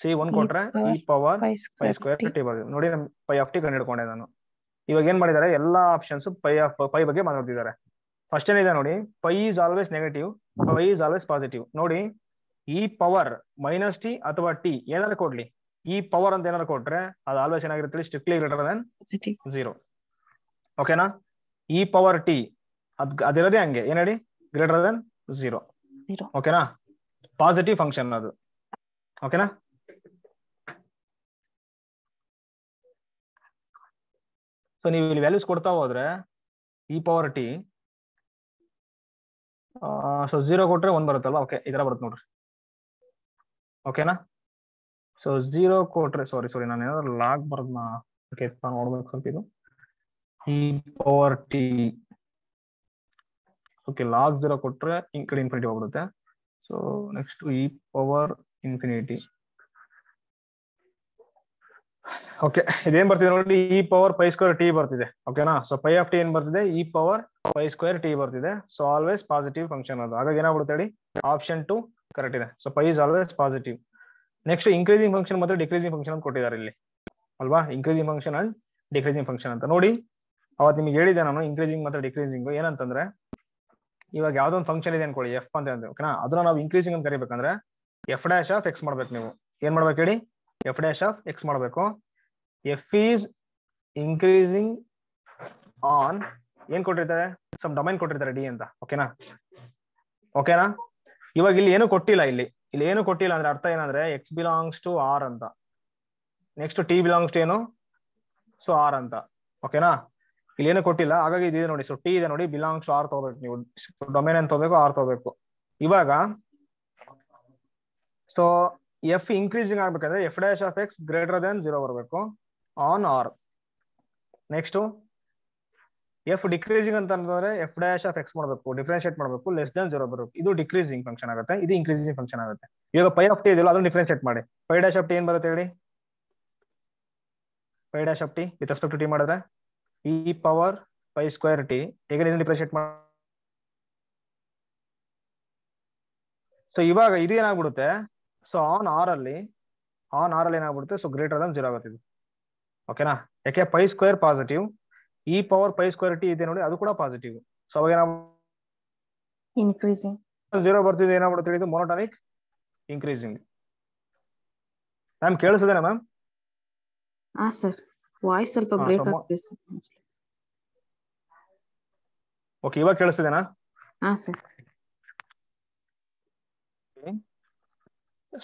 c 1 ಕೊಟ್ರೆ e power pi square t ಬರುತ್ತೆ ನೋಡಿ. ನಮ್ ಪೈ ಆಫ್ ಟಿ ಕಂಡು ಹಿಡ್ಕೊಂಡೆ ನಾನು. ಇವಾಗ ಏನ್ ಮಾಡಿದ್ದಾರೆ, ಎಲ್ಲಾ ಆಪ್ಷನ್ಸ್ ಪೈ ಬಗ್ಗೆ ಮಾತಾಡ್ತಿದ್ದಾರೆ. ಫಸ್ಟ್ ಏನಿದೆ ನೋಡಿ, pi is always negative, pi is always positive. ನೋಡಿ ಈ ಪವರ್ ಮೈನಸ್ ಟಿ ಅಥವಾ ಟಿ ಏನಾದ್ರು ಕೊಡ್ಲಿ, ಈ ಪವರ್ ಅಂತ ಏನಾದ್ರು ಕೊಟ್ರೆ ಅದು ಆಲ್ವೇಸ್ ಏನಾಗಿರುತ್ತೆ, ಸ್ಟ್ರಿಕ್ಟ್ಲಿ ಗ್ರೇಟರ್ ದನ್ 0 ಓಕೆನಾ. ಈ ಪವರ್ ಟಿ ಅದಿರೋದೇ ಹಂಗೆ ಏನ್ ಹೇಳಿ, ಗ್ರೇಟರ್ ದನ್ 0 ಓಕೆನಾ, ಪಾಸಿಟಿವ್ ಫಂಕ್ಷನ್ ಅದು ಓಕೆನಾ. ಸೊ ನೀವು ಇಲ್ಲಿ ವ್ಯಾಲ್ಯೂಸ್ ಕೊಡ್ತಾ ಹೋದ್ರೆ ಇ ಪವರ್ ಟಿ ಸೊ 0 ಕೊಟ್ರೆ 1 ಬರುತ್ತಲ್ವಾ, ಓಕೆ ಈ ತರ ಬರುತ್ತೆ ನೋಡ್ರಿ ಓಕೆನಾ. ಸೊ 0 ಕೊಟ್ರೆ ಸಾರಿ ನಾನು ಏನಾದ್ರು ಲಾಗ್ ಬರೋದನ್ನ ಓಕೆ ನೋಡ್ಬೇಕು ಸ್ವಲ್ಪ. ಇದು e power t okay log 0 ಕೊಟ್ರೆ ಈ ಕಡೆ ಇನ್ಫಿನಿಟಿ ಹೋಗ್ಬಿಡುತ್ತೆ. So next e power infinity okay, ಇದೇನ್ ಬರ್ತಿದೆ ನೋಡಿ, e power pi square t ಬರ್ತಿದೆ. ಓಕೆನಾ? ಸೊ ಪೈ ಆಫ್ ಟಿ ಏನ್ ಬರ್ತಿದೆ, e power pi square t ಬರ್ತಿದೆ. ಸೊ ಆಲ್ವೇಸ್ ಪಾಸಿಟಿವ್ ಫಂಕ್ಷನ್ ಅದು. ಹಾಗಾಗಿ ಏನಾಗ್ಬಿಡುತ್ತೆ ಹೇಳಿ, ಆಪ್ಷನ್ 2 ಕರೆಕ್ಟ್ ಇದೆ. So pi is always positive. Next increasing function ಮತ್ತೆ ಡಿಕ್ರೀಸಿಂಗ್ ಫಂಕ್ಷನ್ ಅಂತ ಕೊಟ್ಟಿದ್ದಾರೆ ಇಲ್ಲಿ ಅಲ್ವಾ? Increasing function and decreasing function ಅಂತ ನೋಡಿ. ಅವತ್ತು ನಿಮ್ಗೆ ಹೇಳಿದೆ ನಾನು ಇನ್ಕ್ರೀಸಿಂಗ್ ಮತ್ತೆ ಡಿಕ್ರೀಸಿಂಗ್ ಏನಂತಂದ್ರೆ, ಇವಾಗ ಯಾವ್ದೋ ಒಂದು ಫಂಕ್ಷನ್ ಇದೆ ಅನ್ಕೊಳ್ಳಿ, ಎಫ್ ಅಂತ ಅಂದ್ರೆ, ಓಕೆನಾ? ಅದನ್ನ ನಾವು ಇನ್ಕ್ರೀಸಿಂಗ್ ಅಂತ ಕರಿಬೇಕಂದ್ರೆ ಎಫ್ ಡ್ಯಾಶ್ ಆಫ್ ಎಕ್ಸ್ ಮಾಡ್ಬೇಕು. ನೀವು ಏನ್ ಮಾಡ್ಬೇಕು ಹೇಳಿ, ಎಫ್ ಡ್ಯಾಶ್ ಆಫ್ ಎಕ್ಸ್ ಮಾಡ್ಬೇಕು. ಎಫ್ ಈಸ್ ಇನ್ಕ್ರೀಸಿಂಗ್ ಆನ್ ಏನ್ ಕೊಟ್ಟಿರ್ತಾರೆ, ಸಮ್ ಡೊಮೈನ್ ಕೊಟ್ಟಿರ್ತಾರೆ ಡಿ ಅಂತ. ಓಕೆನಾ? ಓಕೆನಾ? ಇವಾಗ ಇಲ್ಲಿ ಏನು ಕೊಟ್ಟಿಲ್ಲ, ಇಲ್ಲಿ ಏನು ಕೊಟ್ಟಿಲ್ಲ ಅಂದ್ರೆ ಅರ್ಥ ಏನಂದ್ರೆ ಎಕ್ಸ್ ಬಿಲಾಂಗ್ಸ್ ಟು ಆರ್ ಅಂತ. ನೆಕ್ಸ್ಟ್ ಟಿ ಬಿಲಾಂಗ್ಸ್ ಟು ಏನು, ಸೊ ಆರ್ ಅಂತ. ಓಕೆನಾ? ಇಲ್ಲಿ ಏನು ಕೊಟ್ಟಿಲ್ಲ, ಹಾಗಾಗಿ ಇದೆ ನೋಡಿ. ಸೊ ಟಿ ಇದೆ ನೋಡಿ, ಬಿಲಾಂಗ್ಸ್ ಟು ಆರ್ ತಗೋಬೇಕು ನೀವು. ಡೊಮೈನ್ ಅಂತ ತಗೋಬೇಕು, ಆರ್ ತಗೋಬೇಕು. ಇವಾಗ ಸೊ ಎಫ್ ಇನ್ಕ್ರೀಸಿಂಗ್ ಆಗ್ಬೇಕಂದ್ರೆ f dash of x greater than 0 ಬರಬೇಕು on R. Next f decreasing ಅಂತ ಅಂದ್ರೆ ಎಫ್ ಡ್ಯಾಶ್ ಆಫ್ ಎಕ್ಸ್ ಮಾಡಬೇಕು, ಡಿಫ್ರೆನ್ಶಿಯೇಟ್ ಮಾಡಬೇಕು, ಲೆಸ್ ದೆನ್ 0 ಬರಬೇಕು. ಇದು ಡಿಕ್ರೀಸಿಂಗ್ ಫಂಕ್ಷನ್ ಆಗುತ್ತೆ, ಇದು ಇನ್ಕ್ರೀಸಿಂಗ್ ಫಂಕ್ಷನ್ ಆಗುತ್ತೆ. ಇವಾಗ ಪೈ ಆಫ್ ಟಿ ಇದೆಯಲ್ಲ, ಅದನ್ನು ಡಿಫ್ರೆನ್ಶಿಯೇಟ್ ಮಾಡಿ. ಪೈ ಡ್ಯಾಶ್ ಆಫ್ ಟಿ ಏನ್ ಬರುತ್ತೆ ಹೇಳಿ, pi dash of t with respect to t ಮಾಡಿದ್ರೆ e power pi square t. ಹೇಗೆ ಇದನ್ನು ಡಿಫ್ರೆನ್ಶಿಯೇಟ್ ಮಾಡಿ. ಸೊ ಇವಾಗ ಇದು ಏನಾಗ್ಬಿಡುತ್ತೆ, ಸೊ ಆನ್ ಆರ್ ಅಲ್ಲಿ ಏನಾಗ್ಬಿಡುತ್ತೆ, ಸೊ ಗ್ರೇಟರ್ ದನ್ 0 ಆಗುತ್ತೆ ಇದು. ಓಕೆನಾ? ಯಾಕೆ pi square positive, e power pi square t ಇದೆ ನೋಡಿ, ಅದು ಕೂಡ ಪಾಸಿಟಿವ್. ಸೊ ಅವಾಗ ಇನ್ಕ್ರೀಸಿಂಗ್ 0 ಬರ್ತಿದೆ, ಏನಾಗ್ಬಿಡುತ್ತೆ ಇದು ಮೊನೋಟಾನಿಕ್ ಇನ್ಕ್ರೀಸಿಂಗ್. ಮ್ಯಾಮ್ ಕೇಳಿಸಿದೇನಾ ಮ್ಯಾಮ್? ಹಾ ಸರ್, ವಾಯ್ಸ್ ಸ್ವಲ್ಪ ಬ್ರೇಕ್ ಆಗ್ತಿದೆ ಸರ್. ಓಕೆ, ಇವಾಗ ಕೇಳಿಸ್ತಿದೇನಾ? ಹಾ sir.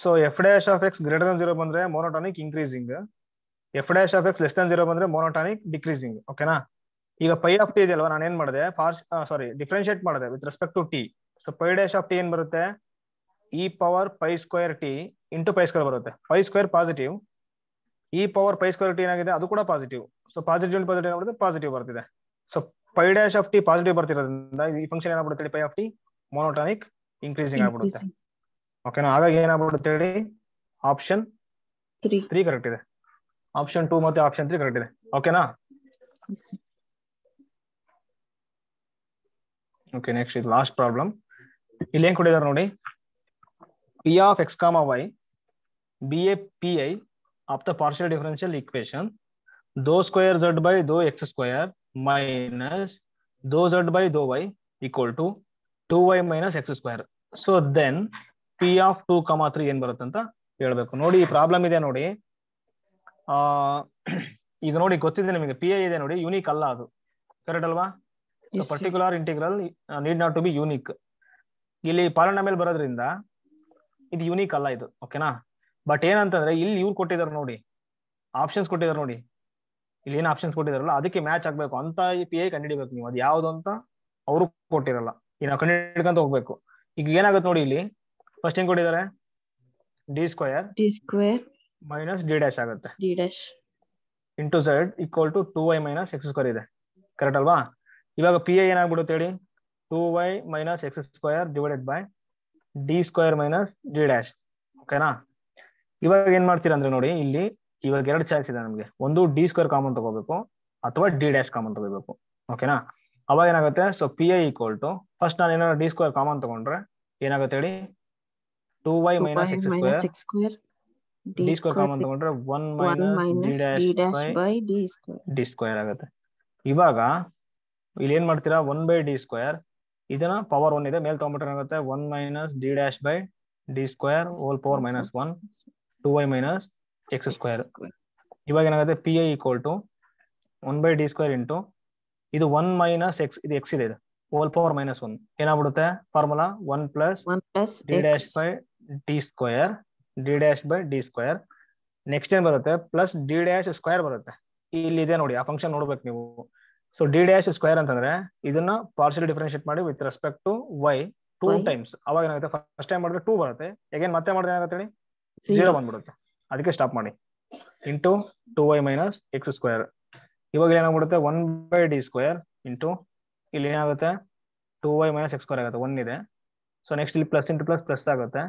So f dash of x greater than 0 ಬಂದ್ರೆ monotonic increasing, f dash of x less than 0 ಬಂದ್ರೆ ಮೊನೋಟಾನಿಕ್ ಡಿಕ್ರೀಸಿಂಗ್. ಓಕೆನಾ? ಈಗ ಪೈ ಆಫ್ ಟಿ ಇದೆಯಲ್ವಾ, ನಾನು ಏನ್ ಮಾಡಿದೆ, ಡಿಫ್ರೆನ್ಶಿಯೇಟ್ ಮಾಡಿದೆ with respect to t. So pi dash of t ಏನ್ ಬರುತ್ತೆ, e power pi square t into pi square ಬರುತ್ತೆ. Pi square positive, e power pi square t ಏನಾಗಿದೆ, ಅದು ಕೂಡ positive. So positive into positive ಏನಾಗುತ್ತೆ, positive ಬರ್ತಿದೆ. So pi dash of t positive ಬರ್ತಿರೋದ್ರಿಂದ ಈ ಫಂಕ್ಷನ್ ಏನಾಗ್ಬಿಡುತ್ತೆ, pi of t monotonic increasing ಆಗ್ಬಿಡುತ್ತೆ. ಓಕೆನಾ? ಹಾಗಾಗಿ ಏನಾಗ್ಬಿಡುತ್ತೆ ಹೇಳಿ, ಆಪ್ಷನ್ 3 ಕರೆಕ್ಟ್ ಇದೆ. ಆಪ್ಷನ್ 2 ಮತ್ತೆ ಆಪ್ಷನ್ 3 ಕರೆಕ್ಟ್ ಇದೆ. ಓಕೆನಾ? ಓಕೆ, ನೆಕ್ಸ್ಟ್ ಇದು ಲಾಸ್ಟ್ ಪ್ರಾಬ್ಲಮ್. ಇಲ್ಲಿ ಏನ್ ಕೊಟ್ಟಿದ್ದಾರೆ ನೋಡಿ, p of x comma y be a p I of the partial differential equation ದೋ ಸ್ಕ್ವೇರ್ ಝಡ್ ಬೈ ದೋ x square minus doh z by ದೋ y equal to 2y minus x square. So then p of 2, 3 ಏನ್ ಬರುತ್ತೆ ಅಂತ ಹೇಳ್ಬೇಕು. ನೋಡಿ ಈ problem ಇದೆ ನೋಡಿ, ಈಗ ನೋಡಿ ಗೊತ್ತಿದೆ ನಿಮಗೆ, ಪಿ ಐ ಇದೆ ನೋಡಿ, ಯೂನಿಕ್ ಅಲ್ಲ ಅದು, ಕರೆಕ್ಟ್ ಅಲ್ವಾ? Particular integral need not to be unique. ಇಲ್ಲಿ ಪಾಲಿನಾಮಿಯಲ್ ಬರೋದ್ರಿಂದ ಇದು ಯೂನಿಕ್ ಅಲ್ಲ ಇದು. ಓಕೆನಾ? ಬಟ್ ಏನಂತಂದ್ರೆ ಇಲ್ಲಿ ಇವ್ರು ಕೊಟ್ಟಿದ್ದಾರೆ ನೋಡಿ, ಆಪ್ಷನ್ಸ್ ಕೊಟ್ಟಿದ್ದಾರೆ ನೋಡಿ, ಇಲ್ಲಿ ಏನು ಆಪ್ಷನ್ಸ್ ಕೊಟ್ಟಿದಾರಲ್ಲ ಅದಕ್ಕೆ ಮ್ಯಾಚ್ ಆಗ್ಬೇಕು ಅಂತ ಈ ಪಿ ಐ ಕಂಡುಹಿಡಿಬೇಕು ನೀವು. ಅದು ಯಾವ್ದು ಅಂತ ಅವರು ಕೊಟ್ಟಿರಲ್ಲ, ಈಗ ನಾವು ಕಂಡುಹಿಡ್ಕೊಂತ ಹೋಗ್ಬೇಕು. ಈಗ ಏನಾಗುತ್ತೆ ನೋಡಿ, ಇಲ್ಲಿ ಫಸ್ಟ್ ಏನ್ ಕೊಟ್ಟಿದ್ದಾರೆ, D square minus D dash ಆಗುತ್ತೆ into z equal to 2y minus x square ಇದೆ, ಕರೆಕ್ಟ್ ಅಲ್ವಾ? ಇವಾಗ ಪಿ ಐ ಏನಾಗ್ಬಿಡುತ್ತೆ ಹೇಳಿ, 2y minus x square divided by D square minus D dash. ಓಕೆನಾ? ಇವಾಗ ಏನ್ ಮಾಡ್ತೀರಾ ಅಂದ್ರೆ ನೋಡಿ, ಇಲ್ಲಿ ಇವಾಗ 2 ಚಾಯ್ಸ್ ಇದೆ ನಮಗೆ. ಒಂದು ಡಿ ಸ್ಕ್ವೇರ್ ಕಾಮನ್ ತಗೋಬೇಕು ಅಥವಾ ಡಿ ಡ್ಯಾಶ್ ಕಾಮನ್ ತಗೋಬೇಕು. ಓಕೆನಾ? ಅವಾಗ ಏನಾಗುತ್ತೆ, so P I equal to, first ನಾನು ಏನಾದ್ರು ಡಿ ಸ್ಕ್ವೇರ್ ಕಾಮನ್ ತಗೊಂಡ್ರೆ ಏನಾಗುತ್ತೆ ಹೇಳಿ, 2y minus x square, d square common ತಗೊಂಡ್ರೆ 1 minus D dash by D square ಆಗುತ್ತೆ. ಇವಾಗ ಇಲ್ಲಿ ಏನ್ ಮಾಡ್ತೀರಾ, 1 ಬೈ ಡಿ ಸ್ಕ್ವೇರ್, ಇದನ್ನ ಪವರ್ 1 ಇದೆ ಮೇಲೆ ತಗೊಂಡ್ಬಿಟ್ರೆ ಏನಾಗುತ್ತೆ, 1 minus D dash by D square whole power minus 1, 2y minus x square. ಇವಾಗ ಏನಾಗುತ್ತೆ, p I equal to 1 by D square into ಇದು 1 ಮೈನಸ್ ಎಕ್ಸ್, ಇದು ಎಕ್ಸ್ ಇದೆ, ಹೋಲ್ ಪವರ್ ಮೈನಸ್ 1 ಏನಾಗ್ಬಿಡುತ್ತೆ, formula 1 plus D dash by D square, D dash by D square. Next ಏನ್ ಬರುತ್ತೆ, plus D dash square ಬರುತ್ತೆ. ಇಲ್ಲಿ ಇದೆ ನೋಡಿ, ಆ ಫಂಕ್ಷನ್ ನೋಡ್ಬೇಕು ನೀವು. ಸೊ ಡಿ ಡ್ಯಾಶ್ ಸ್ಕ್ವೇರ್ ಅಂತಂದ್ರೆ ಇದನ್ನ ಪಾರ್ಷಿಯಲ್ ಡಿಫರೆನ್ಶಿಯೇಟ್ ಮಾಡಿ with respect to y 2 times. ಅವಾಗ ಏನಾಗುತ್ತೆ, ಫಸ್ಟ್ ಟೈಮ್ ಮಾಡಿದ್ರೆ 2 ಬರುತ್ತೆ, ಅಗೇನ್ ಮತ್ತೆ ಮಾಡಿದ್ರೆ ಏನಾಗುತ್ತೆ ಹೇಳಿ, 0 ಬಂದ್ಬಿಡುತ್ತೆ. ಅದಕ್ಕೆ ಸ್ಟಾಪ್ ಮಾಡಿ, into 2y minus x square. ಇವಾಗ ಏನಾಗ್ಬಿಡುತ್ತೆ, 1 ಬೈ ಡಿ ಸ್ಕ್ವೇರ್ ಇಂಟು ಇಲ್ಲಿ ಏನಾಗುತ್ತೆ, 2y ಮೈನಸ್ ಎಕ್ಸ್ ಸ್ಕ್ವೇರ್ ಆಗುತ್ತೆ, 1 ಇದೆ. ಸೊ ನೆಕ್ಸ್ಟ್ ಇಲ್ಲಿ ಪ್ಲಸ್ ಇಂಟು ಪ್ಲಸ್ ಪ್ಲಸ್ ಆಗುತ್ತೆ.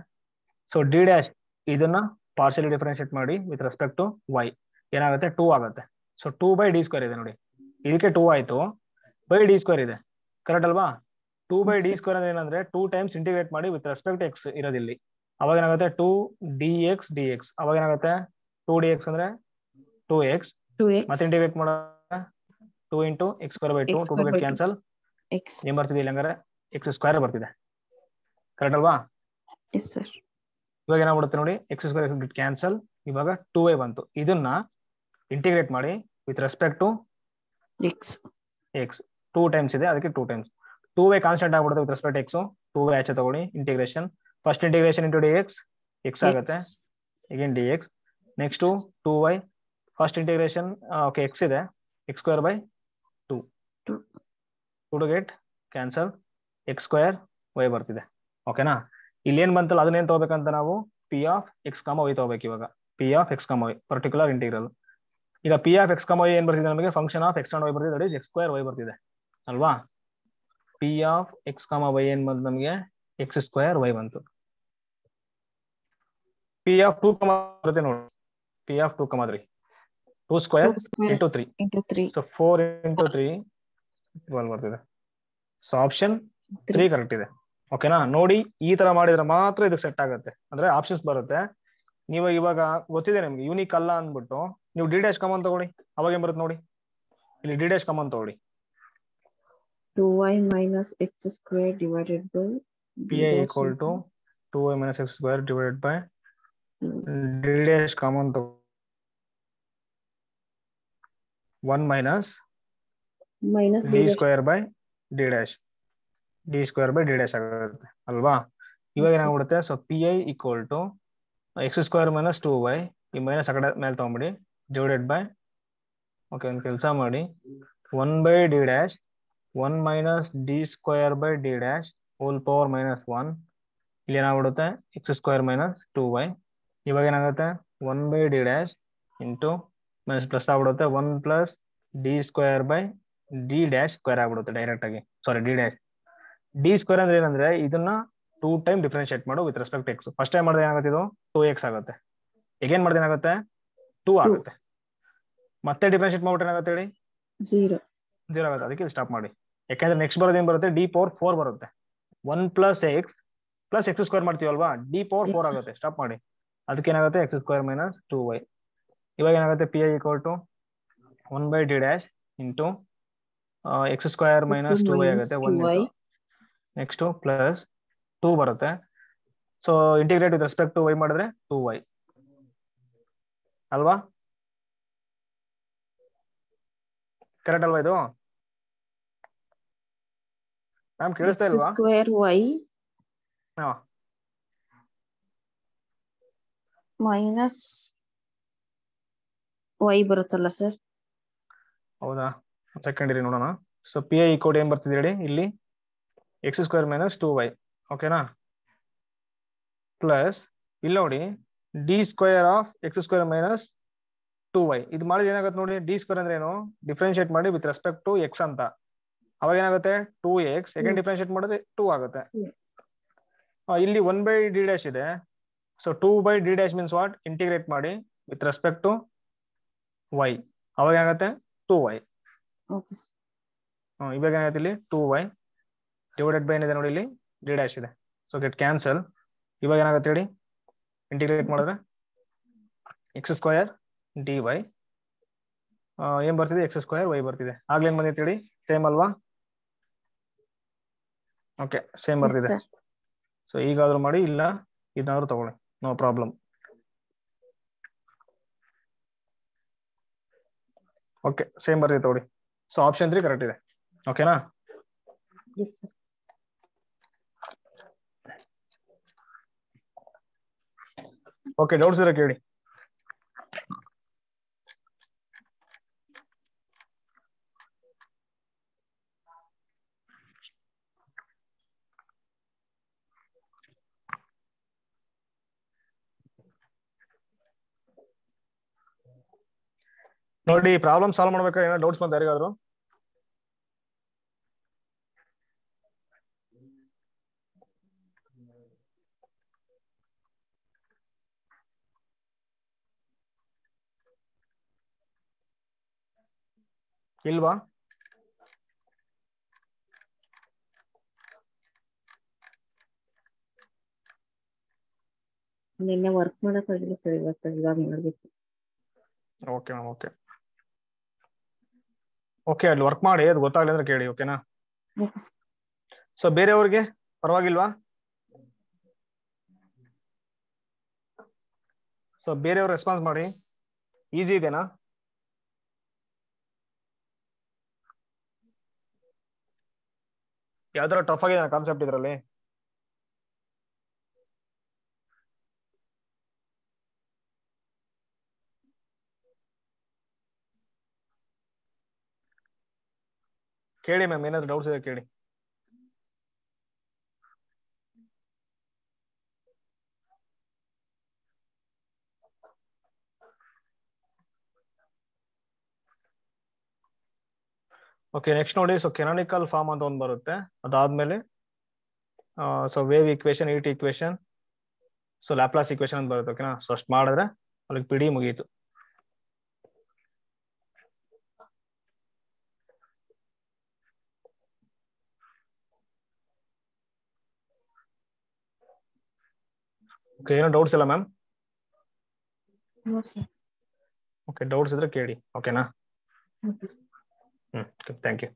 ಸೊ ಡಿ ಡ್ಯಾಶ್ ಇದನ್ನ ಪಾರ್ಷಿಯಲಿ ಡಿಫರೆನ್ಶಿಯೇಟ್ ಮಾಡಿ ವಿತ್ ರೆಸ್ಪೆಕ್ಟ್ ಟು ವೈ. ಏನಾಗುತ್ತೆ 2 ಆಗುತ್ತೆ. ಸೊ 2/d² ಇದೆ ನೋಡಿ, ಇದಕ್ಕೆ 2 ಆಯ್ತು, /d² ಇದೆ, ಕರೆಕ್ಟ್ ಅಲ್ವಾ? 2/d² ಅಂದ್ರೆ ಏನಂದ್ರೆ 2 ಟೈಮ್ಸ್ ಇಂಟಿಗ್ರೇಟ್ ಮಾಡಿ ವಿತ್ ರೆಸ್ಪೆಕ್ಟ್ ಎಕ್ಸ್ ಇರೋದಿಲ್ಲಿ. ಅವಾಗ ಏನಾಗುತ್ತೆ 2dx ಅವಾಗ ಏನಾಗುತ್ತೆ 2dx ಅಂದ್ರೆ 2x, ಮತ್ತೆ ಇಂಟಿಗ್ರೇಟ್ ಮಾಡೋ 2 × x²/2 2 ಗೆಟ್ ಕ್ಯಾನ್ಸಲ್, ಏನ್ ಬರ್ತಿದೆ ಇಲ್ಲಿ ಹಂಗಾರೆ x² ಬರ್ತಿದೆ, ಕರೆಕ್ಟ್ ಅಲ್ವಾ? ಇವಾಗ ಏನಾಗ್ಬಿಡುತ್ತೆ ನೋಡಿ x² ಗೆಟ್ ಕ್ಯಾನ್ಸಲ್, ಇವಾಗ 2y ಬಂತು. ಇದನ್ನ ಇಂಟಿಗ್ರೇಟ್ ಮಾಡಿ with respect to x 2 times ಇದೆ, ಅದಕ್ಕೆ 2 ಟೈಮ್ಸ್ 2y ಕಾನ್ಸ್ಟೆಂಟ್ ಆಗ್ಬಿಡುತ್ತೆ ವಿತ್ ರೆಸ್ಪೆಕ್ಟ್ ಎಕ್ಸ್. 2y ಆಚೆ ತಗೊಳ್ಳಿ, integration, first integration into dx x ಆಗುತ್ತೆ, again dx, next 2y, first integration okay x ಇದೆ, x²/2 2 ಗೆಟ್ ಕ್ಯಾನ್ಸಲ್, x²y ಬರ್ತಿದೆ. ಓಕೆನಾ? ಇಲ್ಲಿ ಏನ್ ಬಂತಲ್ಲ ಅದನ್ನೇನ್ ತಗೋಬೇಕಂತ ನಾವು p(x, y) ತಗೋಬೇಕು. ಇವಾಗ p(x, y) ಪರ್ಟಿಕ್ಯುಲರ್ ಇಂಟಿಗ್ರಲ್. ಈಗ p(x, y) ಏನ್ ಬರ್ತಿದೆ ನಮಗೆ function of x and y ಬರ್ತಿದೆ, ದಟ್ ಇಸ್ x²y ಬರ್ತಿದೆ ಅಲ್ವಾ? p(x, y) ಏನ್ ಬಂತು ನಮಗೆ x²y ಬಂತು. p(2, ಬರುತ್ತೆ ನೋಡಿ, p(2, 3) 2² × 3, ಸೊ 4 × 3 12 ಬರ್ತಿದೆ. ಸೊ ಆಪ್ಷನ್ 3 ಕರೆಕ್ಟ್ ಇದೆ. ಓಕೆನಾ? ನೋಡಿ ಈ ತರ ಮಾಡಿದ್ರೆ ಮಾತ್ರ ಇದು ಸೆಟ್ ಆಗುತ್ತೆ, ಅಂದ್ರೆ ಆಪ್ಷನ್ಸ್ ಬರುತ್ತೆ. ನೀವು ಇವಾಗ ಗೊತ್ತಿದೆ ನಿಮ್ಗೆ ಯೂನಿಕ್ ಅಲ್ಲ ಅಂದ್ಬಿಟ್ಟು ನೀವು d' ಕಾಮನ್ ತಗೊಳ್ಳಿ, ಅವಾಗ ಏನ್ ಬರುತ್ತೆ ನೋಡಿ, ಇಲ್ಲಿ d' ಕಾಮನ್ ತಗೊಳ್ಳಿ, 2y - x² divided by pi = 2y - x² divided by d' common 1 - d²/d' ಆಗುತ್ತೆ ಅಲ್ವಾ? ಇವಾಗ ಏನಾಗ್ಬಿಡುತ್ತೆ, ಸೊ pi = x² - 2y, ಈ ಮೈನಸ್ ಆ ಕಡೆ ಮೇಲೆ ತಗೊಂಬಿಡಿ, ಡಿವೈಡೆಡ್ ಬೈ, ಓಕೆ ಒಂದು ಕೆಲಸ ಮಾಡಿ, 1/d', 1 - d²/d' ಹೋಲ್ ಪವರ್ -1, ಇಲ್ಲಿ ಏನಾಗ್ಬಿಡುತ್ತೆ x² - 2y. ಇವಾಗ ಏನಾಗುತ್ತೆ 1/d' ಇಂಟು ಮೈನಸ್ ಪ್ಲಸ್ ಆಗ್ಬಿಡುತ್ತೆ 1 + d²/d' ಆಗ್ಬಿಡುತ್ತೆ ಡೈರೆಕ್ಟ್ ಆಗಿ, ಸಾರಿ d² ಅಂದ್ರೆ ಏನಂದ್ರೆ ಇದನ್ನ 2 ಟೈಮ್ ಡಿಫ್ರೆನ್ಶಿಯೇಟ್ ಮಾಡು with respect X. First time ಮಾಡಿದ್ರೆ ಏನಾಗುತ್ತೆ ಇದು 2x ಆಗುತ್ತೆ, ಎಗೇನ್ ಮಾಡಿದ್ರೆ ಏನಾಗುತ್ತೆ 2 ಆಗುತ್ತೆ, ಮತ್ತೆ ಡಿಫ್ರೆನ್ಶಿಯೇಟ್ ಮಾಡ್ಬಿಟ್ರೆ ಏನಾಗುತ್ತೆ ಹೇಳಿ 0 ಆಗುತ್ತೆ. ಅದಕ್ಕೆ ಸ್ಟಾಪ್ ಮಾಡಿ, ಯಾಕಂದ್ರೆ ನೆಕ್ಸ್ಟ್ ಬರೋದು ಏನ್ ಬರುತ್ತೆ d⁴ ಬರುತ್ತೆ. 1 + x + x² ಮಾಡ್ತೀವಲ್ವಾ, d⁴ ಆಗುತ್ತೆ, ಸ್ಟಾಪ್ ಮಾಡಿ. ಅದಕ್ಕೆ ಏನಾಗುತ್ತೆ x² - 2y. ಇವಾಗ ಏನಾಗುತ್ತೆ pi = 1/d' into x² - 2y ಆಗುತ್ತೆ, 1 ನೆಕ್ಸ್ಟ್ ಪ್ಲಸ್ 2 ಬರುತ್ತೆ. So integrate with respect to y ಮಾಡಿದ್ರೆ 2y ಅಲ್ವಾ? ಕರೆಕ್ಟ್ ಅಲ್ವಾ ಇದು? ಮ್ಯಾಮ್ ಕೇಳಿಸ್ತಾ ಇಲ್ವಾ? x² ಹಾ ಮೈನಸ್ y ಬರುತ್ತಲ್ಲ ಸರ್? ಹೌದಾ, ಸೆಕೆಂಡ್ ಇರಿ ನೋಡೋಣ. ಸೊ pi = ಏನ್ ಬರ್ತಿದೆ ಹೇಳಿ ಇಲ್ಲಿ x² - 2y, ಓಕೆನಾ? ಪ್ಲಸ್ ಇಲ್ಲಿ ನೋಡಿ d² x² - 2y. ಇದು ಮಾಡಿದ್ರೆ ಏನಾಗುತ್ತೆ ನೋಡಿ, d² ಅಂದ್ರೆ ಏನು, ಡಿಫ್ರೆನ್ಶಿಯೇಟ್ ಮಾಡಿ ವಿತ್ ರೆಸ್ಪೆಕ್ಟ್ ಟು x ಅಂತ, ಅವಾಗ ಏನಾಗುತ್ತೆ 2x, ಸೆಕೆಂಡ್ ಡಿಫ್ರೆನ್ಶಿಯೇಟ್ ಮಾಡಿದ್ರೆ 2 ಆಗುತ್ತೆ. ಇಲ್ಲಿ 1/d' ಇದೆ, so 2/d' means what, integrate ಮಾಡಿ ವಿತ್ ರೆಸ್ಪೆಕ್ಟ್ ಟು y, ಅವಾಗ ಏನಾಗುತ್ತೆ 2y. ಇವಾಗ ಏನಾಗುತ್ತೆ ಇಲ್ಲಿ 2y ಡಿವೈಡೆಡ್ ಬೈ ಏನಿದೆ ನೋಡಿ ಇಲ್ಲಿ d' ಇದೆ, ಸೊ ಗೆಟ್ ಕ್ಯಾನ್ಸಲ್. ಇವಾಗ ಏನಾಗುತ್ತೆ ಹೇಳಿ, ಇಂಟಿಗ್ರೇಟ್ ಮಾಡಿದ್ರೆ x² dy ಏನ್ ಬರ್ತಿದೆ x² y ಬರ್ತಿದೆ. ಆಗ್ಲೇ ಏನ್ ಬಂದಿತ್ತು ಹೇಳಿ, ಸೇಮ್ ಅಲ್ವಾ? ಓಕೆ ಸೇಮ್ ಬರ್ತಿದೆ. ಸೊ ಈಗಾದ್ರೂ ಮಾಡಿ, ಇಲ್ಲ ಇದನ್ನಾದ್ರೂ ತಗೊಳ್ಳಿ, ನೋ ಪ್ರಾಬ್ಲಮ್. ಓಕೆ ಸೇಮ್ ಬರ್ತಿದೆ ತಗೊಳ್ಳಿ. ಸೊ ಆಪ್ಷನ್ 3 ಕರೆಕ್ಟ್ ಇದೆ. ಓಕೆನಾ? ಓಕೆ, ಡೌಟ್ಸ್ ಇರೋ ಕೇಳಿ. ನೋಡಿ ಪ್ರಾಬ್ಲಮ್ ಸಾಲ್ವ್ ಮಾಡ್ಬೇಕಾದ್ರೆ ಏನೋ ಡೌಟ್ಸ್ ಬಂತ ಯಾರಿಗಾದ್ರು? ಇಲ್ವಾ? ನಿನ್ನೆ ವರ್ಕ್ ಮಾಡಕ್ಕಾಗಿಲ್ಲ ಸರ್, ಇವತ್ತು ಇವಾಗ ಮಾಡ್ಬೇಕು. ಓಕೆ ಮ್ಯಾಮ್, ಓಕೆ ಓಕೆ, ಅಲ್ಲಿ ವರ್ಕ್ ಮಾಡಿ, ಅದು ಗೊತ್ತಾಗಲಿ ಅಂದ್ರೆ ಕೇಳಿ, ಓಕೆನಾ? Okay sir. ಸೊ ಬೇರೆಯವ್ರಿಗೆ ಪರವಾಗಿಲ್ವಾ? ಸೊ ಬೇರೆಯವ್ರು ರೆಸ್ಪಾನ್ಸ್ ಮಾಡಿ. ಈಸಿ ಇದೆನಾ? ಯಾವ್ದಾರ ಟಫ್ ಆಗಿದೆ ಕಾನ್ಸೆಪ್ಟ್ ಇದರಲ್ಲಿ? ಕೇಳಿ ಮ್ಯಾಮ್, ಏನಾದ್ರು ಡೌಟ್ಸ್ ಇದೆ ಕೇಳಿ. ಓಕೆ, ನೆಕ್ಸ್ಟ್ ನೋಡಿ. ಸೊ ಕೆನಾನಿಕಲ್ ಫಾರ್ಮ್ ಅಂತ ಒಂದು ಬರುತ್ತೆ. ಅದಾದ್ಮೇಲೆ ಸೊ ವೇವ್ ಈಕ್ವೇಶನ್, ಈಟ್ ಈಕ್ವೇಶನ್, ಸೊ ಲ್ಯಾಪ್ಲಾಸ್ ಈಕ್ವೇಶನ್ ಅಂತ ಬರುತ್ತೆ. ಓಕೆನಾ? ಸೊ ಅಷ್ಟು ಮಾಡಿದ್ರೆ ಅಲ್ಲಿಗೆ ಪಿಡಿ ಮುಗೀತು. ಓಕೆ, ಏನೋ ಡೌಟ್ಸ್ ಇಲ್ಲ ma'am? No sir. Okay, doubts ಇದ್ರೆ ಕೇಳಿ, ಓಕೆನಾ? Okay sir. Thank you.